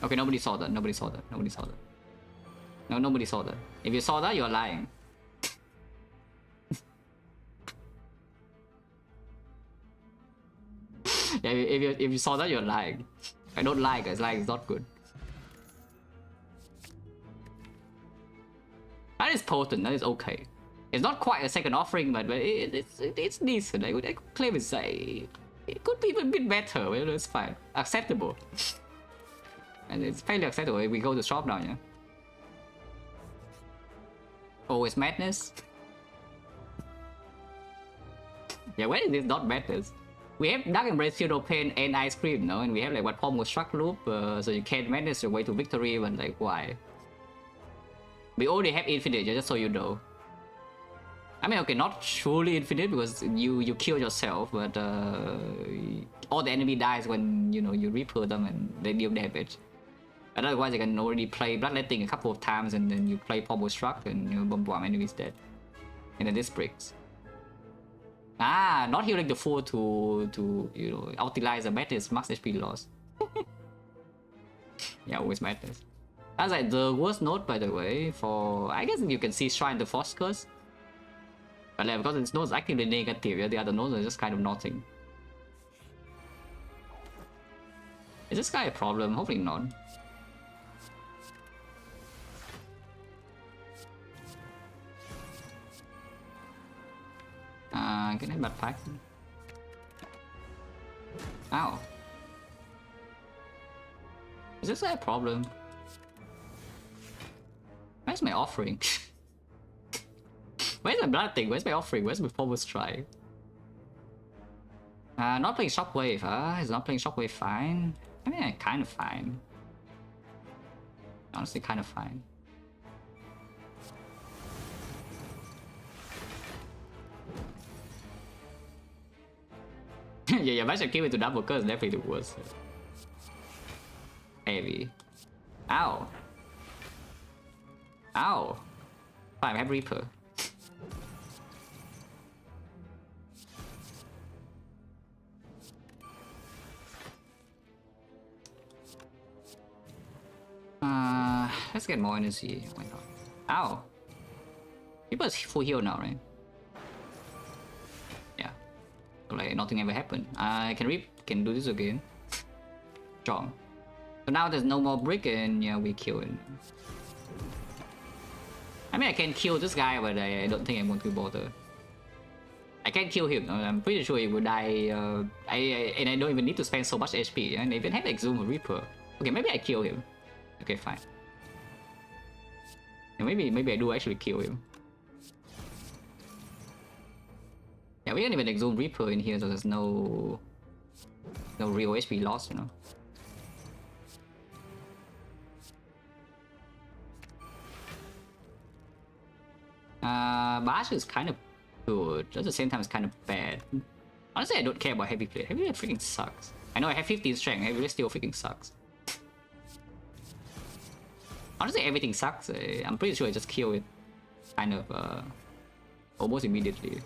Okay, nobody saw that. Nobody saw that. Nobody saw that. No, nobody saw that. If you saw that, you're lying. Yeah, if you saw that, you're lying. I don't lie, guys. Lying is not good. That is potent. That is okay. It's not quite a second offering, but it's decent. I could claim it's it could be a bit better. Well, it's fine, acceptable, and it's fairly acceptable. If we go to shop now, yeah. Oh, it's madness. Yeah, when is this not madness? We have Dark Embrace, Zero Pain, and Ice Cream, no? And we have like what almost Struck Loop, so you can't madness your way to victory, but like why? We already have infinite, just so you know. I mean, okay, not truly infinite because you kill yourself, but all the enemy dies when you reaper them and they deal damage. But otherwise, you can already play Bloodletting a couple of times and then you play Pommel Struck and bomb enemies dead. And then this breaks. Ah, not healing the fool to utilize the madness max HP loss. Yeah, always madness. That's like the worst note, by the way, for I guess you can see Shrine the Force Curse. But like, because its nodes actively negative, yeah, the other nodes are just kind of nothing. Is this guy a problem? Hopefully not. Can I bad pack? Ow. Is this a problem? Where's my offering? Where's my blood thing? Where's my offering? Where's my forward strike? Not playing Shockwave, He's not playing Shockwave fine. I mean, kind of fine. Honestly, kind of fine. Yeah, Magic came into double curse, definitely the worst. Heavy. Ow. Ow. Fine, I have Reaper. Let's get more energy. Why not? Ow. Reaper's full heal now, right? Yeah. Like nothing ever happened. I can do this again. Strong. So now there's no more brick and yeah, we kill it. I mean, I can kill this guy, but I don't think I'm going to bother. I can kill him. I'm pretty sure he will die. And I don't even need to spend so much HP. And I even have Exhume a Reaper. Okay, maybe I kill him. Okay, fine. And maybe I do actually kill him. Yeah, we can even Exhume Reaper in here, so there's no real HP loss, you know. Bash is kind of good. At the same time, it's kind of bad. Honestly, I don't care about Heavy Plate. Heavy Plate freaking sucks. I know I have 15 strength. Heavy Plate still freaking sucks. Honestly, everything sucks. I'm pretty sure I just kill it kind of almost immediately.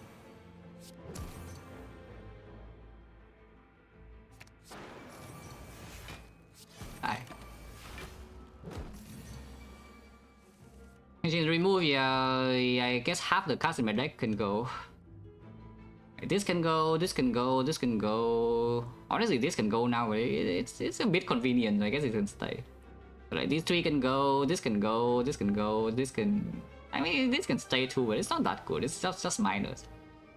Since remove, yeah, I guess half the cards in my deck can go. This can go, this can go, this can go. Honestly, this can go now. It's a bit convenient. I guess it can stay. But like these three can go, this can go, this can go, this can. I mean, this can stay too, but it's not that good. It's just minus.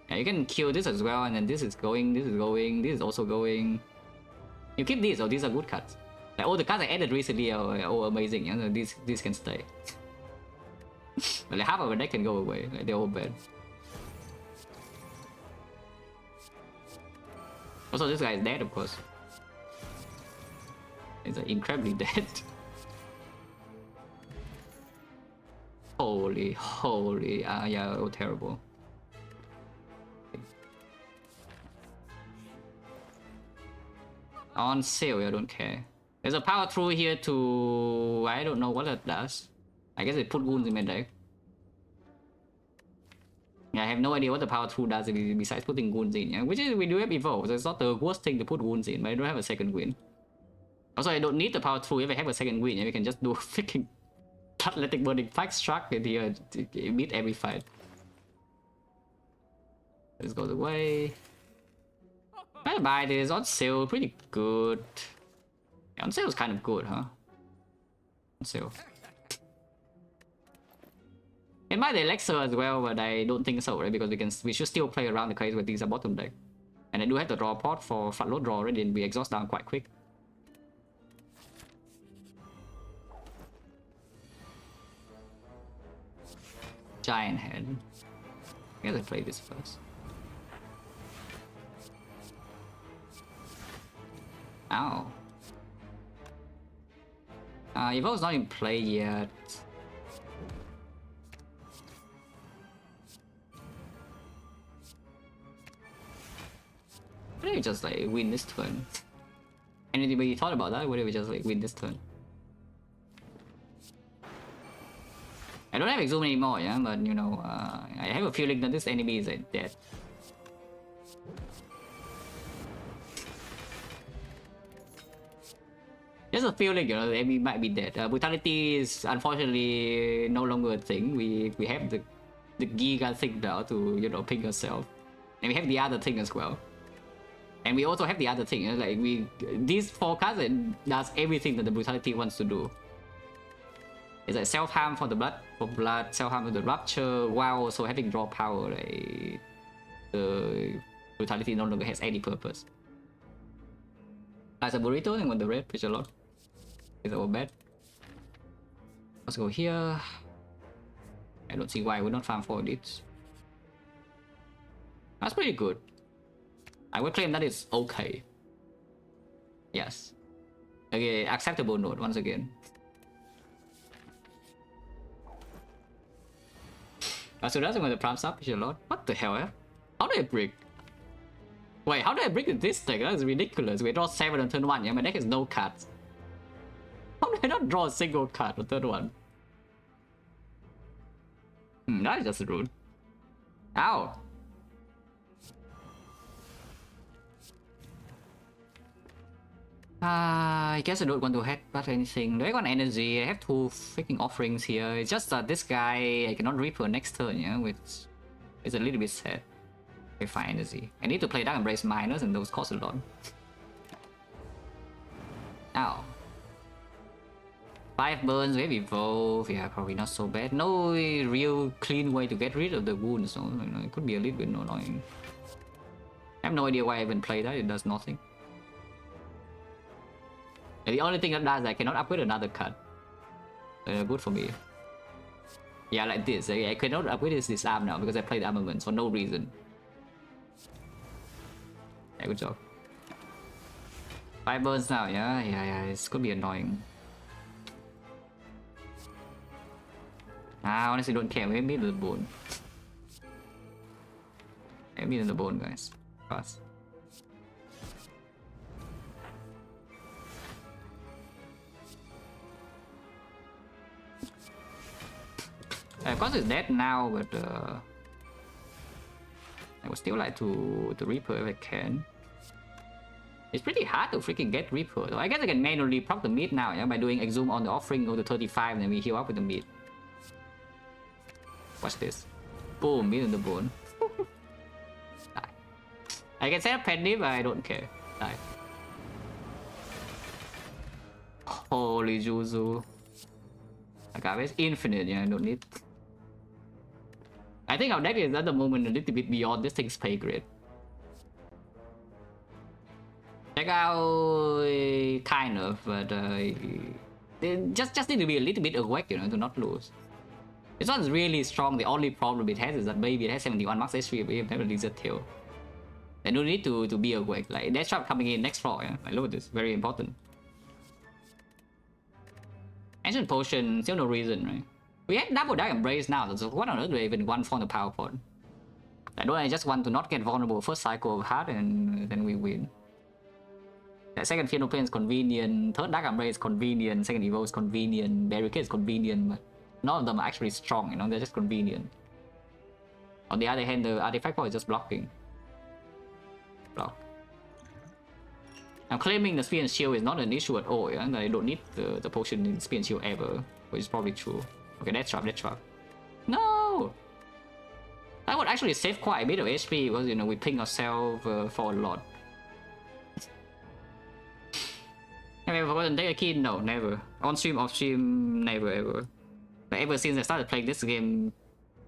Yeah, you can kill this as well, and then this is going, this is going, this is also going. You keep these, oh, these are good cards. Like all the cards I added recently are all amazing. You know, these can stay. But like half of the deck can go away. Like they're all bad. Also, this guy is dead, of course. He's like, incredibly dead. Holy, yeah, oh, terrible. On sale, I don't care. There's a power through here to... I don't know what that does. I guess it put wounds in my deck. Yeah, I have no idea what the power through does besides putting wounds in. Yeah? Which is, we do have evolve, so it's not the worst thing to put wounds in, but I don't have a second win. Also, I don't need the power through if I have a second win. Yeah? We can just do a freaking Athletic Burning Flag Struck in here to beat every fight. This goes away. I'll buy this on sale, pretty good. Yeah, on sale is kind of good, huh? On sale. It might Elixir as well, but I don't think so, right? Because we should still play around the case where things are bottom deck. And I do have the draw pot for front load draw already, and we exhaust down quite quick. Giant head. I guess I play this first. Ow. Evo's not in play yet. Why don't we just like win this turn? Anybody thought about that? Why don't we just like win this turn? I don't have Exhume anymore, yeah, but you know, I have a feeling that this enemy is dead. Just a feeling, you know, the enemy might be dead. Brutality is unfortunately no longer a thing. We have the Giga thing now to, you know, pick yourself, and we have the other thing as well. And we also have the other thing, you know, like these 4 cards does everything that the Brutality wants to do. It's like self-harm for blood, self-harm for the rupture, while also having draw power. Like the Brutality no longer has any purpose. As a burrito and on the red, pitch a lot. Is all bad. Let's go here. I don't see why I would not farm for this. That's pretty good. I would claim that it's okay. Yes. Okay, acceptable note once again. So that's when the prompts up, pitch a lot. What the hell, eh? How do I break? Wait, how do I break this deck? That is ridiculous. We draw 7 on turn 1, yeah? My deck has no cards. How do I not draw a single card on turn 1? That is just rude. Ow! I guess I don't want to headbutt anything. Do I got energy? I have 2 freaking offerings here. It's just that this guy I cannot Reaper next turn, yeah? Which is a little bit sad. Fine energy. I need to play Dark Embrace minors and those cost a lot. Ow. 5 burns, maybe evolve. Yeah, probably not so bad. No real clean way to get rid of the wounds, so you know, it could be a little bit annoying. I have no idea why I even play that, it does nothing. And the only thing that does is I cannot upgrade another card. Good for me. Yeah, like this. I cannot upgrade this arm now because I played armaments for no reason. Yeah, good job. 5 burns now, yeah, it's gonna be annoying. I honestly don't care, maybe the bone. Maybe in the bone, guys. Fast. Of course it's dead now, but I would still like to Reaper if I can. It's pretty hard to freaking get Reaper though. I guess I can manually proc the meat now, yeah, by doing exhume on the offering, go to 35, and then we heal up with the meat. Watch this. Boom, meat in the bone. Die. I can set up Penny, but I don't care. Die. Holy Juzu. Agave is infinite, yeah, I don't need. I think our deck is at the moment a little bit beyond this thing's pay grade. Check out kind of, but they just need to be a little bit awake, you know, to not lose. This one's really strong. The only problem it has is that maybe it has 71 max HP, but it never Lizard Tail. Then you need to be awake. Like Death Trap coming in next floor, yeah. Like look at this, very important. Ancient Potion, still no reason, right? We had double Dark Embrace now, so what on earth do I even want from the power pod? I just want to not get vulnerable first cycle of hard and then we win. The second Final Plane is convenient, third Dark Embrace is convenient, second Evo is convenient, Barricade is convenient, but none of them are actually strong, you know, they're just convenient. On the other hand, the Artifact Pod is just blocking. Block. I'm claiming the Spear and Shield is not an issue at all, yeah? I don't need the potion in Spear and Shield ever, which is probably true. Okay, Death Trap. No! That would actually save quite a bit of HP because, you know, we ping ourselves for a lot. Have I ever forgotten take a key? No, never. On stream, off stream, never ever. Like, ever since I started playing this game,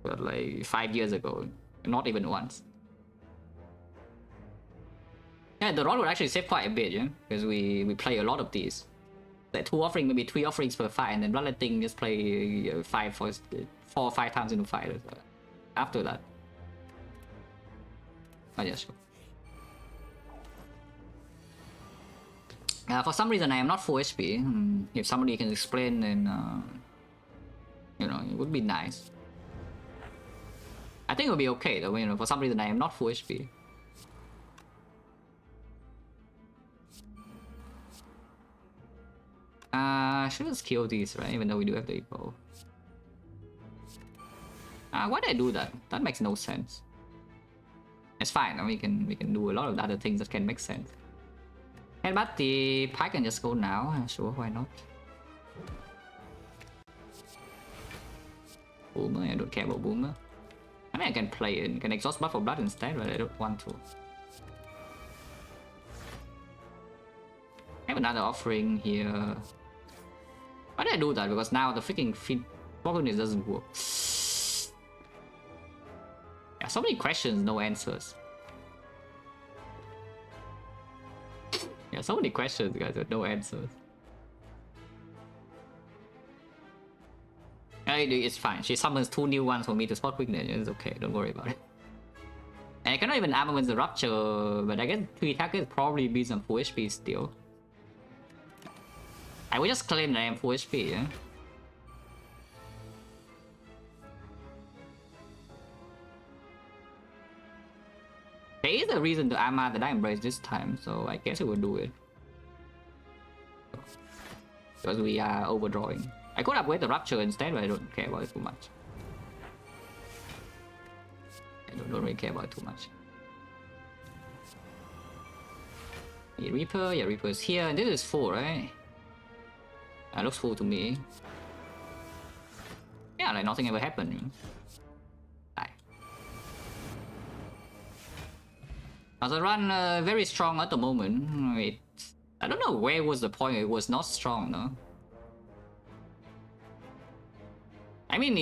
well, like 5 years ago, not even once. Yeah, the rod would actually save quite a bit, yeah, because we play a lot of these. Like 2 offerings, maybe 3 offerings per fight, and then Bloodletting just play 4 or 5 times into fight after that. Oh yeah, sure. For some reason I am not full HP. If somebody can explain, then you know, it would be nice. I think it will be okay though, you know, for some reason I am not full HP. Should just kill these, right? Even though we do have the evo. Why did I do that? That makes no sense. It's fine, we can do a lot of other things that can make sense. But the pike can just go now, sure, why not? Boomer, I don't care about Boomer. I mean I can play it, can exhaust buff for blood instead, but I don't want to. I have another offering here. Why did I do that? Because now the freaking Pokémon doesn't work. Yeah, so many questions, no answers. Yeah, so many questions, guys, with no answers. It's fine. She summons 2 new ones for me to spot quickness. It's okay, don't worry about it. And I cannot even armament the Rupture, but I guess 3 attackers probably be some full HP still. I will just claim that I am full HP, yeah? There is a reason to armor that I embrace this time, so I guess I will do it. Because we are overdrawing. I could upgrade the Rupture instead, but I don't care about it too much. I don't really care about it too much. Yeah, Reaper, yeah, Reaper is here, and this is full, right? That looks full to me. Yeah, like nothing ever happened. Die. As a run very strong at the moment. I don't know where was the point it was not strong, no? I mean,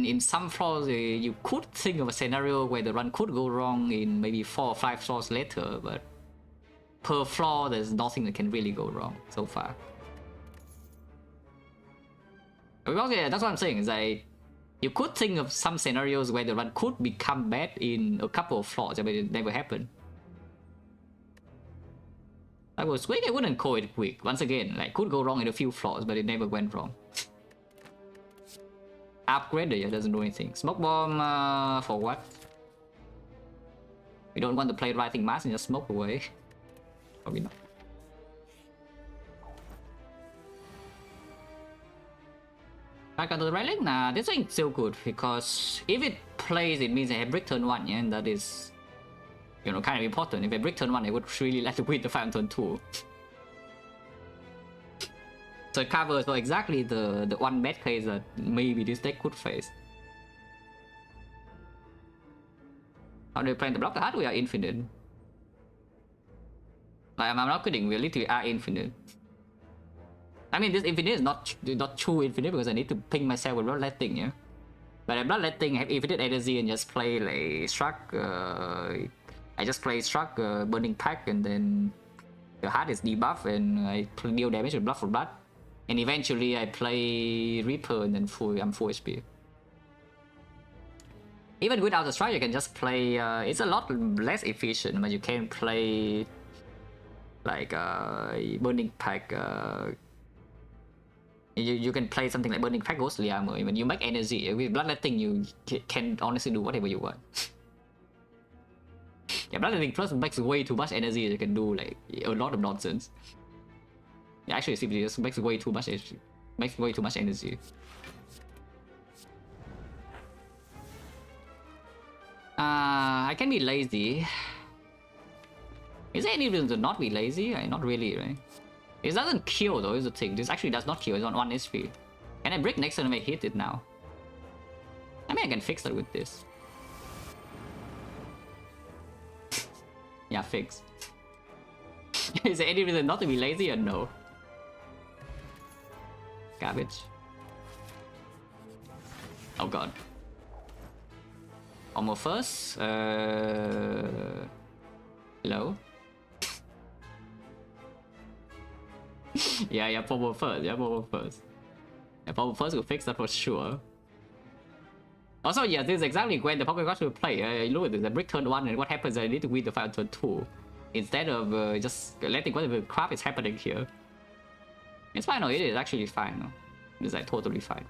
in some floors, you could think of a scenario where the run could go wrong in maybe 4 or 5 floors later, but per floor, there's nothing that can really go wrong so far. Because, yeah, that's what I'm saying, is like, you could think of some scenarios where the run could become bad in a couple of floors, but it never happened. I was quick, I wouldn't call it quick. Once again, like, could go wrong in a few floors, but it never went wrong. Upgrade, yeah, doesn't do anything. Smoke bomb, for what? We don't want to play Writhing Mass and just smoke away. Probably not. Back onto the relic? Nah, this ain't so good, because if it plays, it means I have brick turn 1, yeah, and that is, you know, kind of important. If I brick turn 1, I would really like to win the fight on turn 2. So it covers for exactly the one bad case that maybe this deck could face. How do you plan to block the heart? We are infinite. Like, I'm not kidding, we literally are infinite. I mean, this infinite is not true infinite because I need to ping myself with bloodletting, yeah? But I'm bloodletting, have infinite energy and just play like struck. I just play struck, burning pack, and then the heart is debuff and I deal damage with blood for blood. And eventually I play Reaper and then I'm full HP. Even without the strike, you can just play, it's a lot less efficient, but you can play like Burning Pack. You can play something like Burning Pack Ghostly Armor. When you make energy, with Bloodletting you can honestly do whatever you want. Yeah, Bloodletting plus makes way too much energy, you can do like a lot of nonsense. Yeah, actually, simply just makes way too much energy. Makes way too much energy. I can be lazy. Is there any reason to not be lazy? Not really, right? It doesn't kill though, is the thing. This actually does not kill, it's on 1 HP. Can I break next turn and make hit it now? I mean, I can fix that with this. Yeah, fix. Is there any reason not to be lazy or no? Garbage. Oh god. Almost first. Hello? yeah, Pomo first. Yeah, Pomo first. Yeah, Pomo first will fix that for sure. Also, yeah, this is exactly when the Pokemon will play. Look at this, the brick turn 1, and what happens is I need to win the fight on turn 2. Instead of just letting whatever crap is happening here. It's fine, no, it is actually fine. No? It's like totally fine.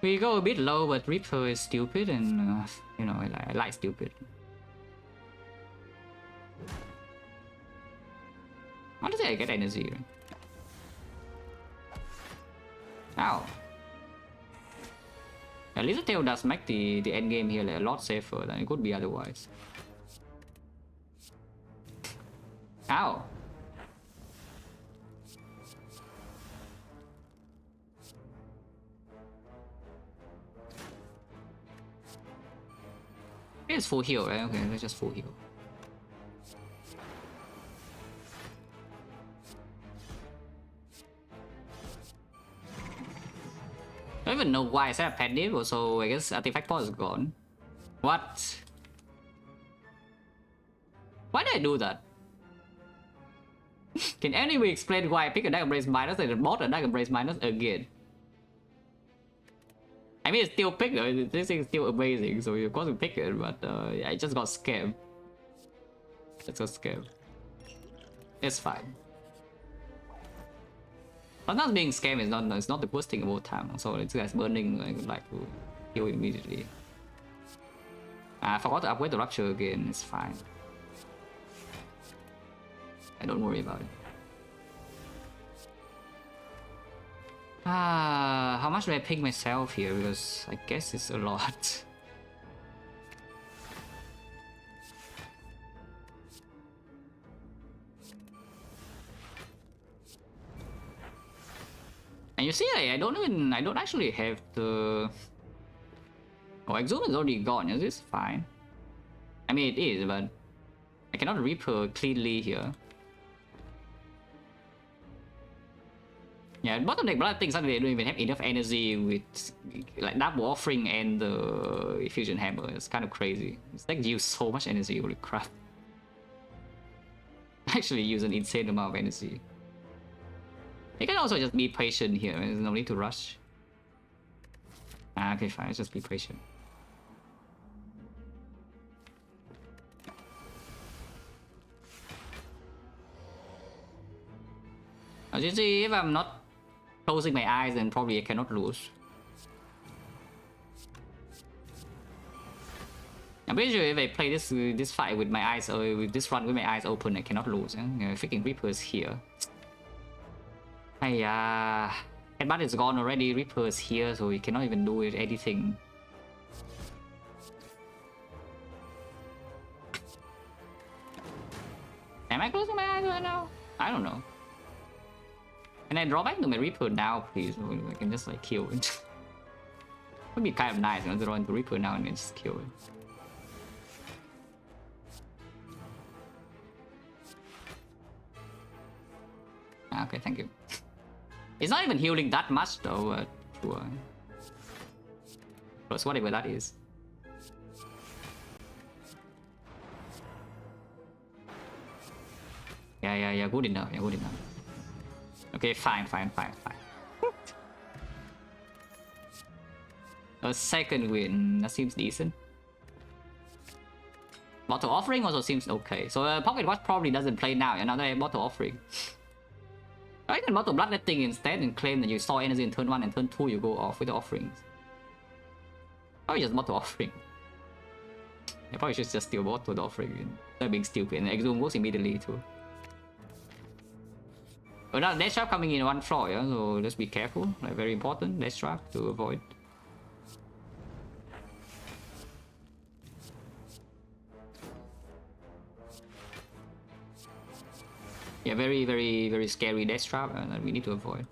We go a bit low, but Reaper is stupid, and you know, I like stupid. How does I get energy? Ow. At least the tail does make the end game here like, a lot safer than it could be otherwise. Ow. It's full heal, right? Okay, let's just full heal. I don't even know why I set a pet div, so I guess artifact pot is gone. What? Why did I do that? Can anyone explain why I pick a Dragon Brace minus and bought a Dragon Brace minus again? I mean, it's still picked though. This thing is still amazing, so of course we pick it, but I just got scammed. It's a scam. It's fine. Sometimes being scammed is not the worst thing of all time. So it's guys burning like to kill immediately. I forgot to upgrade the rupture again. It's fine. I don't worry about it. How much do I pick myself here? Because I guess it's a lot. And you see, I don't actually have the. Oh, Exhume is already gone. Is this fine? I mean, it is, but I cannot Reaper cleanly here. Yeah, bottom deck blood things suddenly they don't even have enough energy with like double offering and the fusion hammer. It's kind of crazy. This deck use so much energy, holy crap. Actually use an insane amount of energy. You can also just be patient here, there's no need to rush. Okay, fine, let's just be patient. As you see, if I'm not closing my eyes, then probably I cannot lose. I'm pretty sure if I play this fight with my eyes, or with this run with my eyes open, I cannot lose. Freaking Reaper's here. Hey, headbutt is gone already. Reaper's here, so we cannot even do anything. Am I closing my eyes right now? I don't know. Can I draw back to my Reaper now, please? So I can just like kill it. Would be kind of nice, you know, to draw into Reaper now and then just kill it. Okay, thank you. It's not even healing that much though, but sure. Plus whatever that is. Yeah, good enough, yeah, good enough. Okay, fine. A second win, that seems decent. Bottle offering also seems okay. So Pocket Watch probably doesn't play now, and now they have bottle offering. I can bottle bloodletting instead and claim that you store energy in turn 1 and turn 2 you go off with the offerings. Probably just bottle offering. I probably should just steal bottle the offering instead of being stupid, and Exhume works immediately too. But now Death Trap coming in one floor, yeah, so let's be careful. Like very important, Death Trap to avoid. Yeah, very scary Death Trap that we need to avoid.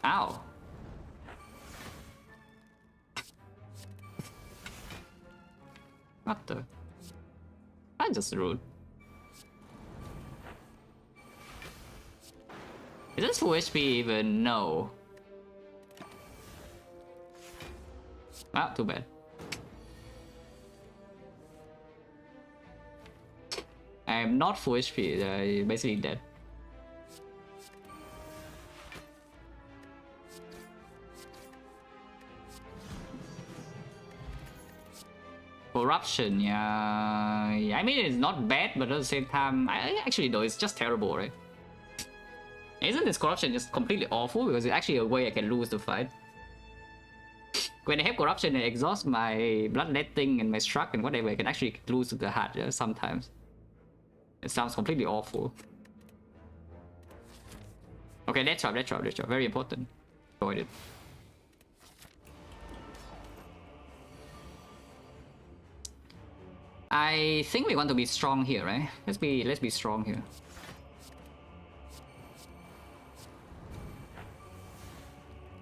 Ow. What the? That's just rude. Is this full HP even? No. Ah, too bad. I'm not full HP, I'm basically dead. Corruption, yeah. I mean, it's not bad, but at the same time, actually no, it's just terrible, right? Isn't this corruption just completely awful? Because it's actually a way I can lose the fight. When I have corruption and exhaust my bloodletting and my struck and whatever, I can actually lose the heart, yeah, sometimes. It sounds completely awful. Okay, Death Trap, very important. Avoid it. I think we want to be strong here, right? Let's be strong here.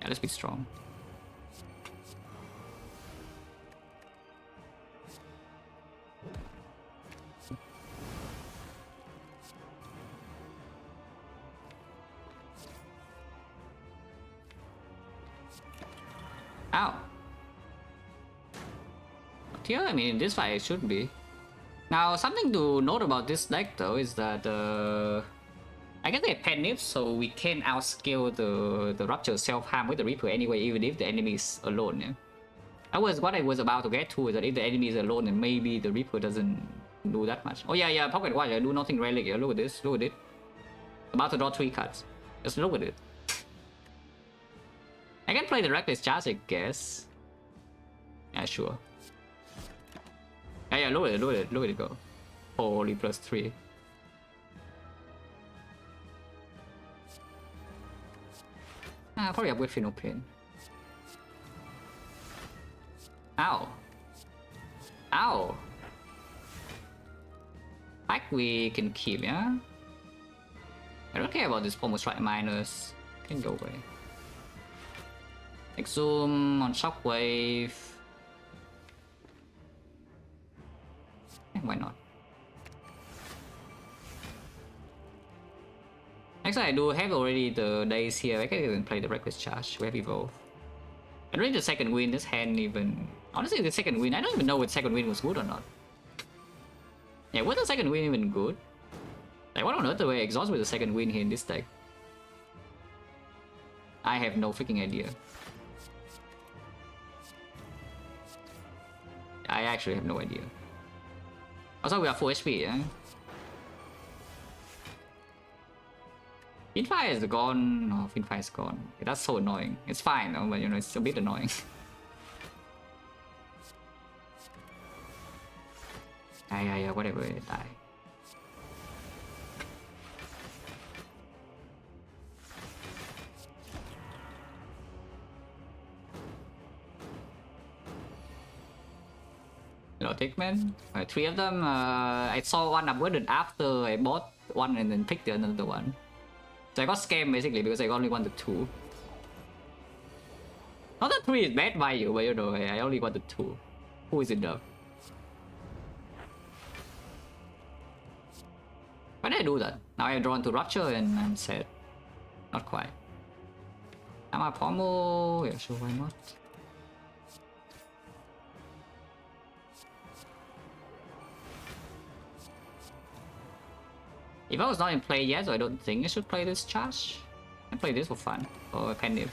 Yeah, let's be strong. Ow. But yeah, I mean, in this fight it should be. Now, something to note about this deck though is that I guess they pen nibs, so we can outscale the Rupture self-harm with the Reaper anyway, even if the enemy is alone, yeah? What I was about to get to is that if the enemy is alone, then maybe the Reaper doesn't do that much. Oh yeah, Pocket Watch, I do nothing relic here. Look at this, look at it. About to draw 3 cards. Just look at it. I can play the Reckless Charge, I guess. Yeah, sure. Yeah, look at it go. Holy, +3. Probably upgrade Final Pain. Ow. Ow. Pack we can keep, yeah? I don't care about this Pommel Strike minus. Can go away. Exhume on Shockwave. Why not? Actually, I do have already the days here. I can even play the Reckless Charge. We have Evolve. I don't need the second win. This hand even. Honestly, the second win. I don't even know if second win was good or not. Yeah, was the second win even good? Like, what on earth do I exhaust with the second win here in this deck? I have no freaking idea. I actually have no idea. Also, we are full HP, yeah? Finfire is gone. Oh, Finfire is gone. That's so annoying. It's fine, though, but you know, it's a bit annoying. Yeah, whatever, die. Hello, Tickman. Three of them. I saw one uploaded after I bought one and then picked the another one. So I got scammed basically because I only wanted two. Not that three is bad value, but you know, I only wanted two. Who is enough? Why did I do that? Now I have drawn to Rupture and I'm sad. Not quite. Am I Pommel? Yeah, sure, why not? If I was not in play yet, so I don't think I should play this charge. I play this for fun, or Pendiv.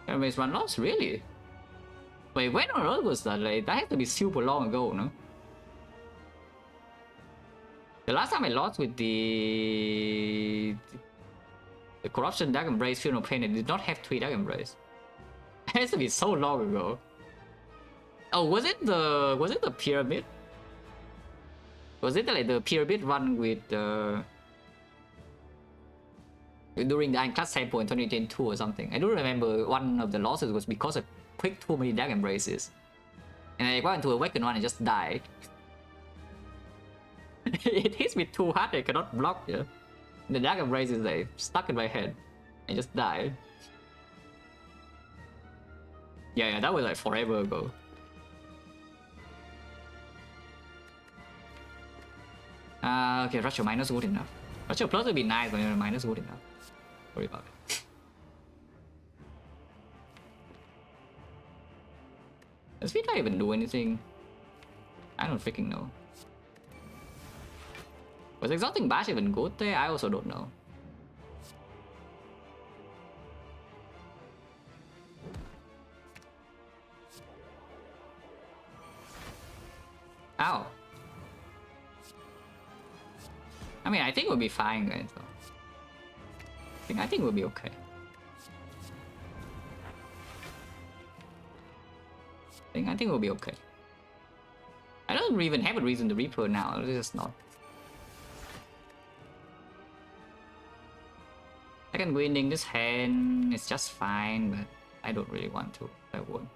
Everybody's run loss, really? Wait, when on earth was that? Like, that had to be super long ago, no? The last time I lost with the Corruption Dark Embrace Funeral Pain, it did not have 3 Dark Embrace. It has to be so long ago. Oh, was it the Pyramid? Was it like the Pyramid run with during the Ironclad sample in 2022 or something? I do remember one of the losses was because I picked too many Dark Embraces. And I went to Awaken one and just died. It hits me too hard, I cannot block it. The Dark Embrace is like stuck in my head. I just died. Yeah, that was like forever ago. Okay, Rupture minus good enough. Rupture plus would be nice, but minus good enough. Worry about it. Does Vita even do anything? I don't freaking know. Was Exalting Bash even good there? I also don't know. Ow. I mean, I think we'll be fine, guys. I think we'll be okay. I think we'll be okay. I don't even have a reason to repro now. It's just not. Second winning this hand is just fine, but I don't really want to. I won't.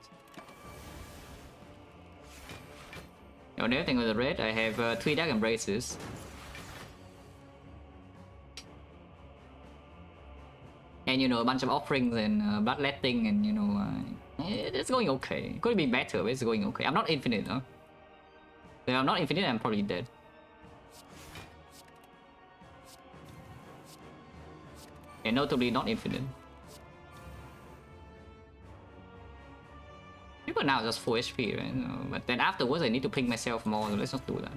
The only thing with the red, I have 3 Dark Embraces. And you know, a bunch of offerings and bloodletting, and you know, it's going okay. It could be better, but it's going okay. I'm not infinite, though. If I'm not infinite, I'm probably dead. And notably not infinite. People now just full HP, right? But then afterwards I need to ping myself more, so let's not do that.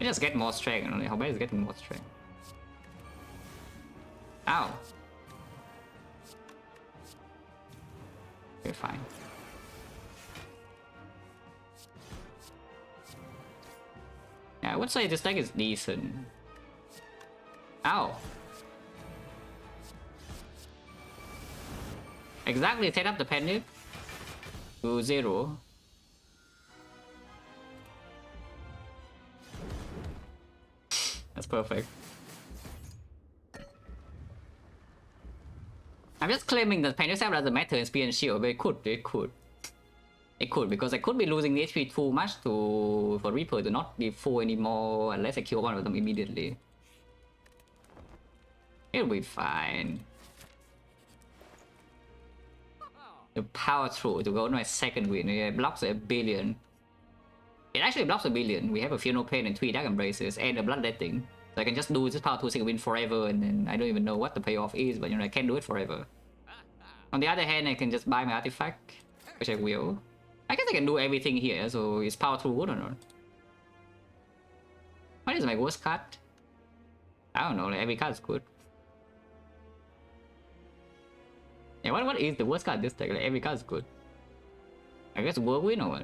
I just get more strength, you know, how bad is getting more strength? Ow. Okay, fine. Yeah, I would say this deck is decent. Ow. Exactly, set up the Pendiv to 0. That's perfect. I'm just claiming that Pendiv doesn't matter in Spear and Shield, but it could. It could, because I could be losing the HP too much for Reaper to not be full anymore unless I kill one of them immediately. It'll be fine. The power through to go to my second win. It blocks a billion. It actually blocks a billion. We have a Funeral Pain and 3 Dark Embraces and a Bloodletting. So I can just do this power 2 second win forever, and then I don't even know what the payoff is, but you know, I can do it forever. On the other hand, I can just buy my artifact, which I will. I guess I can do everything here, so is power through good or not? What is my worst card? I don't know, like every card is good. Yeah, what is the worst card this deck? Like every card is good. I guess Whirlwind or what?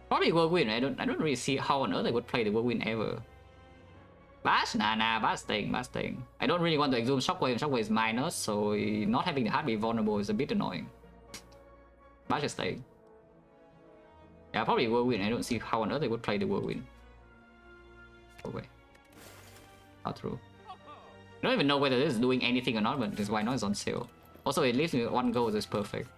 Probably Whirlwind. I don't really see how on earth I would play the Whirlwind ever. Bash? Nah, Bash staying. I don't really want to exhume Shockwave. Shockwave is minus, so not having the heart be vulnerable is a bit annoying. Bash is staying. Yeah, probably Whirlwind. I don't see how on earth I would play the Whirlwind. Okay. Not true. I don't even know whether this is doing anything or not, but this why not is on sale. Also, it leaves me with 1 gold, is perfect.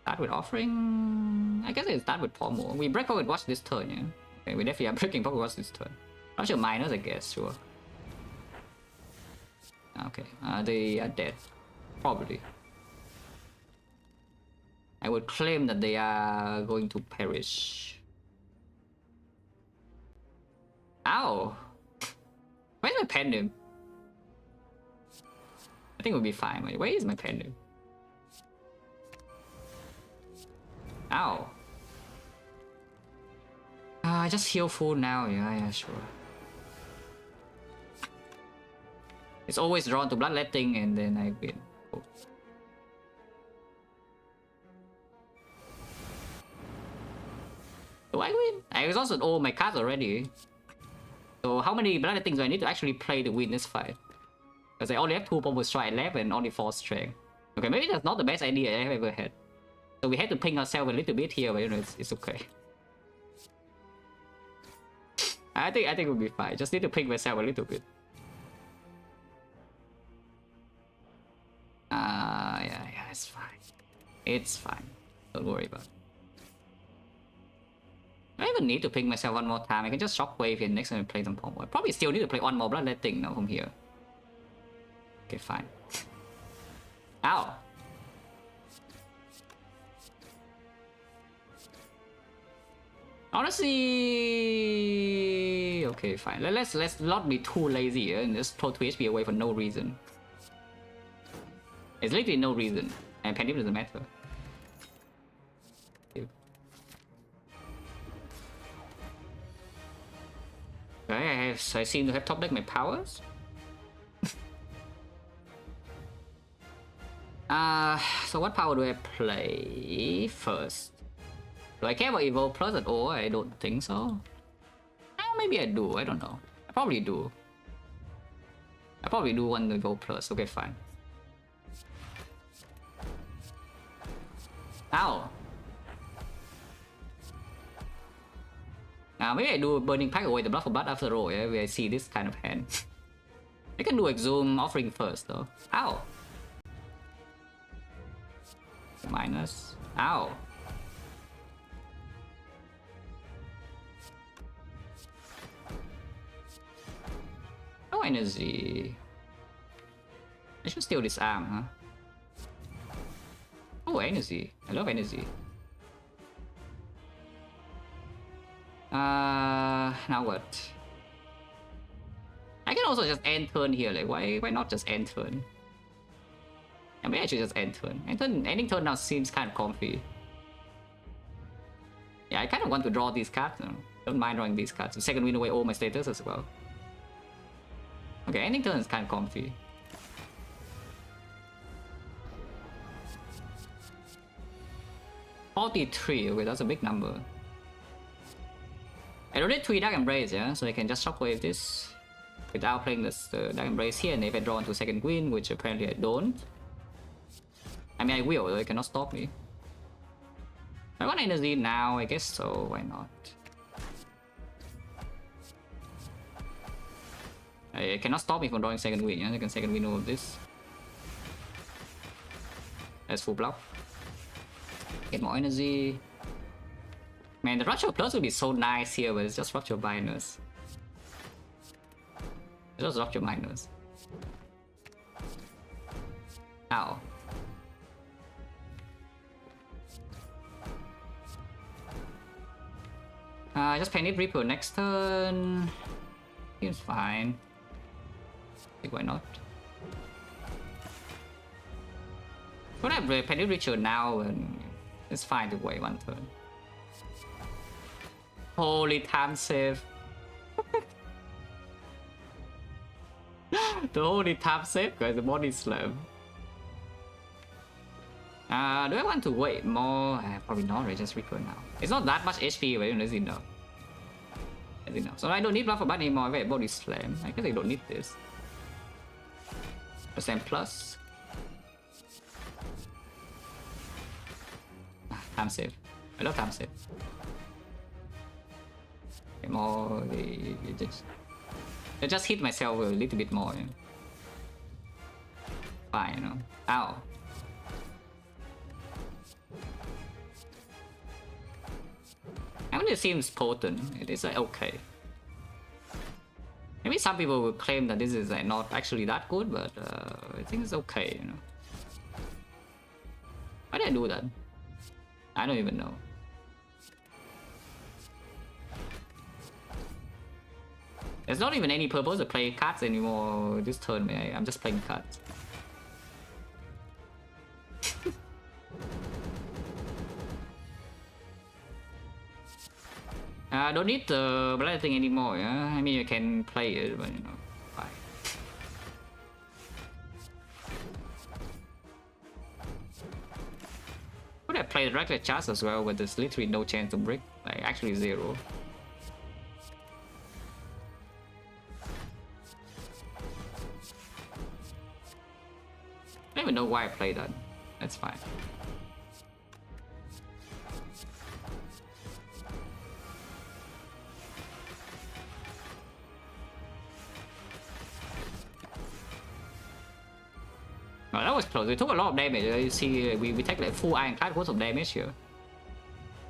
Start with Offering. I guess I start with Pommel. We break Pocket Watch this turn, yeah? Okay, we definitely are breaking Pocket Watch this turn. Not sure minus, I guess, sure. Okay, they are dead. Probably. I would claim that they are going to perish. Ow! Where's my pendant? I think we'll be fine. Wait, where is my pendant? Ow. I just heal full now. Yeah, sure. It's always drawn to Bloodletting and then I win. Oh. Do I win? I exhausted all my cards already. So how many Bloodlettings do I need to actually play to win this fight? Because I only have 2 Pommel Strike left and only 4 Strength. Okay, maybe that's not the best idea I have ever had. So we had to ping ourselves a little bit here, but you know, it's okay. I think we'll be fine. Just need to ping myself a little bit. Yeah, it's fine. It's fine. Don't worry about it. I don't even need to ping myself 1 more time. I can just Shockwave here next time I play some Pommel. I probably still need to play 1 more Bloodletting now from here. Okay, fine. Ow! Honestly, okay, fine. Let's not be too lazy here and just throw 2 HP away for no reason. It's literally no reason, and Pendim doesn't matter. Okay, I seem to have top deck my powers. So what power do I play first? Do I care about Evolve Plus at all? I don't think so. Maybe I do, I don't know. I probably do. I probably do want Evolve Plus, okay fine. Ow! Maybe I do Burning Pack away the Blood for Blood after all, yeah, where I see this kind of hand. I can do Exhume Offering first though. Ow! Minus. Ow! No energy. I should steal this arm, huh? Oh, energy. I love energy. Now what? I can also just end turn here. Like, why not just end turn? I mean, I should just end turn. Ending turn now seems kind of comfy. Yeah, I kind of want to draw these cards. No? Don't mind drawing these cards. The second win away all my status as well. Okay, ending turn is kind of comfy. $43, okay, that's a big number. I don't need 3 Dark Embrace, yeah, so I can just Shockwave this without playing this Dark Embrace here, and if I draw into second queen, which apparently I don't. I mean, I will, though, it cannot stop me. I want energy now, I guess so, why not? I cannot stop me from drawing second wind. Yeah? I can second wind over this. That's full block. Get more energy. Man, the Rupture Plus would be so nice here, but it's just Rupture minus. It's just Rupture minus. Ow. Just Panic Reaper next turn. Seems fine. I think why not? Could have Panic Reaper now, and it's fine to wait one turn. Holy time save. The holy time save guys, the body slam. Do I want to wait more? Probably not, right? Just Reaper now. It's not that much HP, but it's enough. It's enough. So I don't need Blood for Blood anymore. I wait body slam. I guess I don't need this. Percent plus. Time save. I love time save. More, I just hit myself a little bit more. Yeah. Fine, you know. Ow. I mean, it seems potent. It is like okay. Maybe some people will claim that this is like not actually that good, but I think it's okay, you know. Why did I do that? I don't even know. There's not even any purpose to play cards anymore this turn, man. I'm just playing cards. Don't need the blood thing anymore, yeah? I mean, you can play it, but you know, fine. Could have played regular charge as well, but there's literally no chance to break. Like, actually zero. I don't even know why I played that. That's fine. Oh, that was close. We took a lot of damage. You see, we take like full Ironclad worth of damage here.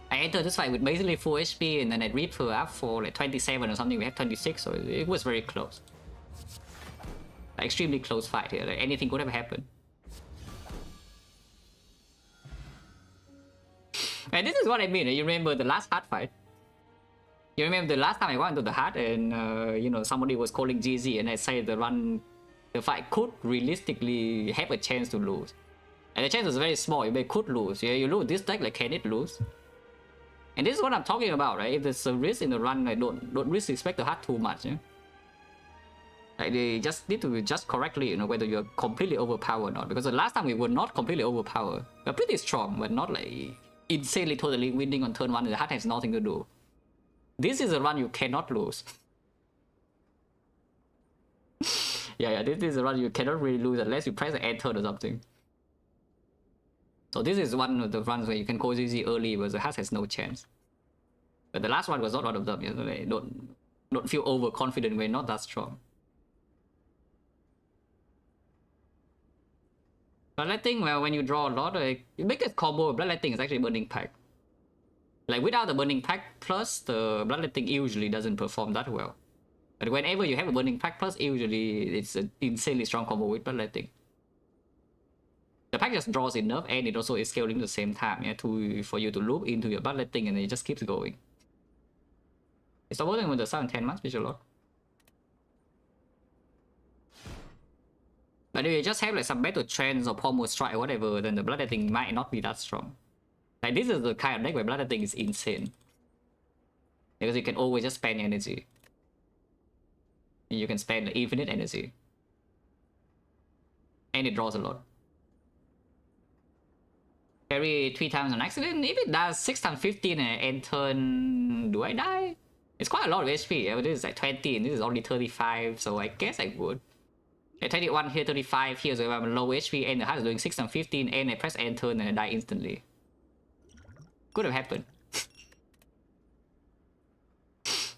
I entered this fight with basically full HP, and then I Reaper up for like 27 or something. We had 26, so it was very close. Like, extremely close fight here. Like, anything could have happened. And this is what I mean. You remember the last hard fight? You remember the last time I went to the hard and you know, somebody was calling GG and I said the fight could realistically have a chance to lose. And the chance was very small. You could lose. Yeah, you lose this deck, like can it lose? And this is what I'm talking about, right? If there's a risk in the run, like don't disrespect the hard too much. Yeah? Like they just need to just correctly, you know, whether you're completely overpowered or not. Because the last time we were not completely overpowered. We're pretty strong, but not like insanely totally winning on turn 1 and the hard has nothing to do. This is a run you cannot lose. yeah, this is a run you cannot really lose unless you press the end turn or something. So this is one of the runs where you can go easy early, but the hard has no chance. But the last one was not one of them. You know, like, don't feel overconfident. We're not that strong. Bloodletting, well, when you draw a lot, like, you make a combo. Bloodletting is actually Burning Pact. Like without the Burning Pact plus, the Bloodletting usually doesn't perform that well. But whenever you have a Burning Pact plus, usually it's an insanely strong combo with Bloodletting. The pack just draws enough, and it also is scaling at the same time, yeah, for you to loop into your Bloodletting, and it just keeps going. It's working with the 7-10 months, which is a lot. But if you just have like some battle trends or pommel strike or whatever, then the Bloodletting might not be that strong. Like this is the kind of deck where Bloodletting is insane. Because you can always just spend energy. You can spend infinite energy. And it draws a lot. Carry 3 times on accident. If it does 6 times 15 and end turn, do I die? It's quite a lot of HP. Yeah, this is like 20 and this is only 35, so I guess I would. 21 here, 35 here, so if I'm low HP and the heart is doing 6 and 15 and I press end turn and I die instantly. Could have happened.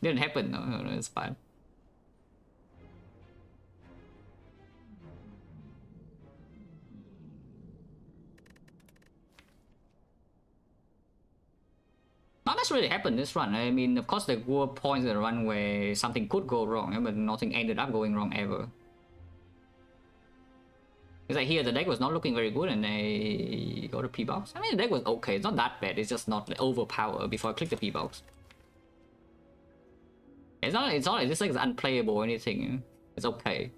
Didn't happen, no, it's fine. much really happened this run. I mean, of course, there were points in the run where something could go wrong, but nothing ended up going wrong ever. It's like here, the deck was not looking very good, and I got a P-box. I mean, the deck was okay. It's not that bad. It's just not like, overpowered before I click the P-box. It's not like this deck is unplayable or anything. It's okay.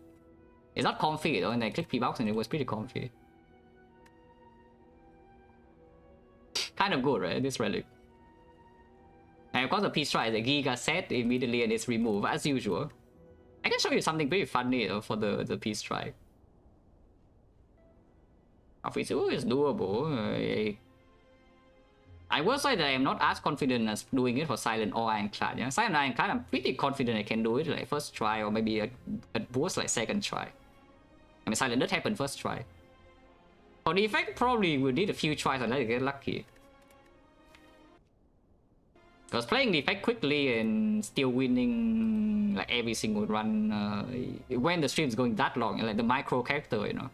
It's not comfy though, and I clicked P-box and it was pretty comfy. Kind of good, right? This relic. And of course the P-strike is a Giga set immediately and it's removed as usual. I can show you something pretty funny for the P-strike. Official is doable. I will say that I am not as confident as doing it for Silent or Ironclad. Yeah? Silent Ironclad, I'm pretty confident I can do it like first try or maybe at worst like second try. I mean, Silent did happen first try. For the effect, probably will need a few tries unless you get lucky. Because playing the effect quickly and still winning like every single run when the stream's going that long, like the micro character, you know.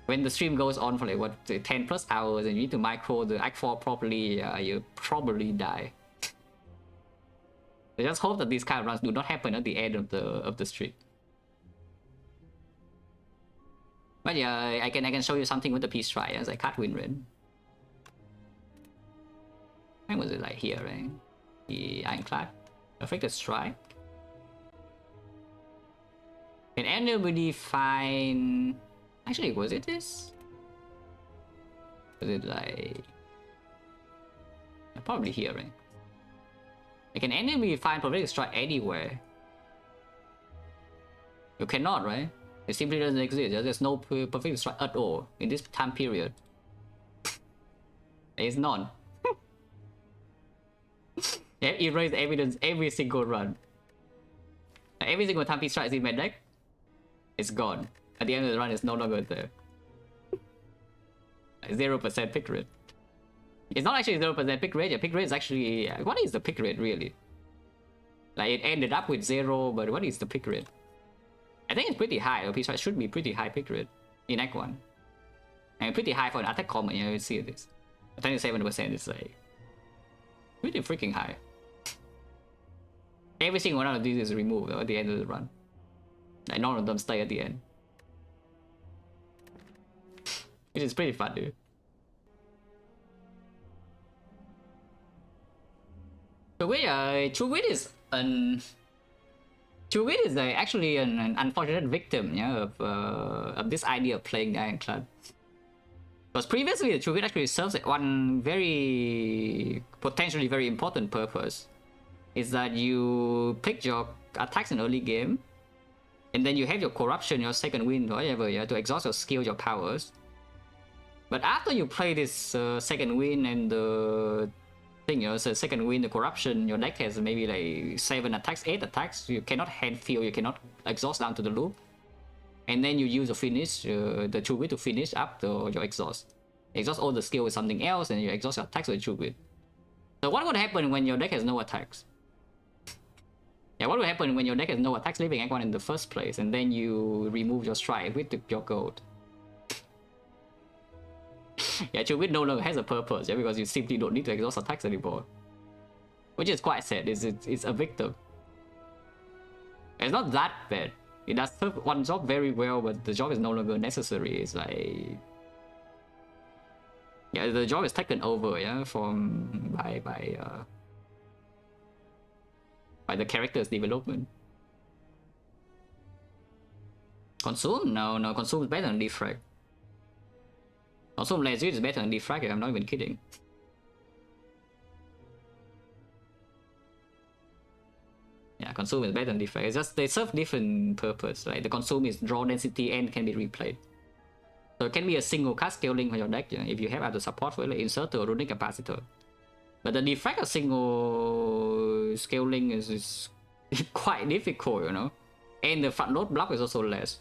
When the stream goes on for like what 10 plus hours and you need to micro the Act 4 properly, you probably die. I just hope that these kind of runs do not happen at the end of the stream. But yeah, I can show you something with the P-strike as I can't win red. When was it like here, right? The Ironclad. Affected strike. Can anybody find... Actually, was it this? Was it like... Probably here, right? Can anybody find Perfect Strike anywhere? You cannot, right? It simply doesn't exist. There's no Perfect Strike at all in this time period. There is none. They have erased evidence every single run. Every single time P-strike is in my deck, it's gone. At the end of the run, it's no longer there. 0% pick rate. It's not actually 0% pick rate. Yeah, pick rate is actually... what is the pick rate, really? Like, it ended up with 0, but what is the pick rate? I think it's pretty high. P-strike should be pretty high pick rate in Act 1. I mean, pretty high for an attack common, you see this. 27% is like... pretty freaking high. Every single one of these is removed at the end of the run. Like, none of them stay at the end. Which is pretty fun, dude. True Wit is actually an unfortunate victim, yeah, of this idea of playing Ironclad. Because previously, the True Wit actually serves one very potentially very important purpose. Is that you pick your attacks in early game, and then you have your corruption, your second wind, whatever, yeah, to exhaust your skill, your powers. But after you play this second wind and the thing, you know, so second wind, the corruption, your deck has maybe like 7 attacks, 8 attacks. You cannot hand feel, you cannot exhaust down to the loop. And then you use a finish, the True Wit to finish up your exhaust. Exhaust all the skill with something else, and you exhaust your attacks with True Wit. So what would happen when your deck has no attacks? Yeah, what will happen when your deck has no attacks leaving Act 1 in the first place, and then you remove your strike with your gold? Yeah, True Wit no longer has a purpose, yeah, because you simply don't need to exhaust attacks anymore. Which is quite sad, it's a victim. It's not that bad. It does serve one job very well, but the job is no longer necessary. It's like... yeah, the job is taken over, yeah, by the character's development. Consume? No, Consume is better than Defrag. Consume Legit is better than Defrag, I'm not even kidding. Yeah, Consume is better than Defrag. It's just they serve different purpose. Like the Consume is draw density and can be replayed. So it can be a single cast scaling for your deck, yeah, if you have other support for it, like Inserter or Runic Capacitor. But the Defrag of single scaling is quite difficult, you know. And the front load block is also less.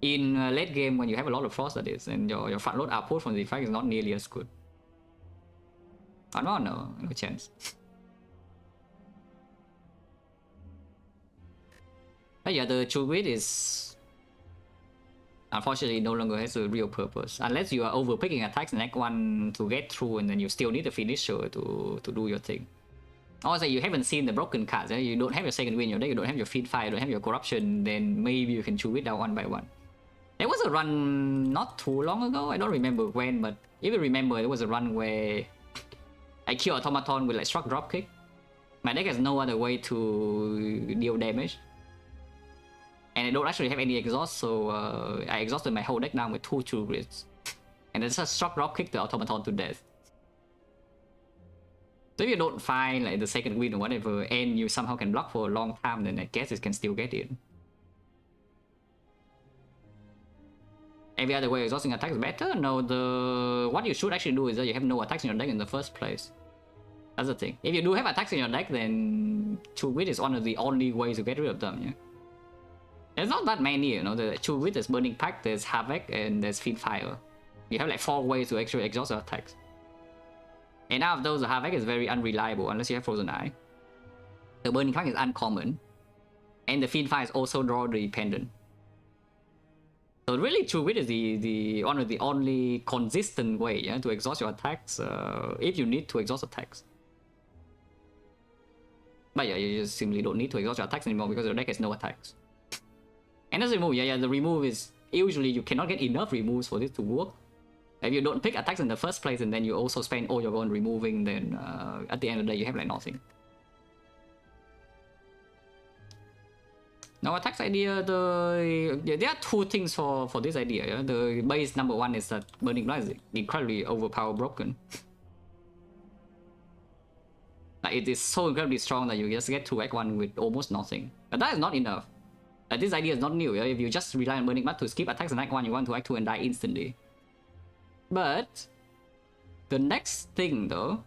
In late game, when you have a lot of frost, that is, and your front load output from the Defrag is not nearly as good. Oh no chance. But yeah, the True Wit is... unfortunately no longer has a real purpose. Unless you are overpicking attacks in Act 1 to get through, and then you still need the finisher to do your thing. Also, you haven't seen the broken cards. You don't have your second win in your deck, you don't have your feed fire, you don't have your corruption, then maybe you can chew it down one by one. There was a run not too long ago, I don't remember when, but if you remember, there was a run where I kill Automaton with like struck dropkick. My deck has no other way to deal damage. And I don't actually have any exhaust, so I exhausted my whole deck down with 2 true grids. And then just struck dropkick the Automaton to death. So if you don't find like the second win or whatever, and you somehow can block for a long time, then I guess it can still get in. Every other way exhausting attack is better? No, what you should actually do is that you have no attacks in your deck in the first place. That's the thing. If you do have attacks in your deck, then True Wit is one of the only ways to get rid of them, yeah? There's not that many, you know. The True Wit, there's Burning Pact, there's Havoc, and there's Feed Fire. You have like 4 ways to actually exhaust your attacks. And out of those, the Havoc is very unreliable unless you have Frozen Eye. The Burning Pact is uncommon. And the Feed Fire is also draw dependent. So really, True Wit is the one of the only consistent way, yeah, to exhaust your attacks if you need to exhaust attacks. But yeah, you just simply don't need to exhaust your attacks anymore because your deck has no attacks. And that's the remove, yeah, the remove is usually you cannot get enough removes for this to work. If you don't pick attacks in the first place and then you also spend all your go on removing, then at the end of the day you have like nothing. Now attacks idea, there are 2 things for this idea. Yeah? The base number 1 is that Burning Blast is incredibly overpowered broken. Like it is so incredibly strong that you just get to Act 1 with almost nothing. But that is not enough. This idea is not new. Yeah? If you just rely on Burning Blast to skip attacks in Act 1, you want to Act 2 and die instantly. But the next thing though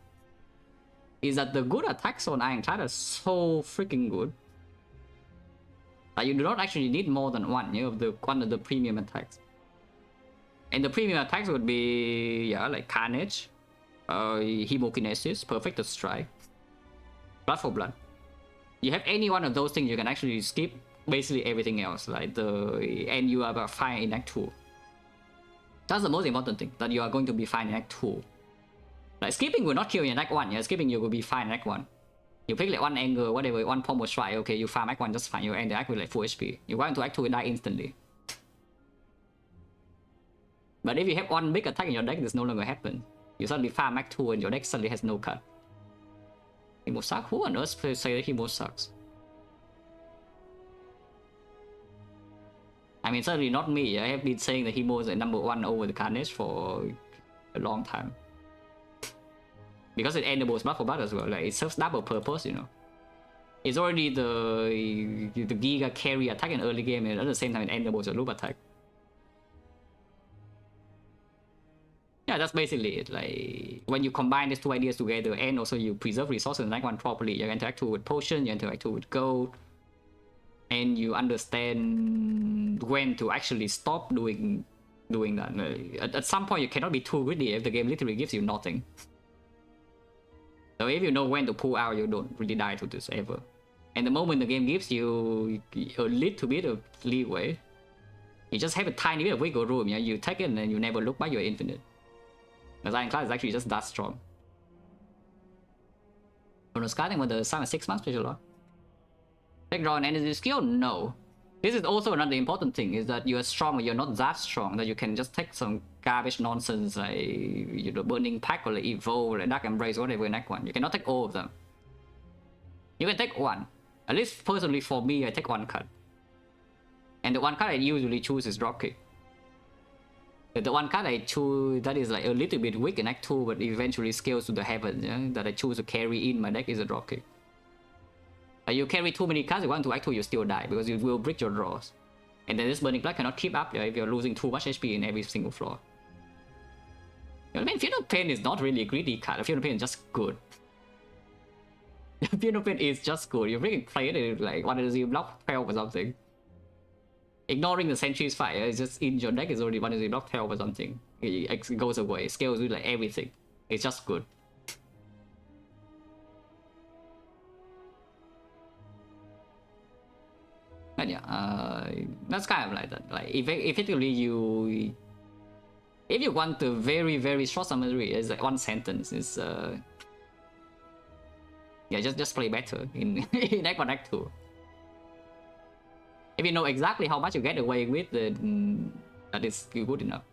is that the good attacks on Ironclad are so freaking good. Like you do not actually need more than one, you know, one of the premium attacks. And the premium attacks would be, yeah, like Carnage, Hemokinesis, Perfect Strike, Blood for Blood. You have any one of those things, you can actually skip basically everything else, like and you are about fine in Act 2. That's the most important thing, that you are going to be fine in Act 2. Like skipping will not kill you in Act 1, yeah, skipping you will be fine in Act 1. You pick like one anger, whatever, one pommel strike, okay, you farm Act 1 just fine, you end the Act with like full HP. You go into Act 2 and die instantly. But if you have one big attack in your deck, this no longer happens. You suddenly farm Act 2 and your deck suddenly has no cut. Hemo sucks? Who on earth say that Hemo sucks? I mean, certainly not me. I have been saying that Hemo is number 1 over the Carnage for a long time. Because it enables Blood for Blood as well, like it serves double purpose, you know. It's already the Giga carry attack in early game, and at the same time it enables your loop attack. Yeah, that's basically it. Like when you combine these 2 ideas together, and also you preserve resources in Act 1 properly, you interact with potion, you interact with gold, and you understand when to actually stop doing that. At some point, you cannot be too greedy if the game literally gives you nothing. So if you know when to pull out, you don't really die to this ever. And the moment the game gives you a little bit of leeway, you just have a tiny bit of wiggle room, yeah? You take it and then you never look back, you're infinite. The Ironclad is actually just that strong. On the starting with the 6 months special law. Take draw an energy skill? No. This is also another important thing, is that you are strong, but you're not that strong, that you can just take some garbage nonsense like, you know, Burning Pact or like Evolve or like Dark Embrace or whatever in Act 1. You cannot take all of them. You can take one. At least personally for me, I take one card. And the one card I usually choose is Dropkick. The one card I choose that is like a little bit weak in Act 2 but eventually scales to the heavens, yeah, that I choose to carry in my deck is a Dropkick. You carry too many cards, you want to Act 2, you still die because you will break your draws. And then this Burning Blood cannot keep up if you're losing too much HP in every single floor. You know what I mean? Fear of Pain is not really a greedy card, Fear of Pain is just good. Fear of Pain is just good, you freaking play it like one of the block 12 or something. Ignoring the Sentry's Fire, it's just in your deck is already one of the block 12 or something. It goes away, it scales with like everything. It's just good. yeah, that's kind of like that. Like effectively, if you want the very short summary, it's like one sentence. Is yeah, just play better in in Act 1, Act 2. If you know exactly how much you get away with, then that is good enough.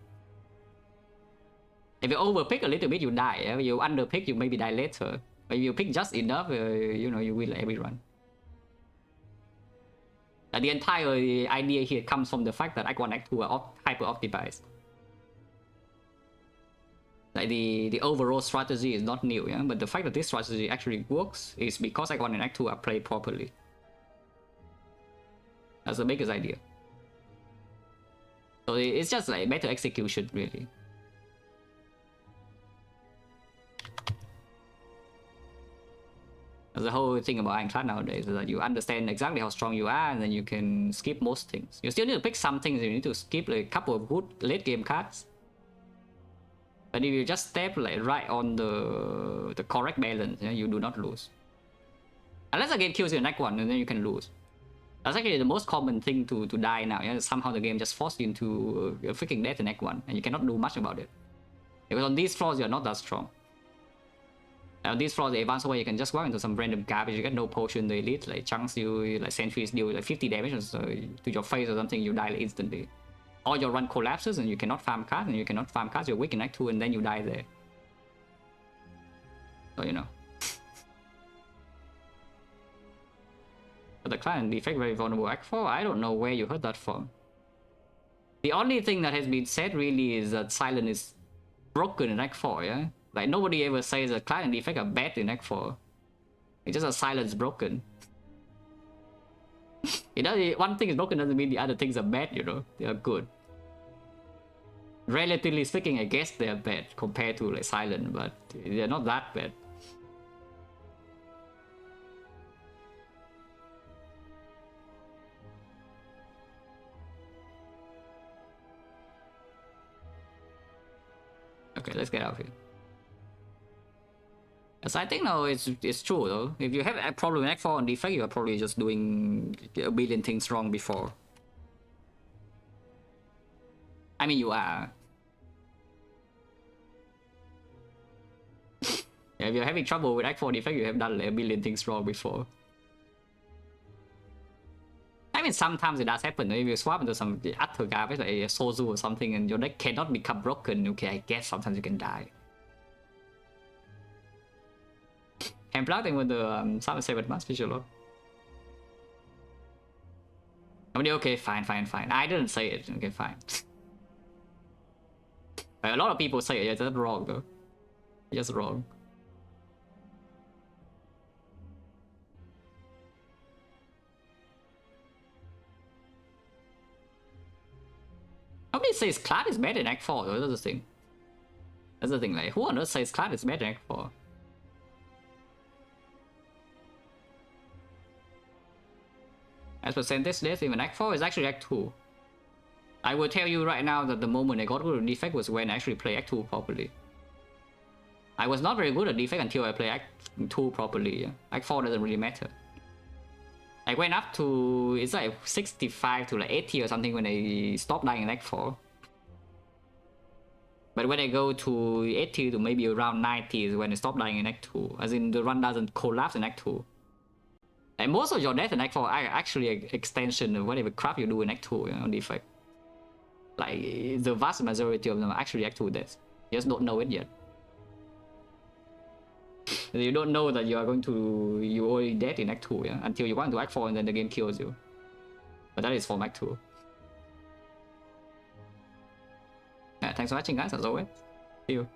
If you overpick a little bit, you die. If you underpick, you maybe die later. But if you pick just enough, you know, you win every run. The entire idea here comes from the fact that Act 1, Act 2 are hyper optimized. Like the overall strategy is not new, yeah. But the fact that this strategy actually works is because Act 1 and Act 2 are played properly. That's the biggest idea. So it's just like better execution, really. The whole thing about Ironclad nowadays is that you understand exactly how strong you are, and then you can skip most things. You still need to pick some things. You need to skip like a couple of good late game cards. But if you just step like right on the correct balance, yeah, you do not lose. Unless the game kills you in Act 1, and then you can lose. That's actually the most common thing to die now. Yeah? Somehow the game just forced you into a freaking death in Act 1, and you cannot do much about it. Because on these floors, you're not that strong. Now these floors, the advanced way, you can just walk into some random garbage. You get no potion, the elite like chunks you, like sentries deal like 50 damage to your face or something, you die like instantly. Or your run collapses and you cannot farm cards, and you cannot farm cards, you're weak in Act 2, and then you die there. So you know. But the client defect very vulnerable Act 4, I don't know where you heard that from. The only thing that has been said really is that Silent is broken in Act 4, yeah? Like nobody ever says that client defect are bad in Act 4. It's just a Silence broken. One thing is broken doesn't mean the other things are bad, you know? They are good. Relatively speaking, I guess they're bad compared to like Silent, but they're not that bad. Okay, let's get out of here. So I think no, it's true though. If you have a problem in Act 4 on defect, you are probably just doing a billion things wrong before. I mean, you are. Yeah, if you're having trouble with Act 4 defect, you have done like a billion things wrong before. I mean, sometimes it does happen. If you swap into some utter garbage like a Sozu or something, and your deck cannot become broken, okay, I guess sometimes you can die. I'm plotting with the 7 months visual log. I mean, okay, fine. I didn't say it. Okay, fine. A lot of people say it. Yeah, that's wrong though. Just wrong. Nobody says Clad is bad in Act 4 though. That's the thing. That's the thing. Like, who on earth says Clad is bad in Act 4? As percentage death in Act 4 is actually Act 2. I will tell you right now that the moment I got good at defect was when I actually played Act 2 properly. I was not very good at defect until I played Act 2 properly. Yeah? Act 4 doesn't really matter. I went up to, it's like 65 to like 80 or something when I stopped dying in Act 4. But when I go to 80 to maybe around 90 is when I stop dying in Act 2. As in the run doesn't collapse in Act 2. And most of your death in Act 4 are actually an extension of whatever crap you do in Act 2, you know, defect. Like, the vast majority of them are actually Act 2 deaths. You just don't know it yet. You don't know that you are going to... You're already dead in Act 2, yeah? Until you go into Act 4 and then the game kills you. But that is from Act 2. Yeah, thanks for watching guys, as always. See you.